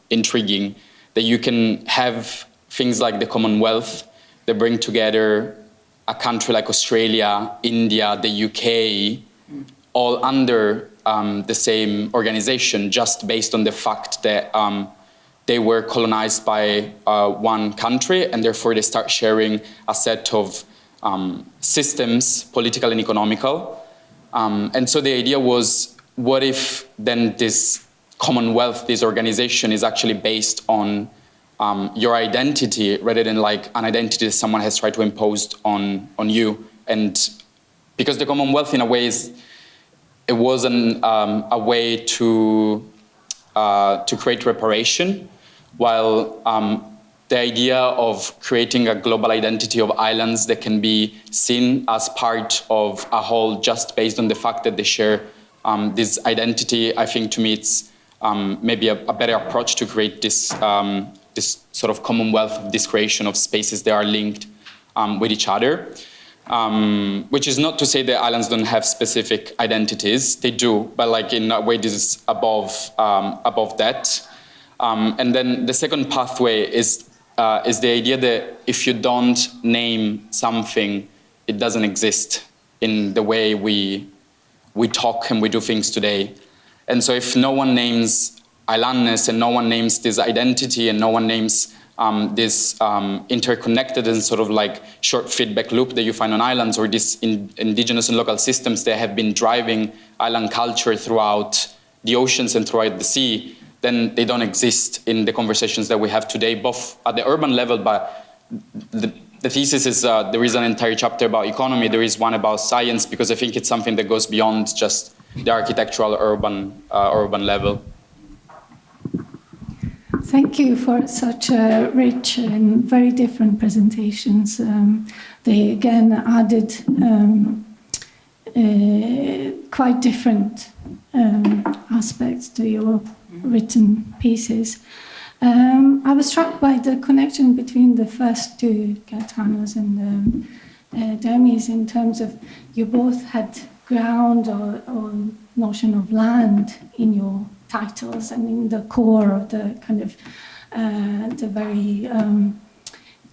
intriguing, that you can have things like the Commonwealth that bring together a country like Australia, India, the UK, all under the same organization, just based on the fact that they were colonized by one country, and therefore they start sharing a set of systems, political and economical. And so the idea was, what if then this Commonwealth, this organization, is actually based on your identity rather than like an identity that someone has tried to impose on you? And because the Commonwealth, in a way, it wasn't a way to create reparation, while the idea of creating a global identity of islands that can be seen as part of a whole just based on the fact that they share this identity, I think to me it's maybe a better approach to create this, this sort of commonwealth, this creation of spaces that are linked with each other. Which is not to say that islands don't have specific identities, they do, but like in a way this is above that. And then the second pathway is the idea that if you don't name something, it doesn't exist in the way we talk and we do things today. And so if no one names islandness and no one names this identity and no one names this interconnected and sort of like short feedback loop that you find on islands, or these indigenous and local systems that have been driving island culture throughout the oceans and throughout the sea, then they don't exist in the conversations that we have today, both at the urban level, but the thesis is, there is an entire chapter about economy, there is one about science, because I think it's something that goes beyond just the architectural urban level. Thank you for such rich and very different presentations. They again added quite different aspects to your written pieces. I was struck by the connection between the first two Gaetanos and Demis in terms of you both had ground or notion of land in your titles and in the core of the kind of the very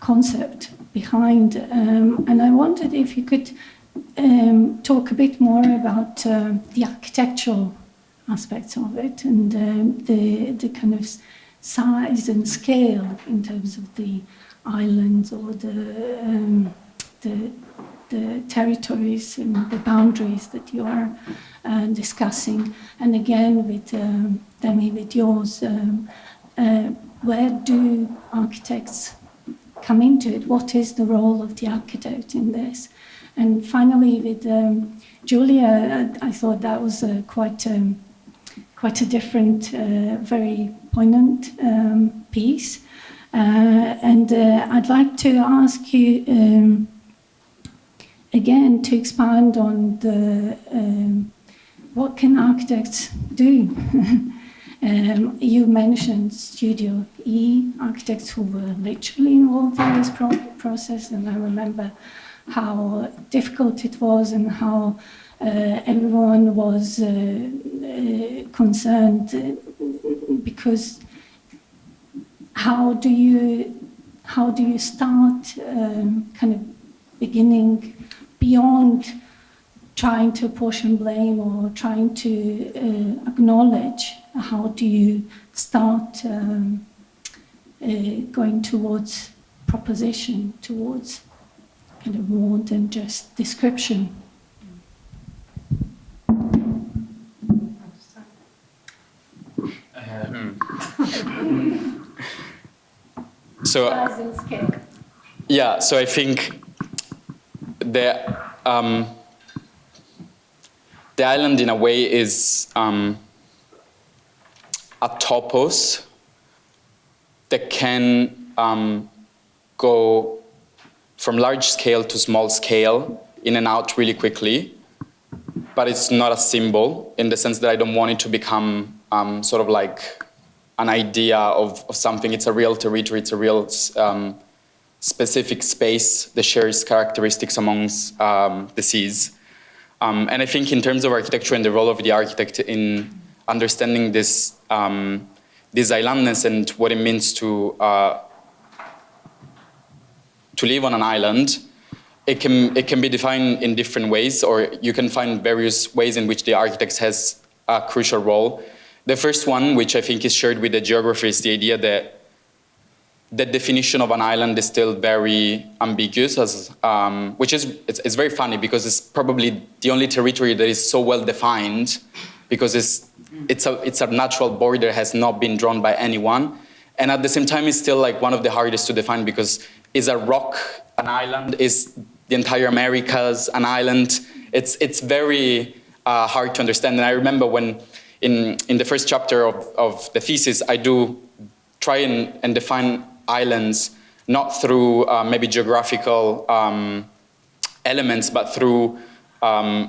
concept behind. And I wondered if you could talk a bit more about the architectural aspects of it and the kind of size and scale in terms of the islands or the territories and the boundaries that you are discussing. And again, with Demi, with yours, where do architects come into it? What is the role of the architect in this? And finally, with Giulia, I thought that was quite a different, very poignant piece. And I'd like to ask you again to expand on the what can architects do? You mentioned Studio E architects who were literally involved in this process, and I remember how difficult it was and how everyone was concerned because how do you start kind of beginning beyond trying to apportion blame or trying to acknowledge? How do you start going towards proposition, towards kind of more than just description? So I think the island in a way is a topos that can go from large scale to small scale in and out really quickly, but it's not a symbol in the sense that I don't want it to become sort of like an idea of something. It's a real territory, it's a real specific space that shares characteristics amongst the seas. And I think in terms of architecture and the role of the architect in understanding this islandness and what it means to live on an island, it can be defined in different ways, or you can find various ways in which the architect has a crucial role. The first one, which I think is shared with the geography, is the idea that the definition of an island is still very ambiguous, which is it's very funny because it's probably the only territory that is so well defined because it's a natural border, has not been drawn by anyone, and at the same time it's still like one of the hardest to define because is a rock an island? Is the entire Americas an island? It's very hard to understand. And I remember when in the first chapter of the thesis, I do try and define islands not through maybe geographical elements, but through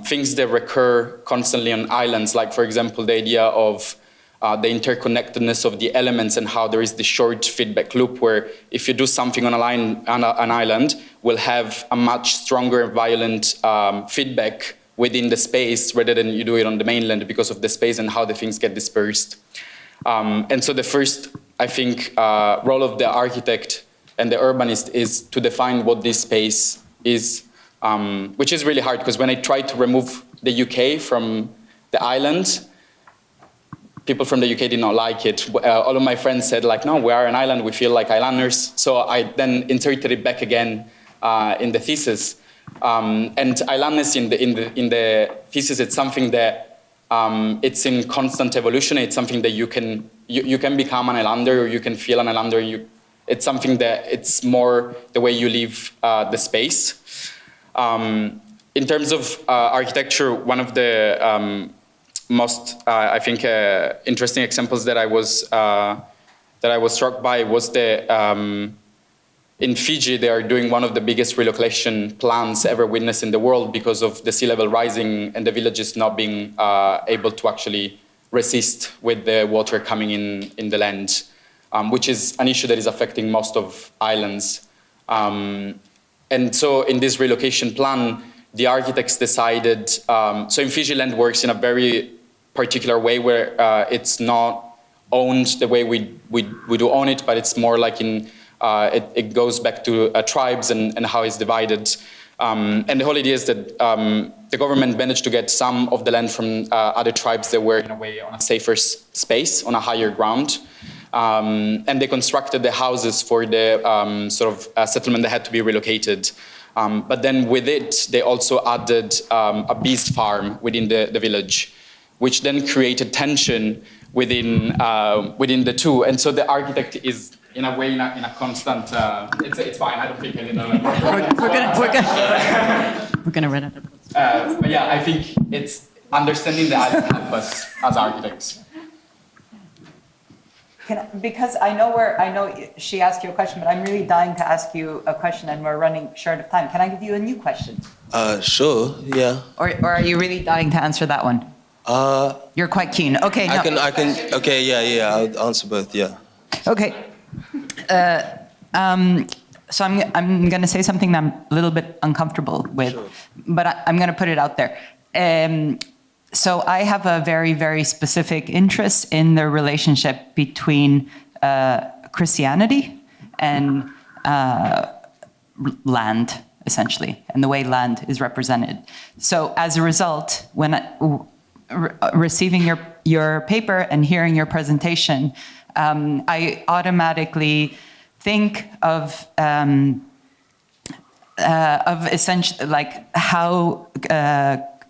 things that recur constantly on islands, like, for example, the idea of the interconnectedness of the elements and how there is this short feedback loop where if you do something on an island, will have a much stronger and violent feedback within the space rather than you do it on the mainland because of the space and how the things get dispersed. And so the first, I think, role of the architect and the urbanist is to define what this space is, which is really hard because when I try to remove the UK from the island, people from the UK did not like it. All of my friends said, like, no, we are an island, we feel like islanders. So I then inserted it back again in the thesis. And islandness in the thesis, it's something that it's in constant evolution. It's something that you can become an islander or you can feel an islander. It's something that it's more the way you live the space. In terms of architecture, one of the most, I think, interesting examples that I was struck by was in Fiji, they are doing one of the biggest relocation plans ever witnessed in the world because of the sea level rising and the villages not being able to actually resist with the water coming in the land. which is an issue that is affecting most of islands. And so in this relocation plan, the architects decided, so in Fiji, land works in a very particular way where it's not owned the way we do own it, but it's more like it goes back to tribes and how it's divided. And the whole idea is that the government managed to get some of the land from other tribes that were in a way on a safer space, on a higher ground. And they constructed the houses for the settlement that had to be relocated. But then with it, they also added a beast farm within the village, which then created tension within the two. And so the architect is, in a way, in a constant. It's fine. I don't think I need to. We're gonna run out of. But yeah, I think it's understanding the island help us as architects. Because I know she asked you a question, but I'm really dying to ask you a question, and we're running short of time. Can I give you a new question? Sure. Yeah. Or are you really dying to answer that one? You're quite keen. Okay. No. I can. Okay. Yeah. I'll answer both. Yeah. Okay. So I'm going to say something that I'm a little bit uncomfortable with, sure. But I'm going to put it out there. So I have a very, very specific interest in the relationship between Christianity and land, essentially, and the way land is represented. So as a result, when receiving your paper and hearing your presentation, I automatically think of essentially like how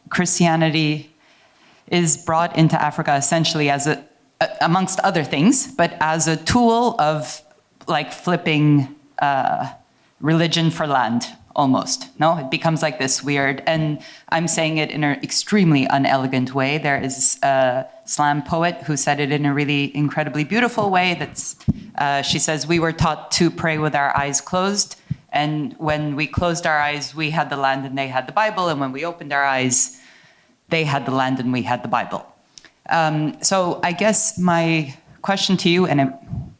Christianity is brought into Africa essentially as amongst other things, but as a tool of like flipping religion for land, almost. No, it becomes like this weird, and I'm saying it in an extremely unelegant way. There is a slam poet who said it in a really incredibly beautiful way. That's she says, we were taught to pray with our eyes closed, and when we closed our eyes, we had the land and they had the Bible, and when we opened our eyes, they had the land and we had the Bible. So I guess my question to you, and it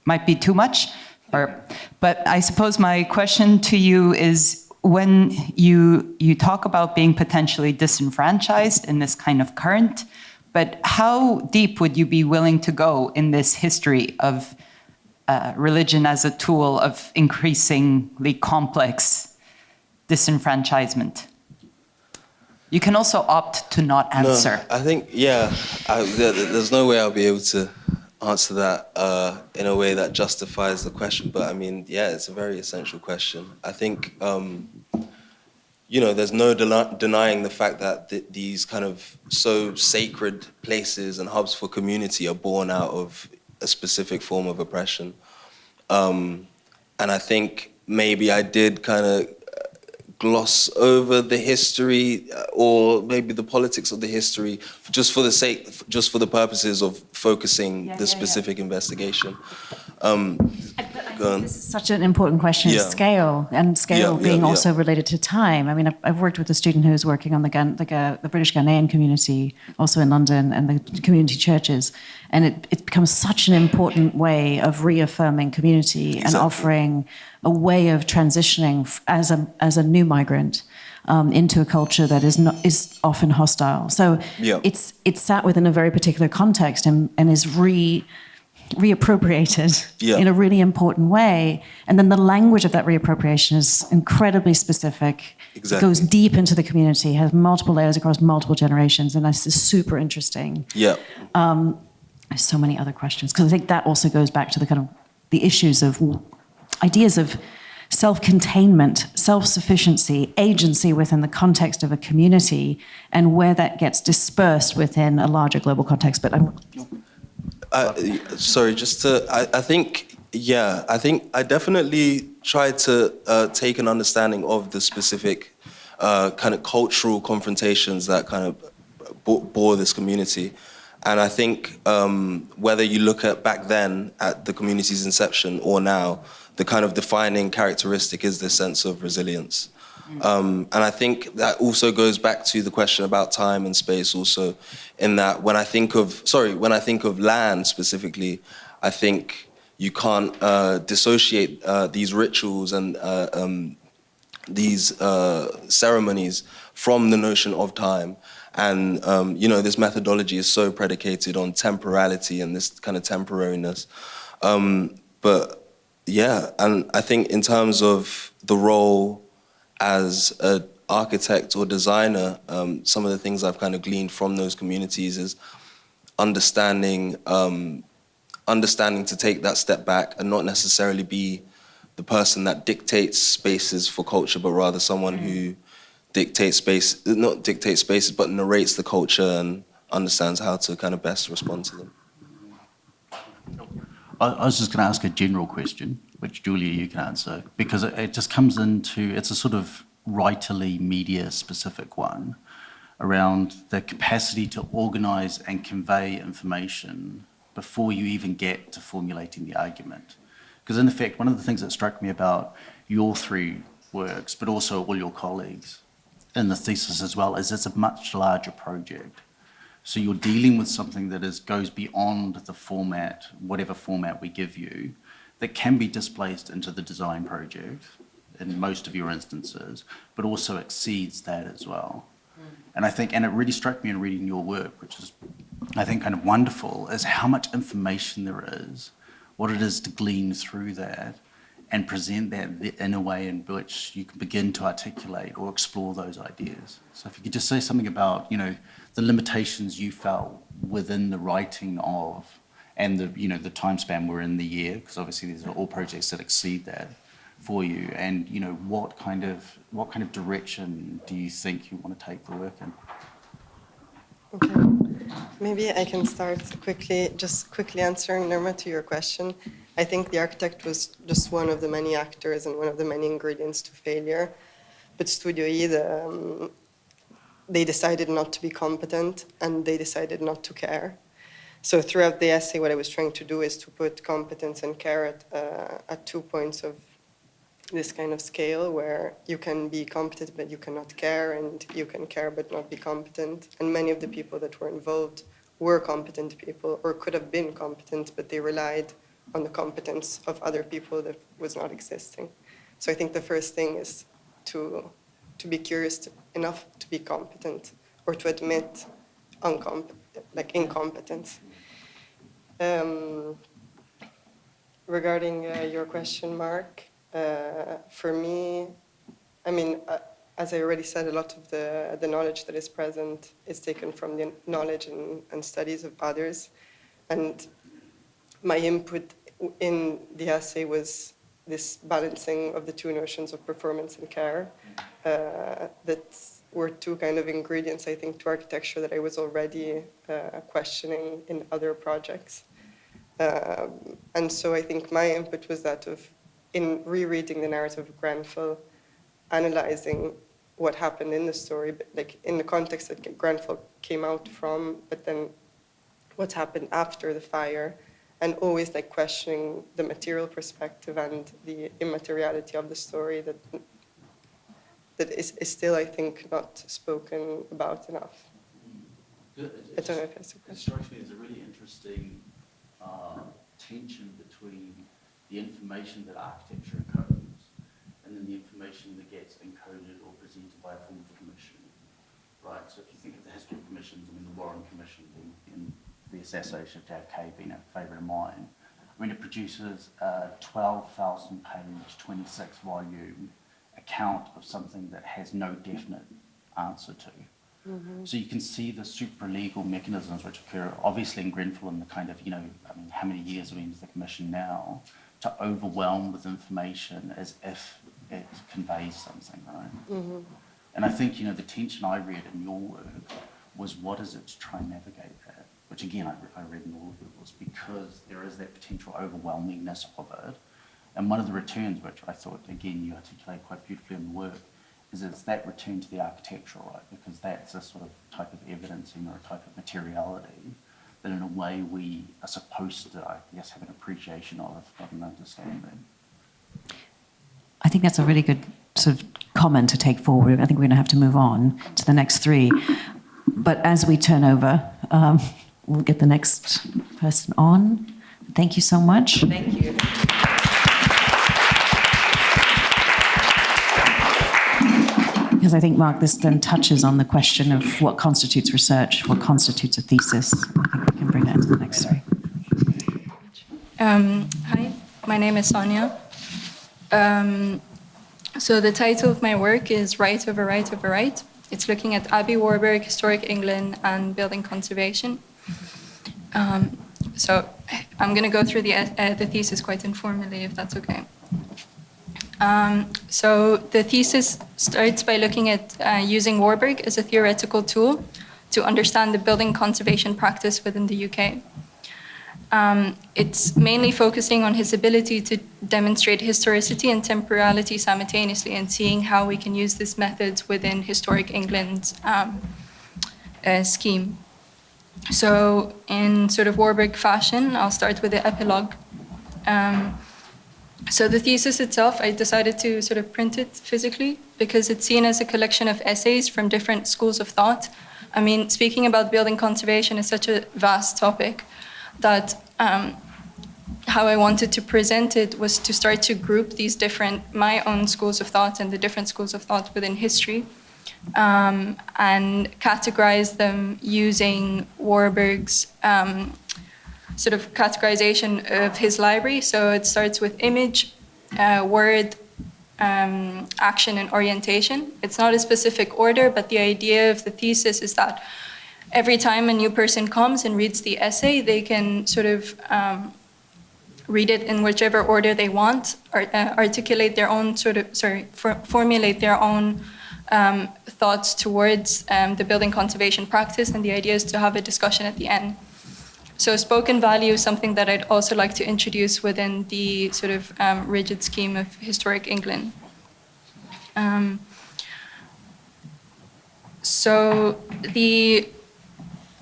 might be too much, but I suppose my question to you is, when you talk about being potentially disenfranchised in this kind of current, but how deep would you be willing to go in this history of religion as a tool of increasingly complex disenfranchisement? You can opt opt to not answer. No, I think, there's no way I'll be able to answer that in a way that justifies the question. But I mean, it's a very essential question. I think, there's no denying the fact that these kind of so sacred places and hubs for community are born out of a specific form of oppression. And I think maybe I did kind of gloss over the history or maybe the politics of the history just for the purposes of focusing the specific investigation. This is such an important question, scale, and scale being also related to time. I mean, I've worked with a student who's working on the British Ghanaian community, also in London, and the community churches, and it becomes such an important way of reaffirming community and offering a way of transitioning as a new migrant into a culture that is often hostile. So it's sat within a very particular context and is reappropriated in a really important way. And then the language of that reappropriation is incredibly specific. Exactly. It goes deep into the community, has multiple layers across multiple generations, and that's super interesting. Yeah. There's so many other questions, because I think that also goes back to the kind of the issues of ideas of self-containment, self-sufficiency, agency within the context of a community, and where that gets dispersed within a larger global context. But I think I definitely tried to take an understanding of the specific kind of cultural confrontations that kind of bore this community. And I think whether you look at back then at the community's inception or now, the kind of defining characteristic is this sense of resilience. And I think that also goes back to the question about time and space also, in that when I think of land specifically, I think, you can't dissociate these rituals and these ceremonies from the notion of time. And, this methodology is so predicated on temporality and this kind of temporariness. But yeah, and I think in terms of the role as an architect or designer, some of the things I've kind of gleaned from those communities is understanding to take that step back and not necessarily be the person that dictates spaces for culture, but rather someone who not dictates spaces, but narrates the culture and understands how to kind of best respond to them. I was just going to ask a general question, which Giulia, you can answer, because it just comes into, it's a sort of writerly media specific one around the capacity to organise and convey information before you even get to formulating the argument. Because in effect, one of the things that struck me about your three works, but also all your colleagues in the thesis as well, is it's a much larger project. So you're dealing with something that goes beyond the format, whatever format we give you, that can be displaced into the design project in most of your instances, but also exceeds that as well. And I think, and it really struck me in reading your work, which is, I think, kind of wonderful, is how much information there is, what it is to glean through that, and present that in a way in which you can begin to articulate or explore those ideas. So if you could just say something about, the limitations you felt within the writing of, and the time span we're in the year, because obviously these are all projects that exceed that for you, and what kind of direction do you think you want to take the work in? Okay, maybe I can start quickly answering, Nerma, to your question. I think the architect was just one of the many actors and one of the many ingredients to failure. But Studio E, they decided not to be competent and they decided not to care. So throughout the essay, what I was trying to do is to put competence and care at 2 points of this kind of scale, where you can be competent but you cannot care, and you can care but not be competent. And many of the people that were involved were competent people, or could have been competent, but they relied on the competence of other people that was not existing. So I think the first thing is to be curious enough to be competent, or to admit incompetence. Regarding your question, Mark, for me, as I already said, a lot of the knowledge that is present is taken from the knowledge and studies of others. And my input in the essay was this balancing of the two notions of performance and care that were two kind of ingredients, I think, to architecture that I was already questioning in other projects. And so I think my input was that of, in rereading the narrative of Grenfell, analyzing what happened in the story, but in the context that Grenfell came out from, but then what happened after the fire, and always questioning the material perspective and the immateriality of the story that is still, I think, not spoken about enough. I don't know if that's a question. It strikes me as a really interesting tension between the information that architecture encodes and then the information that gets encoded or presented by a form of commission, right? So if you think of the history of commissions, the Warren Commission in the assassination of JFK being a favourite of mine, it produces a 12,000-page, 26-volume account of something that has no definite answer to. Mm-hmm. So you can see the super-legal mechanisms which occur, obviously in Grenfell and the kind of, how many years are we into the commission now, to overwhelm with information as if it conveys something, right? Mm-hmm. And I think, the tension I read in your work was what is it to try and navigate that? Which again, I read in all of it, was because there is that potential overwhelmingness of it. And one of the returns, which I thought, again, you articulate quite beautifully in the work, is it's that return to the architectural, right? Because that's a sort of type of evidencing or a type of materiality that in a way we are supposed to, I guess, have an appreciation of an understanding. I think that's a really good sort of comment to take forward. I think we're going to have to move on to the next three. But as we turn over, we'll get the next person on. Thank you so much. Thank you. Because I think, Mark, this then touches on the question of what constitutes research, what constitutes a thesis. I think we can bring that into the next slide. Hi, my name is Sonia. So the title of my work is Right Over Right Over Right. It's looking at Abbey Warburg, historic England, and building conservation. So I'm going to go through the thesis quite informally, if that's okay. So the thesis starts by looking at using Warburg as a theoretical tool to understand the building conservation practice within the UK. It's mainly focusing on his ability to demonstrate historicity and temporality simultaneously and seeing how we can use these methods within historic England's scheme. So in sort of Warburg fashion, I'll start with the epilogue. So the thesis itself, I decided to sort of print it physically because it's seen as a collection of essays from different schools of thought. I mean, speaking about building conservation is such a vast topic that how I wanted to present it was to start to group these my own schools of thought and the different schools of thought within history and categorize them using Warburg's sort of categorization of his library. So it starts with image, word, action, and orientation. It's not a specific order, but the idea of the thesis is that every time a new person comes and reads the essay, they can sort of read it in whichever order they want, or articulate their own formulate their own thoughts towards the building conservation practice, and the idea is to have a discussion at the end. So spoken value is something that I'd also like to introduce within the sort of rigid scheme of historic England. So the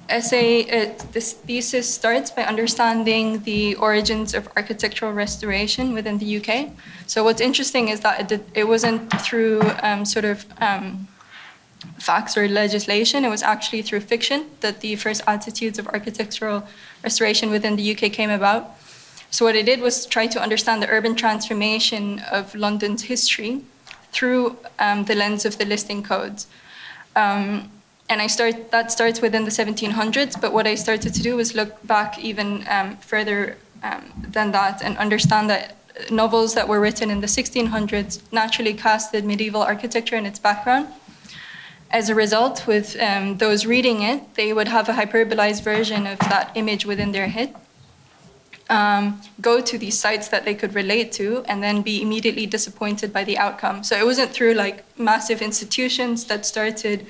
essay, this thesis starts by understanding the origins of architectural restoration within the UK. So what's interesting is that it wasn't through facts or legislation, it was actually through fiction that the first attitudes of architectural restoration within the UK came about. So what I did was try to understand the urban transformation of London's history through the lens of the listing codes. And that starts within the 1700s, but what I started to do was look back even further than that and understand that novels that were written in the 1600s naturally casted medieval architecture in its background. As a result, with those reading it, they would have a hyperbolized version of that image within their head, go to these sites that they could relate to, and then be immediately disappointed by the outcome. So it wasn't through like massive institutions that started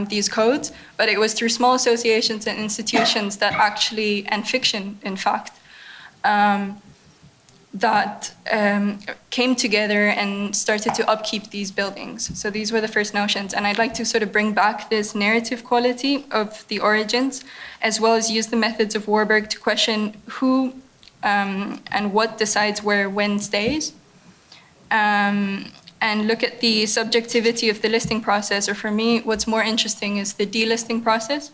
these codes, but it was through small associations and institutions that actually, and fiction, in fact, that came together and started to upkeep these buildings. So these were the first notions. And I'd like to sort of bring back this narrative quality of the origins, as well as use the methods of Warburg to question who and what decides where when stays. And look at the subjectivity of the listing process, or for me, what's more interesting is the delisting process,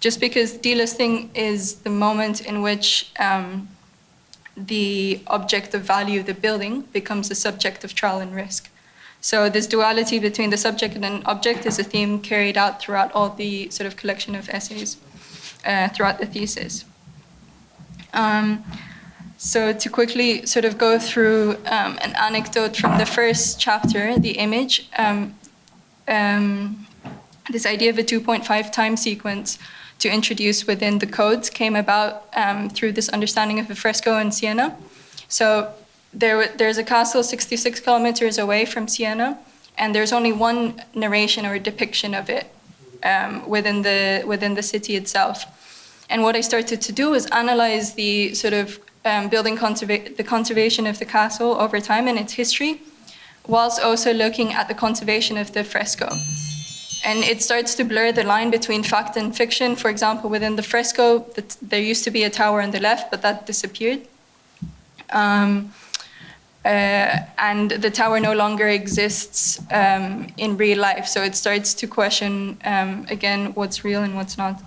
just because delisting is the moment in which the object of value, the building, becomes the subject of trial and risk. So this duality between the subject and object is a theme carried out throughout all the sort of collection of essays throughout the thesis. So to quickly sort of go through an anecdote from the first chapter, the image, this idea of a 2.5 time sequence to introduce within the codes came about through this understanding of a fresco in Siena. So there's a castle 66 kilometers away from Siena, and there's only one narration or depiction of it within the city itself. And what I started to do was analyze the sort of the conservation of the castle over time and its history, whilst also looking at the conservation of the fresco. And it starts to blur the line between fact and fiction. For example, within the fresco, there used to be a tower on the left, but that disappeared. And the tower no longer exists in real life. So it starts to question, again, what's real and what's not.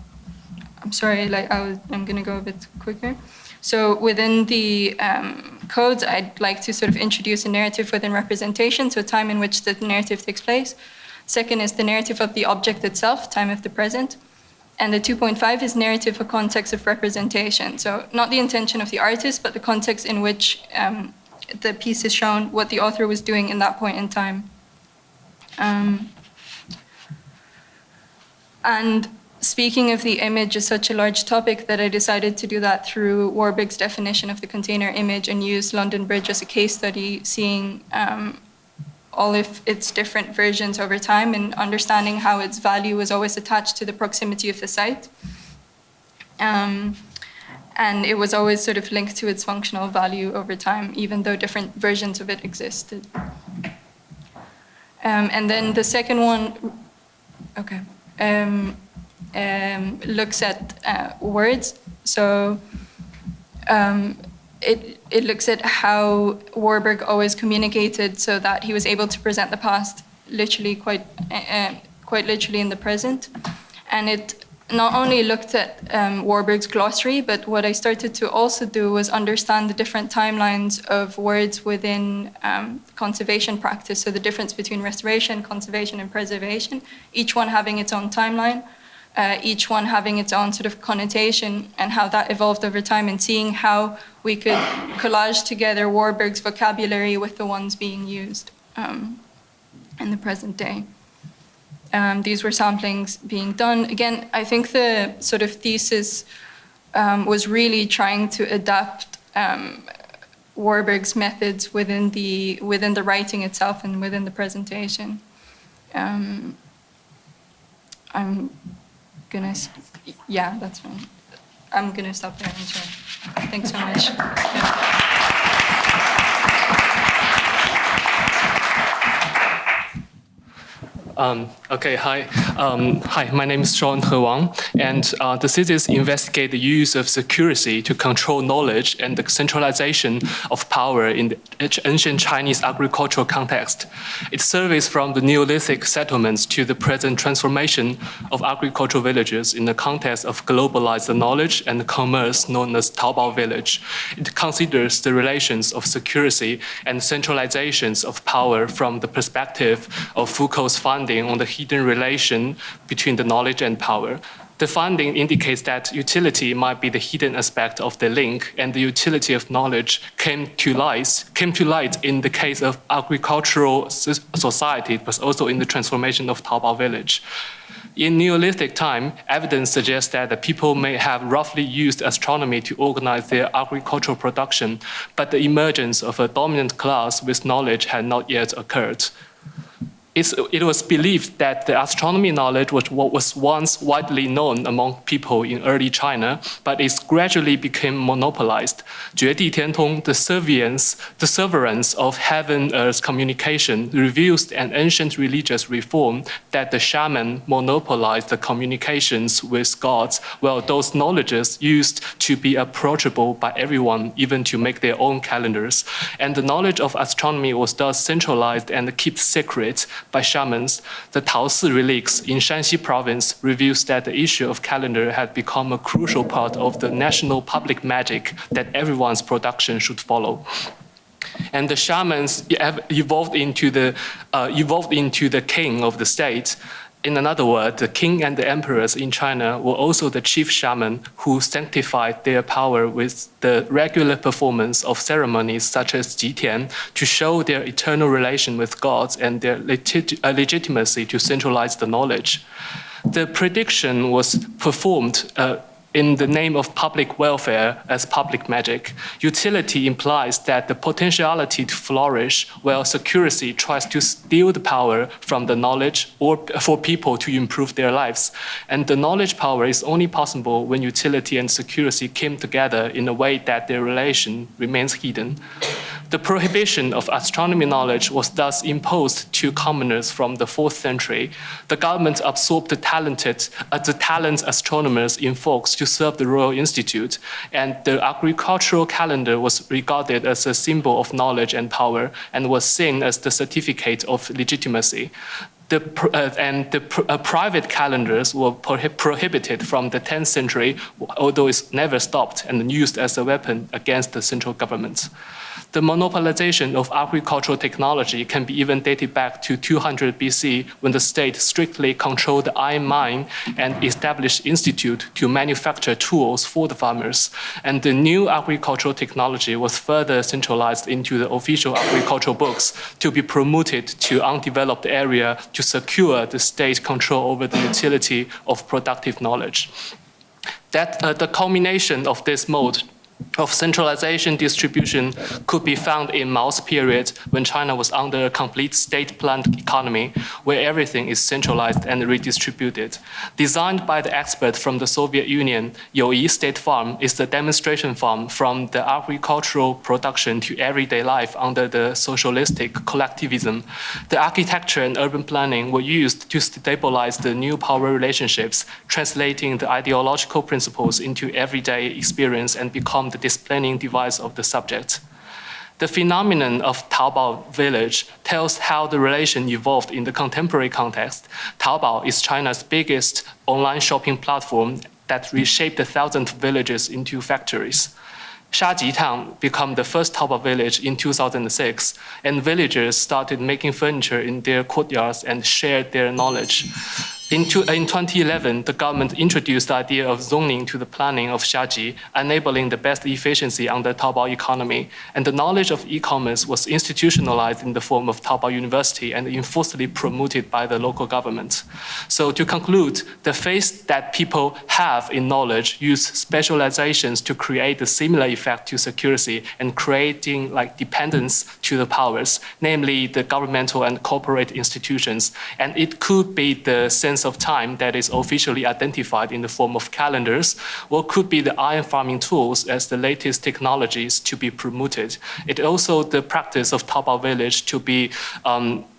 I'm sorry, I'm going to go a bit quicker. So within the codes, I'd like to sort of introduce a narrative within representation, so time in which the narrative takes place. Second is the narrative of the object itself, time of the present. And the 2.5 is narrative or context of representation. So not the intention of the artist, but the context in which the piece is shown, what the author was doing in that point in time. And speaking of the image is such a large topic that I decided to do that through Warburg's definition of the container image and use London Bridge as a case study, seeing all of its different versions over time and understanding how its value was always attached to the proximity of the site. And it was always sort of linked to its functional value over time, even though different versions of it existed. And then the second one, looks at words. So it looks at how Warburg always communicated so that he was able to present the past literally quite literally in the present. And it not only looked at Warburg's glossary, but what I started to also do was understand the different timelines of words within conservation practice. So the difference between restoration, conservation, and preservation, each one having its own timeline. Each one having its own sort of connotation and how that evolved over time, and seeing how we could collage together Warburg's vocabulary with the ones being used in the present day. These were samplings being done. Again, I think the sort of thesis was really trying to adapt Warburg's methods within the writing itself and within the presentation. That's fine. I'm gonna stop there. I'm sorry. Thanks so much. Hi, my name is Xuan and the thesis investigates the use of security to control knowledge and the centralization of power in the ancient Chinese agricultural context. It surveys from the Neolithic settlements to the present transformation of agricultural villages in the context of globalized knowledge and commerce known as Taobao village. It considers the relations of security and centralizations of power from the perspective of Foucault's finding on the hidden relation between the knowledge and power. The finding indicates that utility might be the hidden aspect of the link, and the utility of knowledge came to light in the case of agricultural society, but also in the transformation of Taobao village. In Neolithic time, evidence suggests that the people may have roughly used astronomy to organize their agricultural production, but the emergence of a dominant class with knowledge had not yet occurred. It was believed that the astronomy knowledge was what was once widely known among people in early China, but it gradually became monopolized. 绝地天通, the severance of heaven-earth communication, reveals an ancient religious reform that the shaman monopolized the communications with gods, while those knowledges used to be approachable by everyone, even to make their own calendars. And the knowledge of astronomy was thus centralized and kept secret by shamans. The Taosi relics in Shanxi province reveals that the issue of calendar had become a crucial part of the national public magic that everyone's production should follow. And the shamans evolved into the king of the state. In another word, the king and the emperors in China were also the chief shaman who sanctified their power with the regular performance of ceremonies such as Jitian to show their eternal relation with gods and their legitimacy to centralize the knowledge. The prediction was performed in the name of public welfare as public magic. Utility implies that the potentiality to flourish, while security tries to steal the power from the knowledge or for people to improve their lives. And the knowledge power is only possible when utility and security came together in a way that their relation remains hidden. The prohibition of astronomy knowledge was thus imposed to commoners from the 4th century. The government absorbed the talented astronomers in folks to serve the Royal Institute, and the agricultural calendar was regarded as a symbol of knowledge and power and was seen as the certificate of legitimacy. private calendars were prohibited from the 10th century, although it's never stopped and used as a weapon against the central government. The monopolization of agricultural technology can be even dated back to 200 BC, when the state strictly controlled the iron mine and established institute to manufacture tools for the farmers. And the new agricultural technology was further centralized into the official agricultural books to be promoted to undeveloped area to secure the state control over the utility of productive knowledge. That the culmination of this mode of centralization distribution could be found in Mao's period, when China was under a complete state-planned economy where everything is centralized and redistributed. Designed by the expert from the Soviet Union, Youyi State Farm is the demonstration farm from the agricultural production to everyday life under the socialistic collectivism. The architecture and urban planning were used to stabilize the new power relationships, translating the ideological principles into everyday experience and become the displaying device of the subject. The phenomenon of Taobao village tells how the relation evolved in the contemporary context. Taobao is China's biggest online shopping platform that reshaped 1,000 villages into factories. Shaji Town became the first Taobao village in 2006, and villagers started making furniture in their courtyards and shared their knowledge. In 2011, the government introduced the idea of zoning to the planning of Shaji, enabling the best efficiency on the Taobao economy. And the knowledge of e-commerce was institutionalized in the form of Taobao University and enforcedly promoted by the local government. So to conclude, the faith that people have in knowledge use specializations to create a similar effect to security and creating like dependence to the powers, namely the governmental and corporate institutions. And it could be the sense of time that is officially identified in the form of calendars, or could be the iron farming tools as the latest technologies to be promoted. It also the practice of Taobao village to be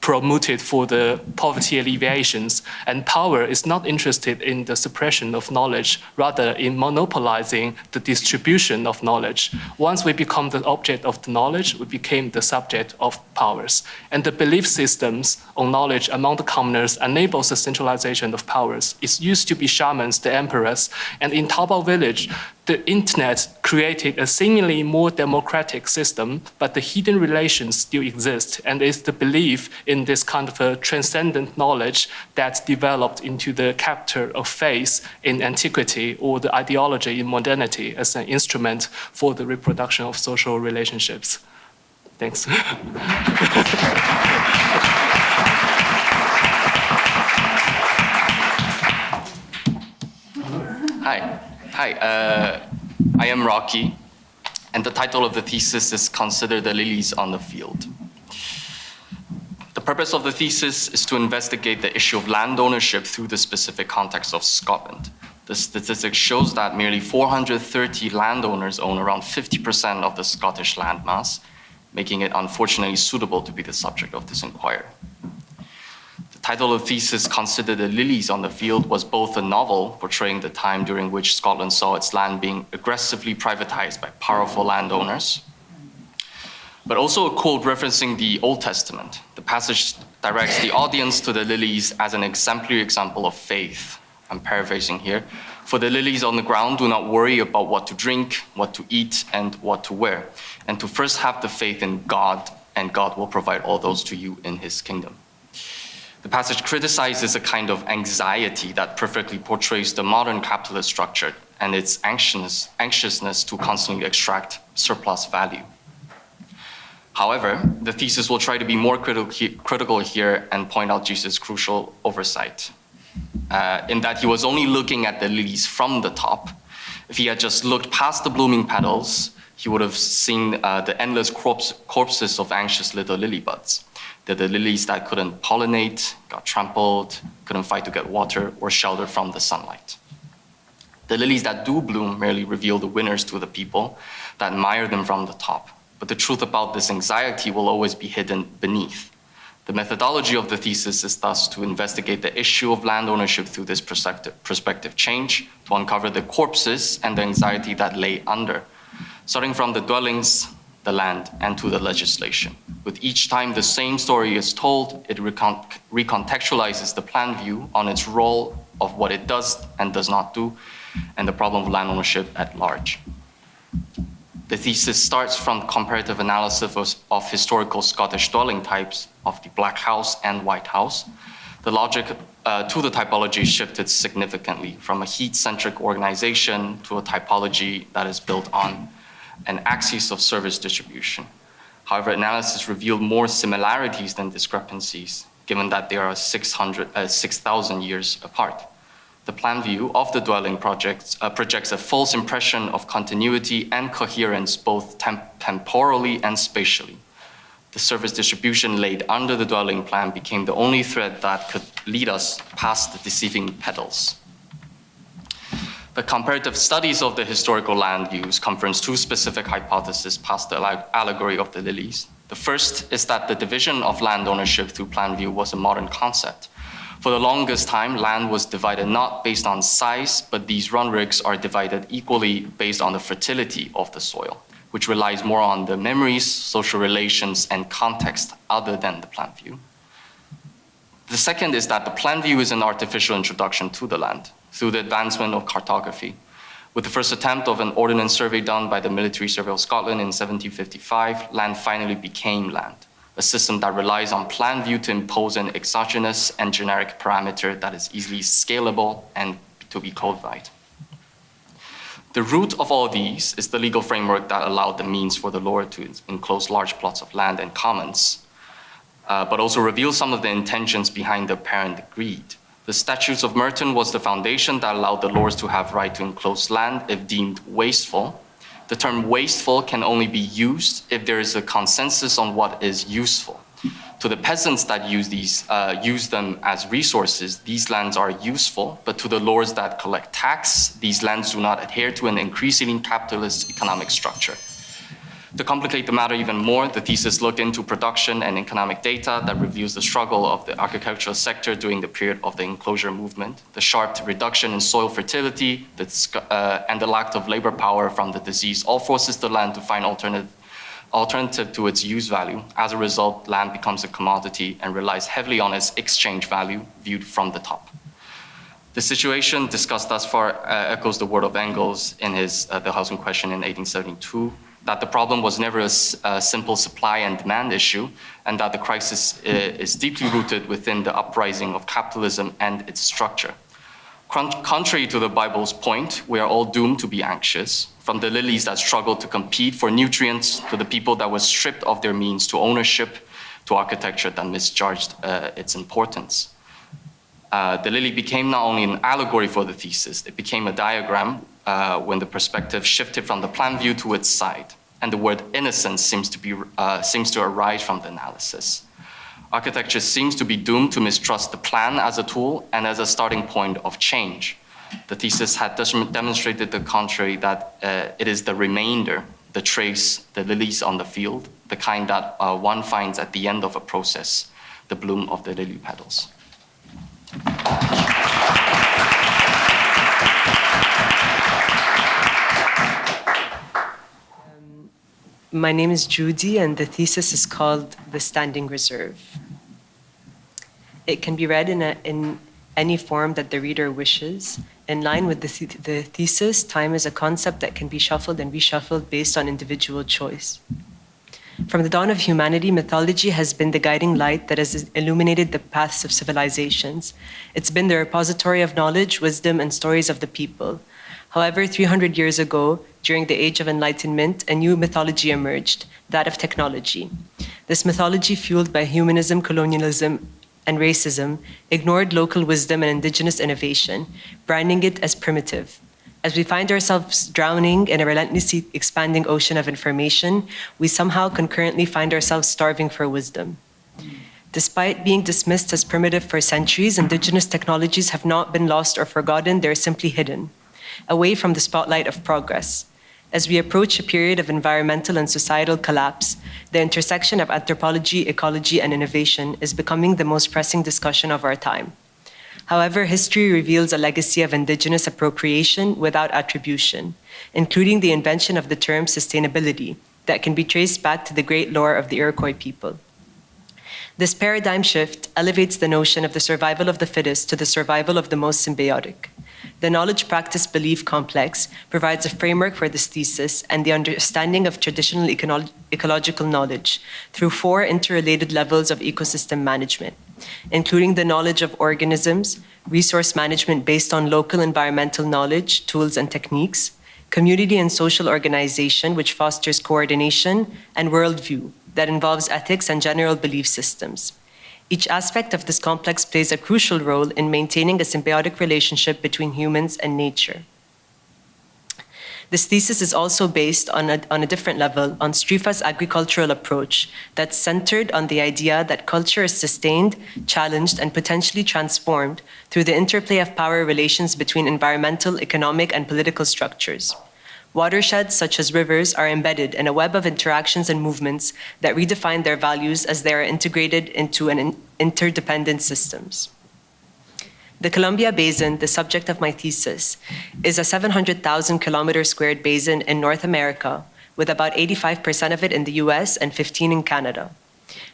promoted for the poverty alleviations. And power is not interested in the suppression of knowledge, rather in monopolizing the distribution of knowledge. Once we become the object of the knowledge, we became the subject of powers. And the belief systems on knowledge among the commoners enables the centralization of powers. It used to be shamans, the emperors, and in Taobao village, the internet created a seemingly more democratic system, but the hidden relations still exist, and it's the belief in this kind of a transcendent knowledge that developed into the character of faith in antiquity or the ideology in modernity as an instrument for the reproduction of social relationships. Thanks. Hi, I am Rocky, and the title of the thesis is Consider the Lilies on the Field. The purpose of the thesis is to investigate the issue of land ownership through the specific context of Scotland. The statistic shows that merely 430 landowners own around 50% of the Scottish landmass, making it unfortunately suitable to be the subject of this inquiry. The title of the thesis, Consider the Lilies on the Field, was both a novel portraying the time during which Scotland saw its land being aggressively privatized by powerful landowners, but also a quote referencing the Old Testament. The passage directs the audience to the lilies as an exemplary example of faith. I'm paraphrasing here. For the lilies on the ground do not worry about what to drink, what to eat, and what to wear, and to first have the faith in God, and God will provide all those to you in his kingdom. The passage criticizes a kind of anxiety that perfectly portrays the modern capitalist structure and its anxiousness to constantly extract surplus value. However, the thesis will try to be more critical here and point out Jesus' crucial oversight, in that he was only looking at the lilies from the top. If he had just looked past the blooming petals, he would have seen the endless corpses of anxious little lily buds. They're the lilies that couldn't pollinate, got trampled, couldn't fight to get water or shelter from the sunlight. The lilies that do bloom merely reveal the winners to the people that admire them from the top. But the truth about this anxiety will always be hidden beneath. The methodology of the thesis is thus to investigate the issue of land ownership through this perspective change, to uncover the corpses and the anxiety that lay under. Starting from the dwellings the land, and to the legislation. With each time the same story is told, it recontextualizes the plan view on its role of what it does and does not do, and the problem of land ownership at large. The thesis starts from comparative analysis of historical Scottish dwelling types of the Black House and White House. The logic to the typology shifted significantly from a heat-centric organization to a typology that is built on an axis of service distribution. However, analysis revealed more similarities than discrepancies, given that they are 6,000 years apart. The plan view of the dwelling projects projects a false impression of continuity and coherence both temporally and spatially. The service distribution laid under the dwelling plan became the only thread that could lead us past the deceiving petals. The comparative studies of the historical land use confirms two specific hypotheses past the allegory of the lilies. The first is that the division of land ownership through plan view was a modern concept. For the longest time, land was divided not based on size, but these runrigs are divided equally based on the fertility of the soil, which relies more on the memories, social relations, and context other than the plan view. The second is that the plan view is an artificial introduction to the land through the advancement of cartography. With the first attempt of an ordnance survey done by the Military Survey of Scotland in 1755, land finally became land, a system that relies on plan view to impose an exogenous and generic parameter that is easily scalable and to be codified. The root of all these is the legal framework that allowed the means for the lord to enclose large plots of land and commons, but also reveals some of the intentions behind the apparent greed. The Statutes of Merton was the foundation that allowed the lords to have right to enclose land if deemed wasteful. The term wasteful can only be used if there is a consensus on what is useful. To the peasants that use them as resources, these lands are useful, but to the lords that collect tax, these lands do not adhere to an increasingly capitalist economic structure. To complicate the matter even more, the thesis looked into production and economic data that reveals the struggle of the agricultural sector during the period of the enclosure movement, the sharp reduction in soil fertility, and the lack of labor power from the disease all forces the land to find alternative to its use value. As a result, land becomes a commodity and relies heavily on its exchange value viewed from the top. The situation discussed thus far echoes the word of Engels in his The Housing Question in 1872, that the problem was never a simple supply and demand issue, and that the crisis is deeply rooted within the uprising of capitalism and its structure. Contrary to the Bible's point, we are all doomed to be anxious, from the lilies that struggled to compete for nutrients, to the people that were stripped of their means, to ownership, to architecture that misjudged its importance. The lily became not only an allegory for the thesis, it became a diagram when the perspective shifted from the plan view to its side, and the word innocence seems to arise from the analysis. Architecture seems to be doomed to mistrust the plan as a tool and as a starting point of change. The thesis had demonstrated the contrary, that it is the remainder, the trace, the lilies on the field, the kind that one finds at the end of a process, the bloom of the lily petals. My name is Judy, and the thesis is called The Standing Reserve. It can be read in any form that the reader wishes. In line with the thesis, time is a concept that can be shuffled and reshuffled based on individual choice. From the dawn of humanity, mythology has been the guiding light that has illuminated the paths of civilizations. It's been the repository of knowledge, wisdom, and stories of the people. However, 300 years ago, during the Age of Enlightenment, a new mythology emerged, that of technology. This mythology, fueled by humanism, colonialism, and racism, ignored local wisdom and indigenous innovation, branding it as primitive. As we find ourselves drowning in a relentlessly expanding ocean of information, we somehow concurrently find ourselves starving for wisdom. Despite being dismissed as primitive for centuries, indigenous technologies have not been lost or forgotten, they're simply hidden, away from the spotlight of progress. As we approach a period of environmental and societal collapse, the intersection of anthropology, ecology, and innovation is becoming the most pressing discussion of our time. However, history reveals a legacy of indigenous appropriation without attribution, including the invention of the term sustainability, that can be traced back to the great lore of the Iroquois people. This paradigm shift elevates the notion of the survival of the fittest to the survival of the most symbiotic. The knowledge practice belief complex provides a framework for this thesis and the understanding of traditional ecological knowledge through 4 interrelated levels of ecosystem management, including the knowledge of organisms, resource management based on local environmental knowledge, tools, and techniques, community and social organization, which fosters coordination, and worldview that involves ethics and general belief systems. Each aspect of this complex plays a crucial role in maintaining a symbiotic relationship between humans and nature. This thesis is also based on a different level on Strifa's agricultural approach that's centered on the idea that culture is sustained, challenged, and potentially transformed through the interplay of power relations between environmental, economic, and political structures. Watersheds, such as rivers, are embedded in a web of interactions and movements that redefine their values as they are integrated into interdependent systems. The Columbia Basin, the subject of my thesis, is a 700,000 kilometer squared basin in North America, with about 85% of it in the US and 15% in Canada.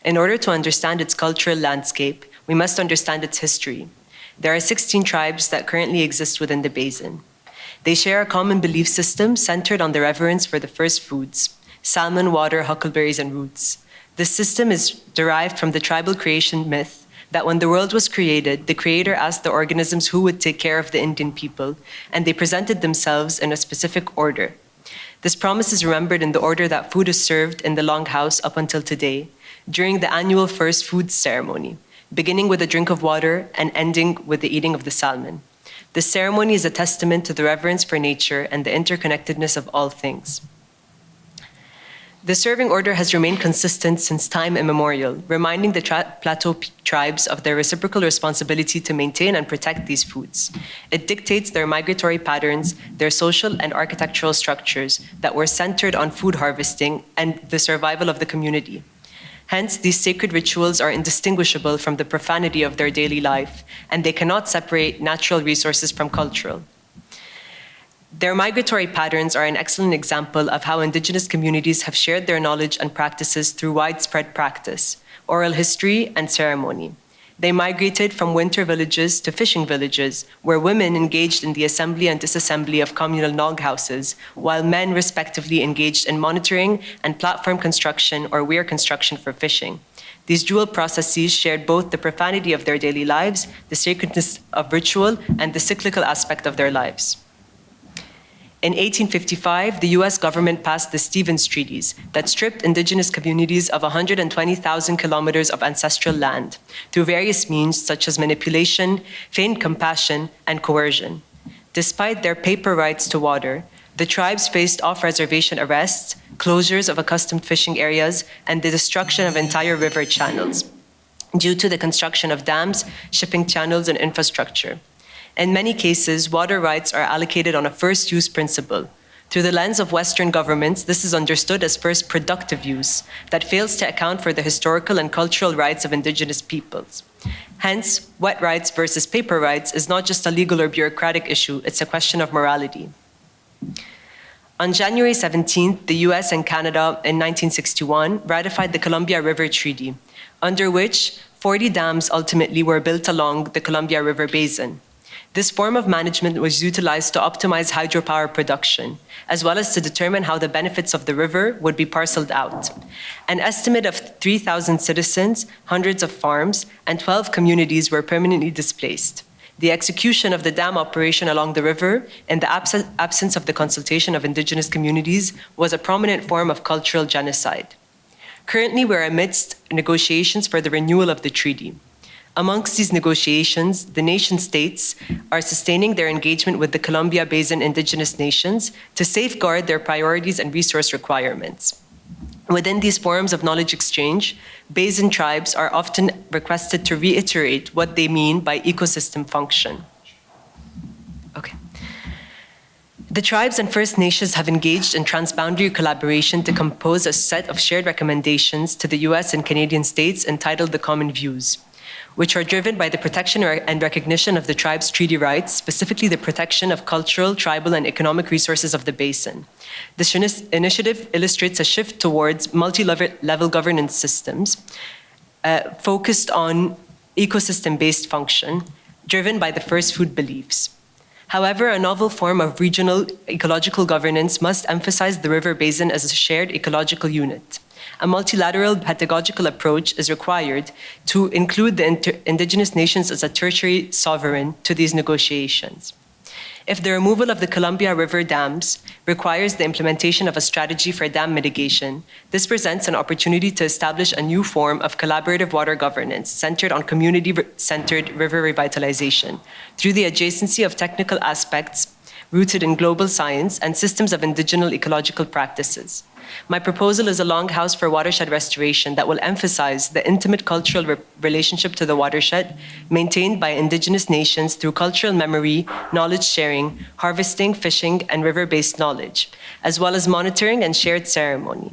In order to understand its cultural landscape, we must understand its history. There are 16 tribes that currently exist within the basin. They share a common belief system centered on the reverence for the first foods: salmon, water, huckleberries, and roots. This system is derived from the tribal creation myth that when the world was created, the creator asked the organisms who would take care of the Indian people, and they presented themselves in a specific order. This promise is remembered in the order that food is served in the longhouse up until today, during the annual first food ceremony, beginning with a drink of water and ending with the eating of the salmon. This ceremony is a testament to the reverence for nature and the interconnectedness of all things. The serving order has remained consistent since time immemorial, reminding the plateau tribes of their reciprocal responsibility to maintain and protect these foods. It dictates their migratory patterns, their social and architectural structures that were centered on food harvesting and the survival of the community. Hence, these sacred rituals are indistinguishable from the profanity of their daily life, and they cannot separate natural resources from cultural. Their migratory patterns are an excellent example of how indigenous communities have shared their knowledge and practices through widespread practice, oral history, and ceremony. They migrated from winter villages to fishing villages, where women engaged in the assembly and disassembly of communal log houses, while men respectively engaged in monitoring and platform construction or weir construction for fishing. These dual processes shared both the profanity of their daily lives, the sacredness of ritual, and the cyclical aspect of their lives. In 1855, the US government passed the Stevens Treaties that stripped indigenous communities of 120,000 kilometers of ancestral land through various means such as manipulation, feigned compassion, and coercion. Despite their paper rights to water, the tribes faced off-reservation arrests, closures of accustomed fishing areas, and the destruction of entire river channels due to the construction of dams, shipping channels, and infrastructure. In many cases, water rights are allocated on a first use principle. Through the lens of Western governments, this is understood as first productive use that fails to account for the historical and cultural rights of indigenous peoples. Hence, wet rights versus paper rights is not just a legal or bureaucratic issue, it's a question of morality. On January 17th, the US and Canada in 1961 ratified the Columbia River Treaty, under which 40 dams ultimately were built along the Columbia River Basin. This form of management was utilized to optimize hydropower production, as well as to determine how the benefits of the river would be parceled out. An estimate of 3,000 citizens, hundreds of farms, and 12 communities were permanently displaced. The execution of the dam operation along the river, in the absence of the consultation of indigenous communities, was a prominent form of cultural genocide. Currently, we're amidst negotiations for the renewal of the treaty. Amongst these negotiations, the nation-states are sustaining their engagement with the Columbia Basin indigenous nations to safeguard their priorities and resource requirements. Within these forums of knowledge exchange, basin tribes are often requested to reiterate what they mean by ecosystem function. Okay. The tribes and First Nations have engaged in transboundary collaboration to compose a set of shared recommendations to the US and Canadian states entitled the Common Views. which are driven by the protection and recognition of the tribe's treaty rights, specifically the protection of cultural, tribal, and economic resources of the basin. This initiative illustrates a shift towards multi-level governance systems focused on ecosystem-based function, driven by the first food beliefs. However, a novel form of regional ecological governance must emphasize the river basin as a shared ecological unit. A multilateral pedagogical approach is required to include the indigenous nations as a tertiary sovereign to these negotiations. If the removal of the Columbia River dams requires the implementation of a strategy for dam mitigation, this presents an opportunity to establish a new form of collaborative water governance centered on community-centered river revitalization through the adjacency of technical aspects rooted in global science and systems of indigenous ecological practices. My proposal is a longhouse for watershed restoration that will emphasize the intimate cultural relationship to the watershed maintained by indigenous nations through cultural memory, knowledge sharing, harvesting, fishing, and river-based knowledge, as well as monitoring and shared ceremony.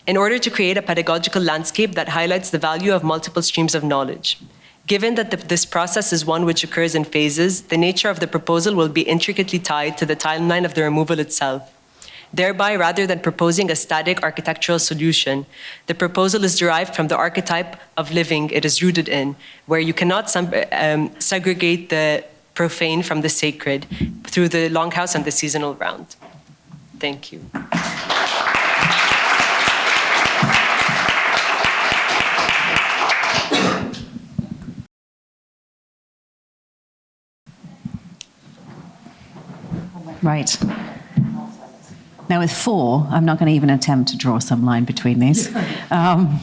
In order to create a pedagogical landscape that highlights the value of multiple streams of knowledge. Given that this process is one which occurs in phases, the nature of the proposal will be intricately tied to the timeline of the removal itself. Thereby, rather than proposing a static architectural solution, the proposal is derived from the archetype of living it is rooted in, where you cannot segregate the profane from the sacred through the longhouse and the seasonal round. Thank you. Right. Now with 4, I'm not going to even attempt to draw some line between these. Now,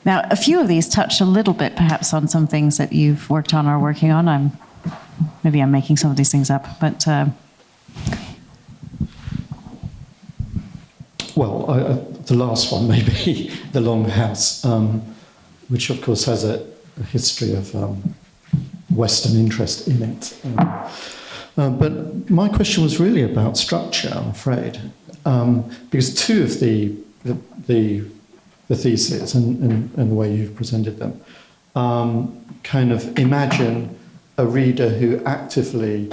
a few of these touch a little bit perhaps on some things that you've worked on or working on. Maybe I'm making some of these things up, but... Well, the last one may be the Longhouse, which of course has a history of Western interest in it. But my question was really about structure, I'm afraid, because 2 of the theses and the way you've presented them kind of imagine a reader who actively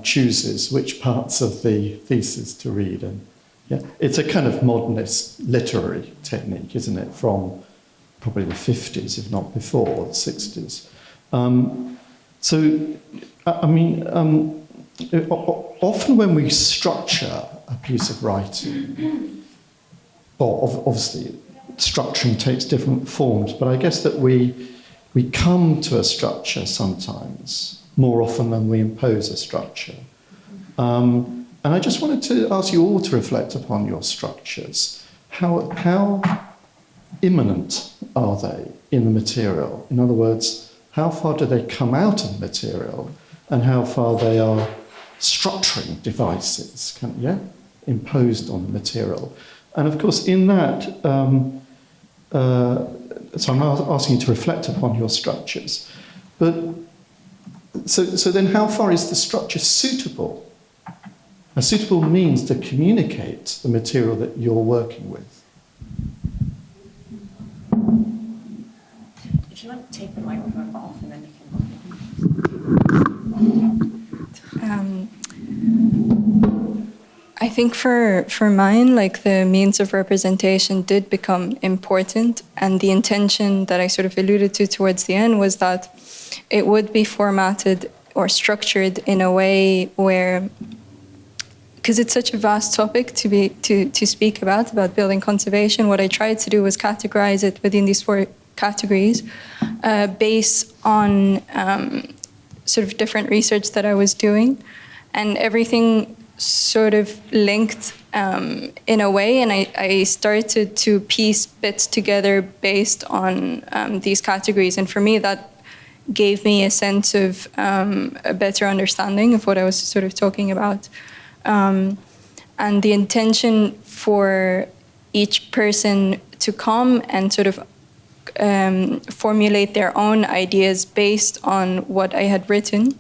chooses which parts of the thesis to read. And yeah, it's a kind of modernist literary technique, isn't it, from probably the 50s, if not before, the 60s. Often when we structure a piece of writing, well, obviously structuring takes different forms, but I guess that we come to a structure sometimes more often than we impose a structure. And I just wanted to ask you all to reflect upon your structures. How immanent are they in the material? In other words, how far do they come out of the material, and how far they are structuring devices, imposed on the material? And of course, in that, so I'm asking you to reflect upon your structures. But so then, how far is the structure suitable? A suitable means to communicate the material that you're working with. If you want to take the microphone off, and then you can. I think for mine, like the means of representation did become important, and the intention that I sort of alluded to towards the end was that it would be formatted or structured in a way where, because it's such a vast topic to speak about building conservation, what I tried to do was categorize it within these 4 categories based on sort of different research that I was doing, and everything sort of linked in a way, and I started to piece bits together based on these categories, and for me that gave me a sense of a better understanding of what I was sort of talking about. And the intention for each person to come and sort of formulate their own ideas based on what I had written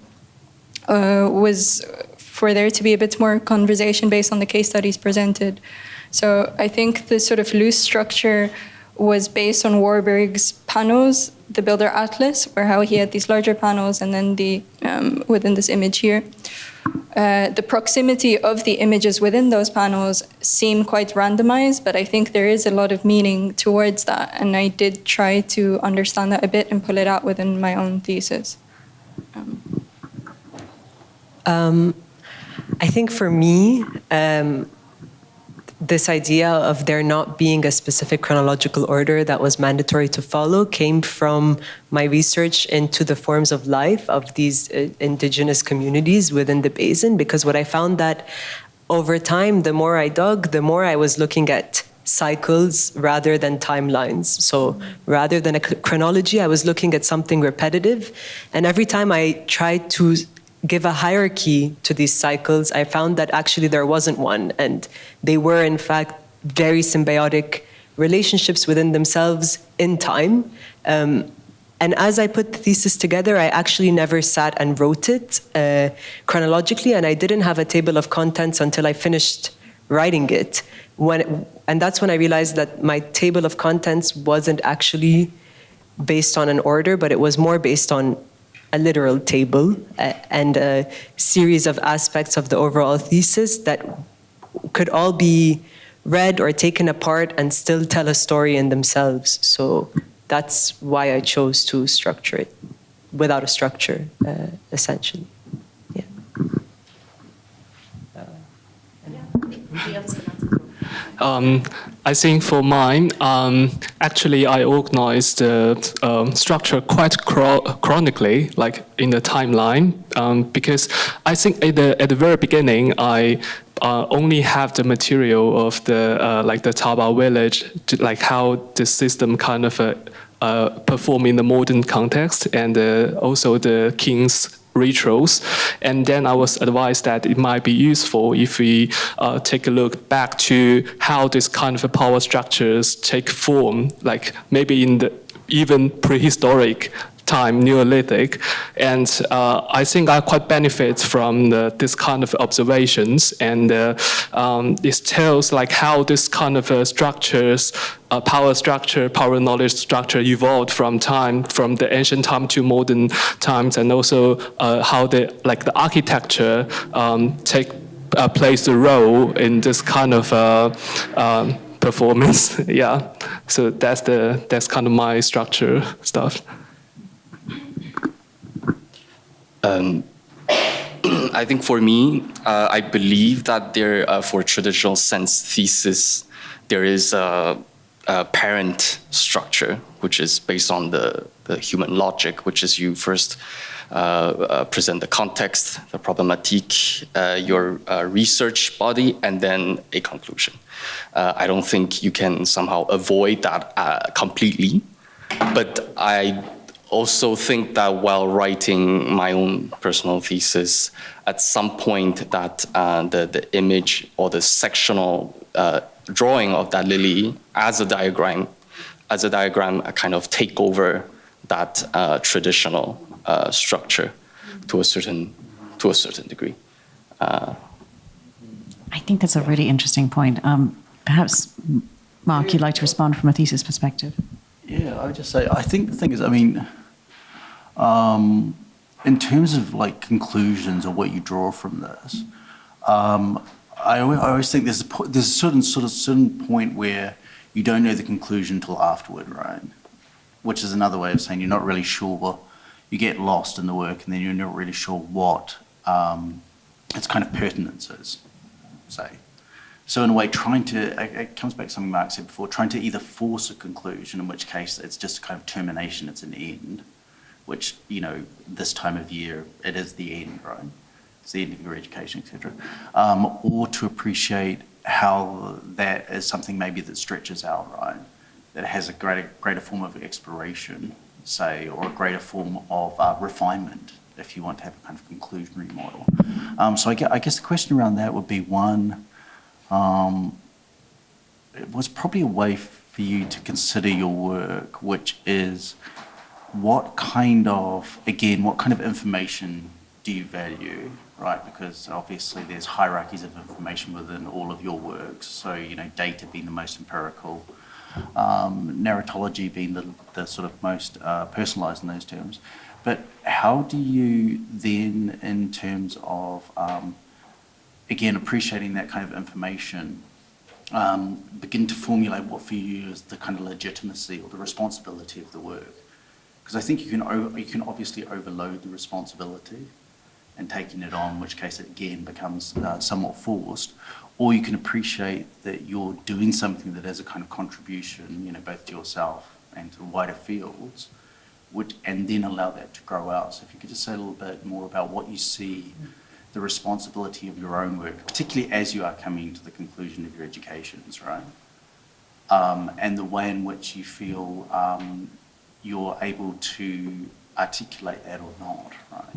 was for there to be a bit more conversation based on the case studies presented. So I think the sort of loose structure was based on Warburg's panels, the Builder Atlas, where how he had these larger panels and then the within this image here. The proximity of the images within those panels seem quite randomized, but I think there is a lot of meaning towards that, and I did try to understand that a bit and pull it out within my own thesis. I think for me, this idea of there not being a specific chronological order that was mandatory to follow came from my research into the forms of life of these indigenous communities within the basin, because what I found that over time, the more I dug, the more I was looking at cycles rather than timelines. So rather than a chronology, I was looking at something repetitive. And every time I tried to give a hierarchy to these cycles, I found that actually there wasn't one. And they were, in fact, very symbiotic relationships within themselves in time. And as I put the thesis together, I actually never sat and wrote it chronologically, and I didn't have a table of contents until I finished writing it. And that's when I realized that my table of contents wasn't actually based on an order, but it was more based on a literal table and a series of aspects of the overall thesis that could all be read or taken apart and still tell a story in themselves. So that's why I chose to structure it without a structure, essentially. Yeah. I think for mine, actually I organized the structure quite chronically, like in the timeline, because I think at the very beginning, I only have the material of the like the Taba village, like how the system kind of perform in the modern context, and also the king's rituals. And then I was advised that it might be useful if we take a look back to how this kind of power structures take form, like maybe in the even prehistoric time, Neolithic. And I think I quite benefit from this kind of observations. And this tells like how this kind of structures, power knowledge structure evolved from the ancient time to modern times, and also how the architecture plays a role in this kind of performance. Yeah, so that's kind of my structure stuff. I think for me, I believe that there, for traditional sense thesis, there is a parent structure, which is based on the human logic, which is you first present the context, the problematique, your research body, and then a conclusion. I don't think you can somehow avoid that completely, but I also think that while writing my own personal thesis, at some point that the image or the sectional drawing of that lily as a diagram kind of take over that traditional structure to a certain degree. I think that's a really interesting point. Perhaps, Mark, you'd like to respond from a thesis perspective. Yeah, I would just say, I think the thing is, I mean, in terms of like conclusions or what you draw from this, I always think there's a certain point where you don't know the conclusion until afterward, right? Which is another way of saying you're not really sure. You get lost in the work, and then you're not really sure what its kind of pertinence is, say. So in a way, it comes back to something Mark said before, trying to either force a conclusion, in which case it's just a kind of termination, it's an end, which, you know, this time of year, it is the end, right? It's the end of your education, etc. Or to appreciate how that is something maybe that stretches out, right? That has a greater form of exploration, say, or a greater form of refinement, if you want to have a kind of conclusionary model. So I guess the question around that would be, one, it was probably a way for you to consider your work, which is what kind of information do you value, right? Because obviously there's hierarchies of information within all of your works. So, you know, data being the most empirical, narratology being the sort of most personalised in those terms. But how do you then, in terms of, again, appreciating that kind of information, begin to formulate what for you is the kind of legitimacy or the responsibility of the work? Because I think you can obviously overload the responsibility and taking it on, in which case it again becomes somewhat forced, or you can appreciate that you're doing something that has a kind of contribution, you know, both to yourself and to the wider fields, and then allow that to grow out. So if you could just say a little bit more about what you see the responsibility of your own work, particularly as you are coming to the conclusion of your educations, right? And the way in which you feel you're able to articulate that or not, right?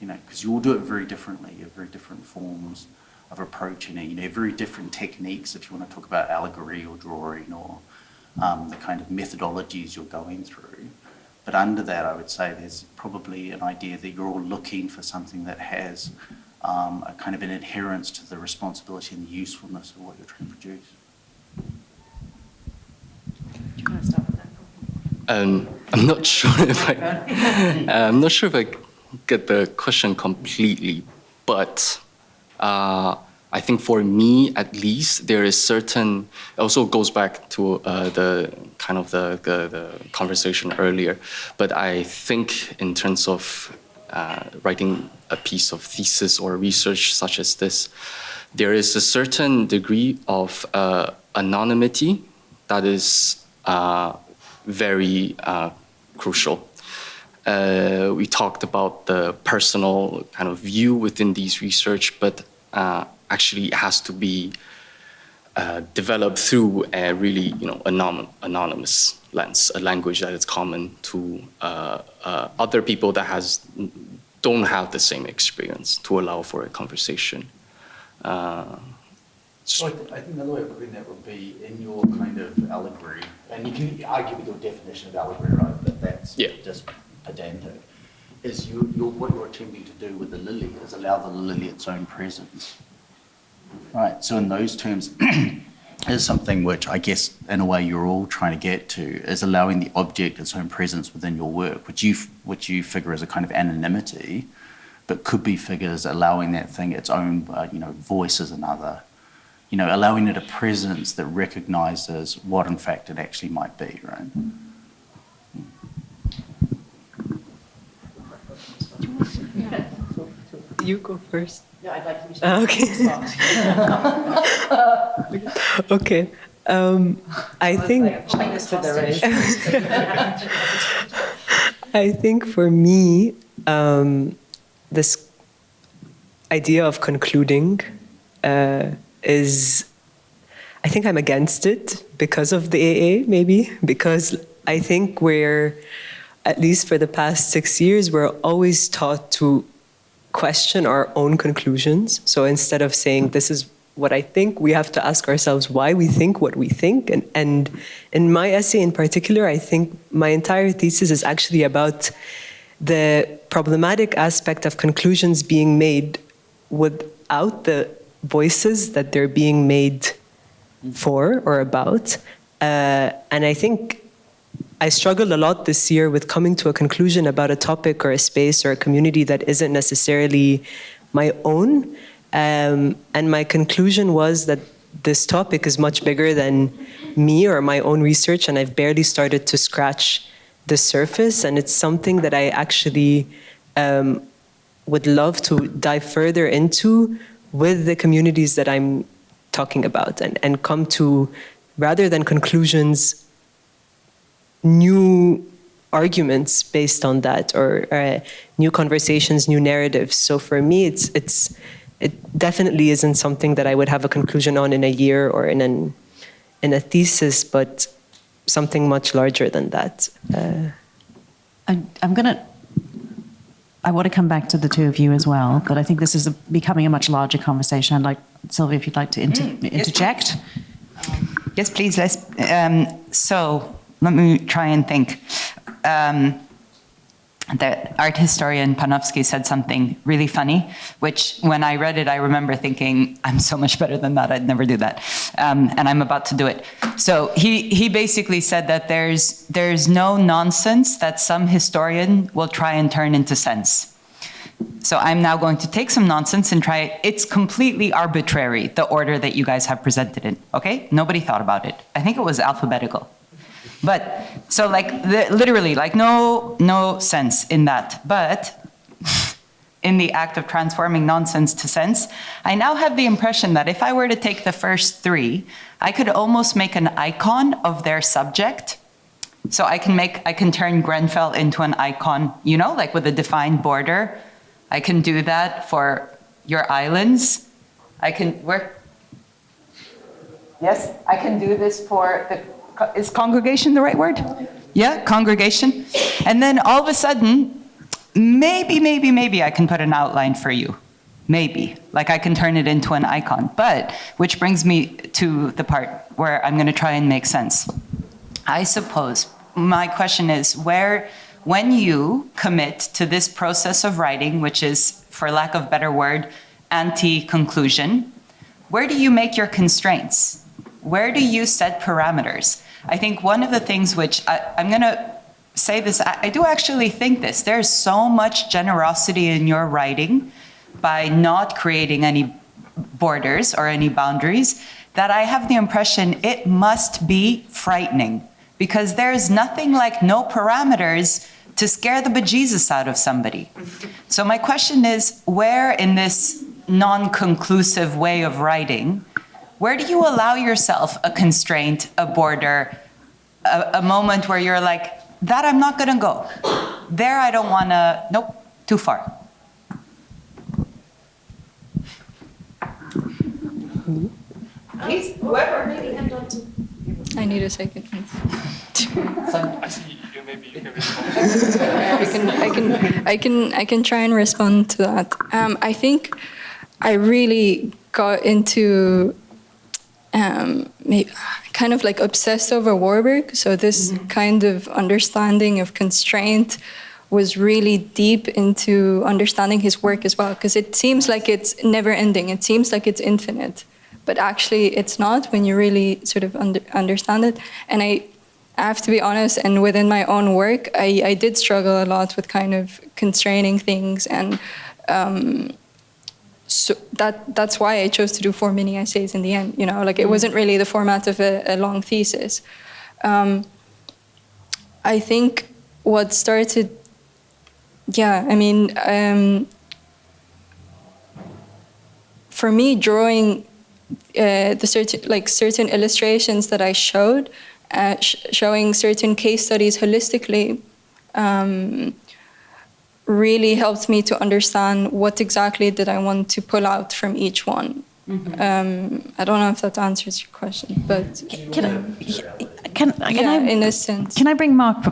You know, because you all do it very differently. You have very different forms of approaching it. You know, very different techniques if you want to talk about allegory or drawing or the kind of methodologies you're going through. But under that, I would say there's probably an idea that you're all looking for something that has a kind of an adherence to the responsibility and the usefulness of what you're trying to produce. Do you want to start with that? I'm not sure if I get the question completely, but I think for me, at least, there is certain. It also goes back to the kind of the conversation earlier. But I think in terms of writing a piece of thesis or research such as this, there is a certain degree of anonymity that is very crucial. We talked about the personal kind of view within these research, but actually it has to be developed through a really, anonymous lens, a language that is common to other people that don't have the same experience, to allow for a conversation. So I think another way of putting that would be in your kind of allegory, and you can argue with your definition of allegory, right? But that's just pedantic. Is what you're attempting to do with the lily is allow the lily its own presence, right? So in those terms, is something which I guess in a way you're all trying to get to is allowing the object its own presence within your work, which you figure as a kind of anonymity, but could be figures allowing that thing its own, voice as another. Allowing it a presence that recognizes what in fact it actually might be, right? You go first. No, I'd like you to Okay. I think. I think for me, this idea of concluding I think I'm against it because of the AA, maybe, because I think at least for the past 6 years, we're always taught to question our own conclusions. So instead of saying, this is what I think, we have to ask ourselves why we think what we think. And in my essay in particular, I think my entire thesis is actually about the problematic aspect of conclusions being made without the voices that they're being made for or about. And I think I struggled a lot this year with coming to a conclusion about a topic or a space or a community that isn't necessarily my own. And my conclusion was that this topic is much bigger than me or my own research, and I've barely started to scratch the surface. And it's something that I actually would love to dive further into with the communities that I'm talking about and come to, rather than conclusions, new arguments based on that, or new conversations, new narratives. So for me, it definitely isn't something that I would have a conclusion on in a year or in a thesis, but something much larger than that. I want to come back to the two of you as well, but I think this is becoming a much larger conversation. I'd like, Sylvia, if you'd like to interject. Yes, please. So let me try and think. the art historian Panofsky said something really funny, which when I read it, I remember thinking, I'm so much better than that, I'd never do that. And I'm about to do it. So he basically said that there's no nonsense that some historian will try and turn into sense. So I'm now going to take some nonsense and try it. It's completely arbitrary, the order that you guys have presented it, okay? Nobody thought about it. I think it was alphabetical. But, so like, literally, like no sense in that. But in the act of transforming nonsense to sense, I now have the impression that if I were to take the first three, I could almost make an icon of their subject. So I can turn Grenfell into an icon, you know, like with a defined border. I can do that for your islands. I can do this for the, is congregation the right word? Yeah, congregation. And then all of a sudden, maybe I can put an outline for you. Maybe, like I can turn it into an icon. But, which brings me to the part where I'm gonna try and make sense. I suppose my question is when you commit to this process of writing, which is, for lack of a better word, anti-conclusion, where do you make your constraints? Where do you set parameters? I think one of the things which, I'm gonna say this, I do actually think this, there's so much generosity in your writing by not creating any borders or any boundaries that I have the impression it must be frightening, because there's nothing like no parameters to scare the bejesus out of somebody. So my question is, where in this non-conclusive way of writing, where do you allow yourself a constraint, a border, a moment where you're like, that I'm not gonna go. There I don't wanna, nope, too far. Please, whoever. I need a second. I can try and respond to that. I think I really got into kind of like obsessed over Warburg. So this kind of understanding of constraint was really deep into understanding his work as well, because it seems like it's never ending. It seems like it's infinite, but actually it's not when you really sort of understand it. And I have to be honest, and within my own work, I did struggle a lot with kind of constraining things, and so that's why I chose to do 4 mini essays in the end. You know, like it wasn't really the format of a long thesis. I think what started, for me, drawing the certain illustrations that I showed, showing certain case studies holistically, really helped me to understand what exactly did I want to pull out from each one. I don't know if that answers your question, but can I, in a sense. Can I bring Mark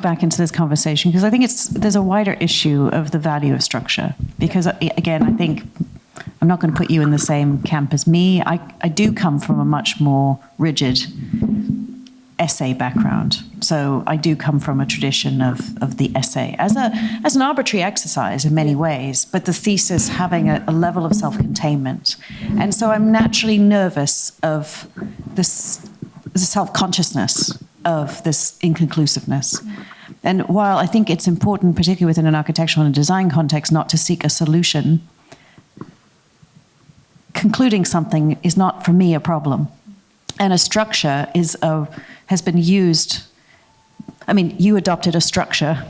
back into this conversation? Because I think there's a wider issue of the value of structure. Because again, I think I'm not going to put you in the same camp as me. I do come from a much more rigid essay background. So I do come from a tradition of the essay as an arbitrary exercise in many ways, but the thesis having a level of self-containment. And so I'm naturally nervous of the self-consciousness of this inconclusiveness. And while I think it's important, particularly within an architectural and design context, not to seek a solution, concluding something is not, for me, a problem. And a structure has been used. I mean, you adopted a structure.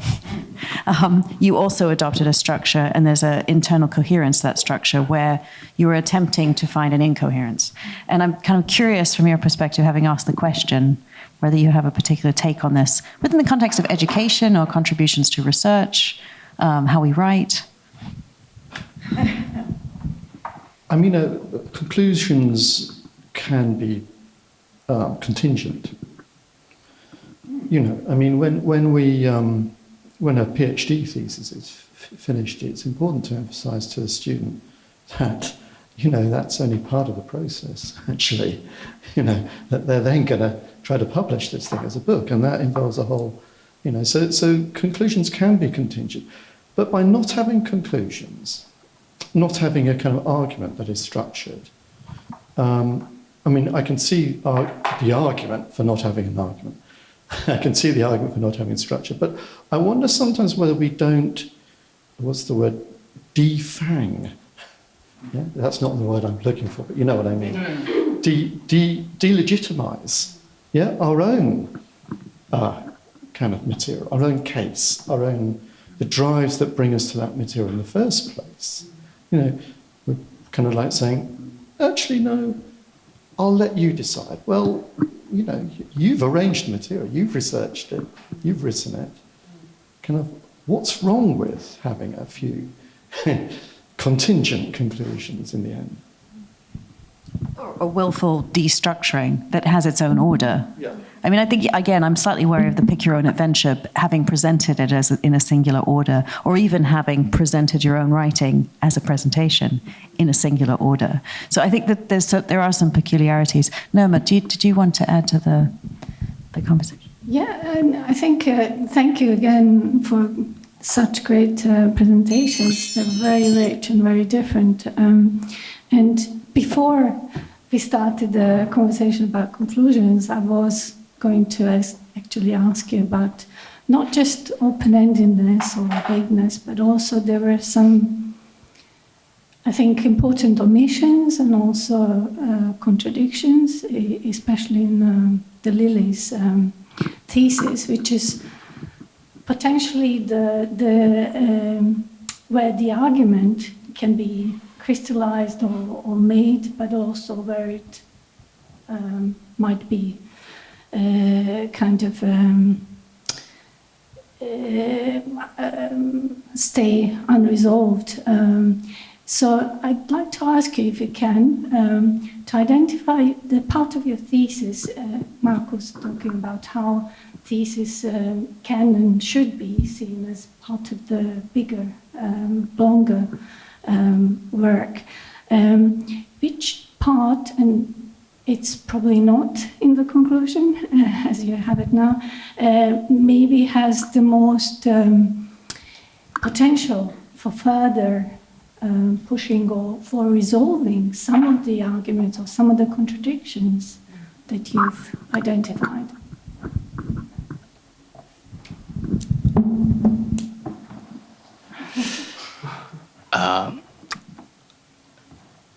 You also adopted a structure, and there's an internal coherence to that structure where you were attempting to find an incoherence. And I'm kind of curious from your perspective, having asked the question, whether you have a particular take on this within the context of education or contributions to research, how we write. I mean, conclusions can be contingent. You know, I mean, when a PhD thesis is finished, it's important to emphasize to a student that, you know, that's only part of the process, actually. You know, that they're then going to try to publish this thing as a book, and that involves a whole So conclusions can be contingent. But by not having conclusions, not having a kind of argument that is structured, I can see the argument for not having an argument. I can see the argument for not having structure. But I wonder sometimes whether we don't, what's the word, defang. Yeah? That's not the word I'm looking for, but you know what I mean. Delegitimize our own kind of material, our own case, the drives that bring us to that material in the first place. We're kind of like saying, actually, no, I'll let you decide. Well, you've arranged the material, you've researched it, you've written it. Kind of, what's wrong with having a few contingent conclusions in the end? A willful destructuring that has its own order. Yeah. I think, again, I'm slightly wary of the pick your own adventure, having presented it in a singular order, or even having presented your own writing as a presentation in a singular order. So I think that there are some peculiarities. Nerma, did you want to add to the conversation? Yeah, and I think thank you again for such great presentations. They're very rich and very different. And before we started the conversation about conclusions, I was going to actually ask you about not just open-endedness or vagueness, but also there were some, I think, important omissions and also contradictions, especially in the Lily's thesis, which is potentially where the argument can be crystallized or made, but also where it might be kind of stay unresolved. So I'd like to ask you, if you can, to identify the part of your thesis. Mark was talking about how thesis can and should be seen as part of the bigger, longer work. Which part, and it's probably not in the conclusion as you have it now, maybe has the most potential for further pushing or for resolving some of the arguments or some of the contradictions that you've identified?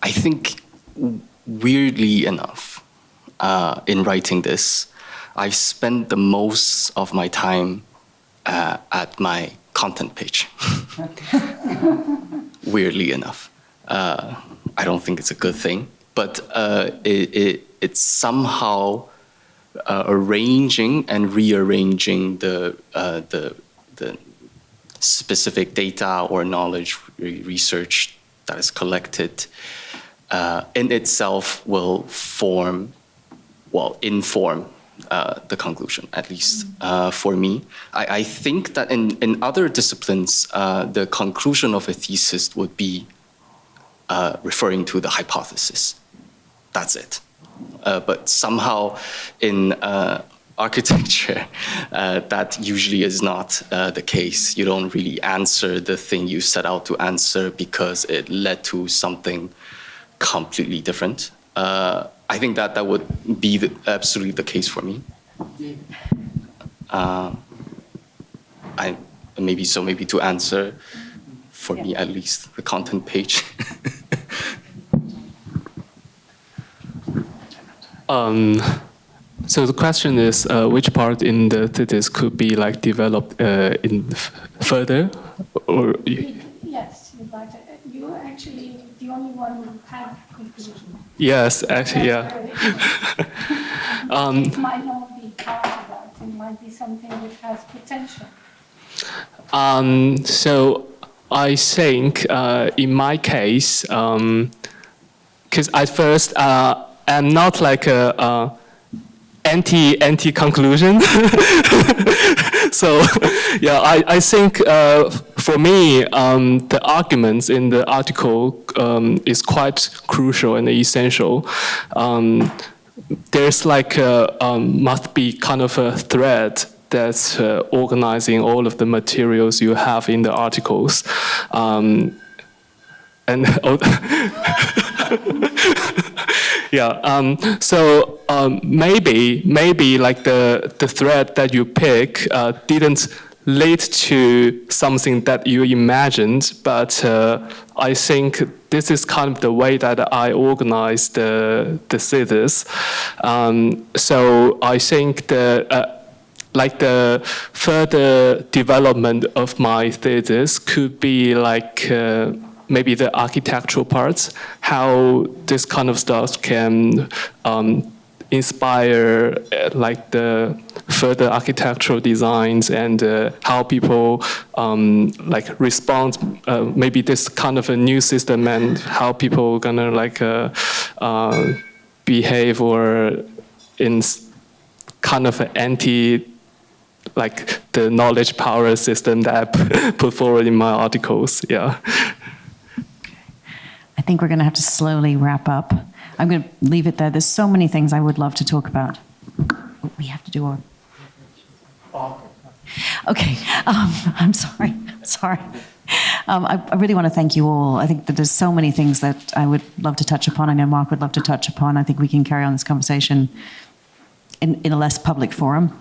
I think, weirdly enough, in writing this, I've spent the most of my time at my content page. Weirdly enough. I don't think it's a good thing, but it's somehow arranging and rearranging the specific data or knowledge research that is collected in itself will inform the conclusion, at least for me. I think that in other disciplines, the conclusion of a thesis would be referring to the hypothesis. That's it. But somehow in architecture, that usually is not the case. You don't really answer the thing you set out to answer because it led to something completely different. I think that would be absolutely the case for me. Maybe to answer, for me at least, the content page. So the question is, which part in the thesis could be developed in further, or? Yes, but you're actually the only one who had conclusion. Yes, actually, yeah. It might not be part of that. It might be something which has potential. So I think in my case, because at first I'm not like a anti conclusion. So yeah, I think for me the arguments in the article is quite crucial and essential. There's must be kind of a thread that's organizing all of the materials you have in the articles. Yeah. So maybe like the thread that you pick didn't lead to something that you imagined, but I think this is kind of the way that I organize the thesis. So I think like the further development of my thesis could be like maybe the architectural parts, how this kind of stuff can inspire like the further architectural designs and how people like respond, maybe this kind of a new system and how people gonna like behave or in kind of an anti like the knowledge power system that I put forward in my articles. Yeah. I think we're going to have to slowly wrap up. I'm going to leave it there. There's so many things I would love to talk about. We have to do our... Okay, I'm sorry. I really want to thank you all. I think that there's so many things that I would love to touch upon. I know Mark would love to touch upon. I think we can carry on this conversation in a less public forum,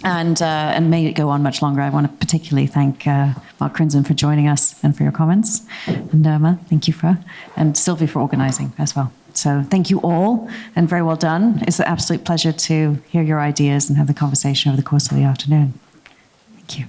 and may it go on much longer. I want to particularly thank Mark Crinson for joining us and for your comments, and Nerma, thank you and Sylvie for organising as well. So thank you all, and very well done. It's an absolute pleasure to hear your ideas and have the conversation over the course of the afternoon. Thank you.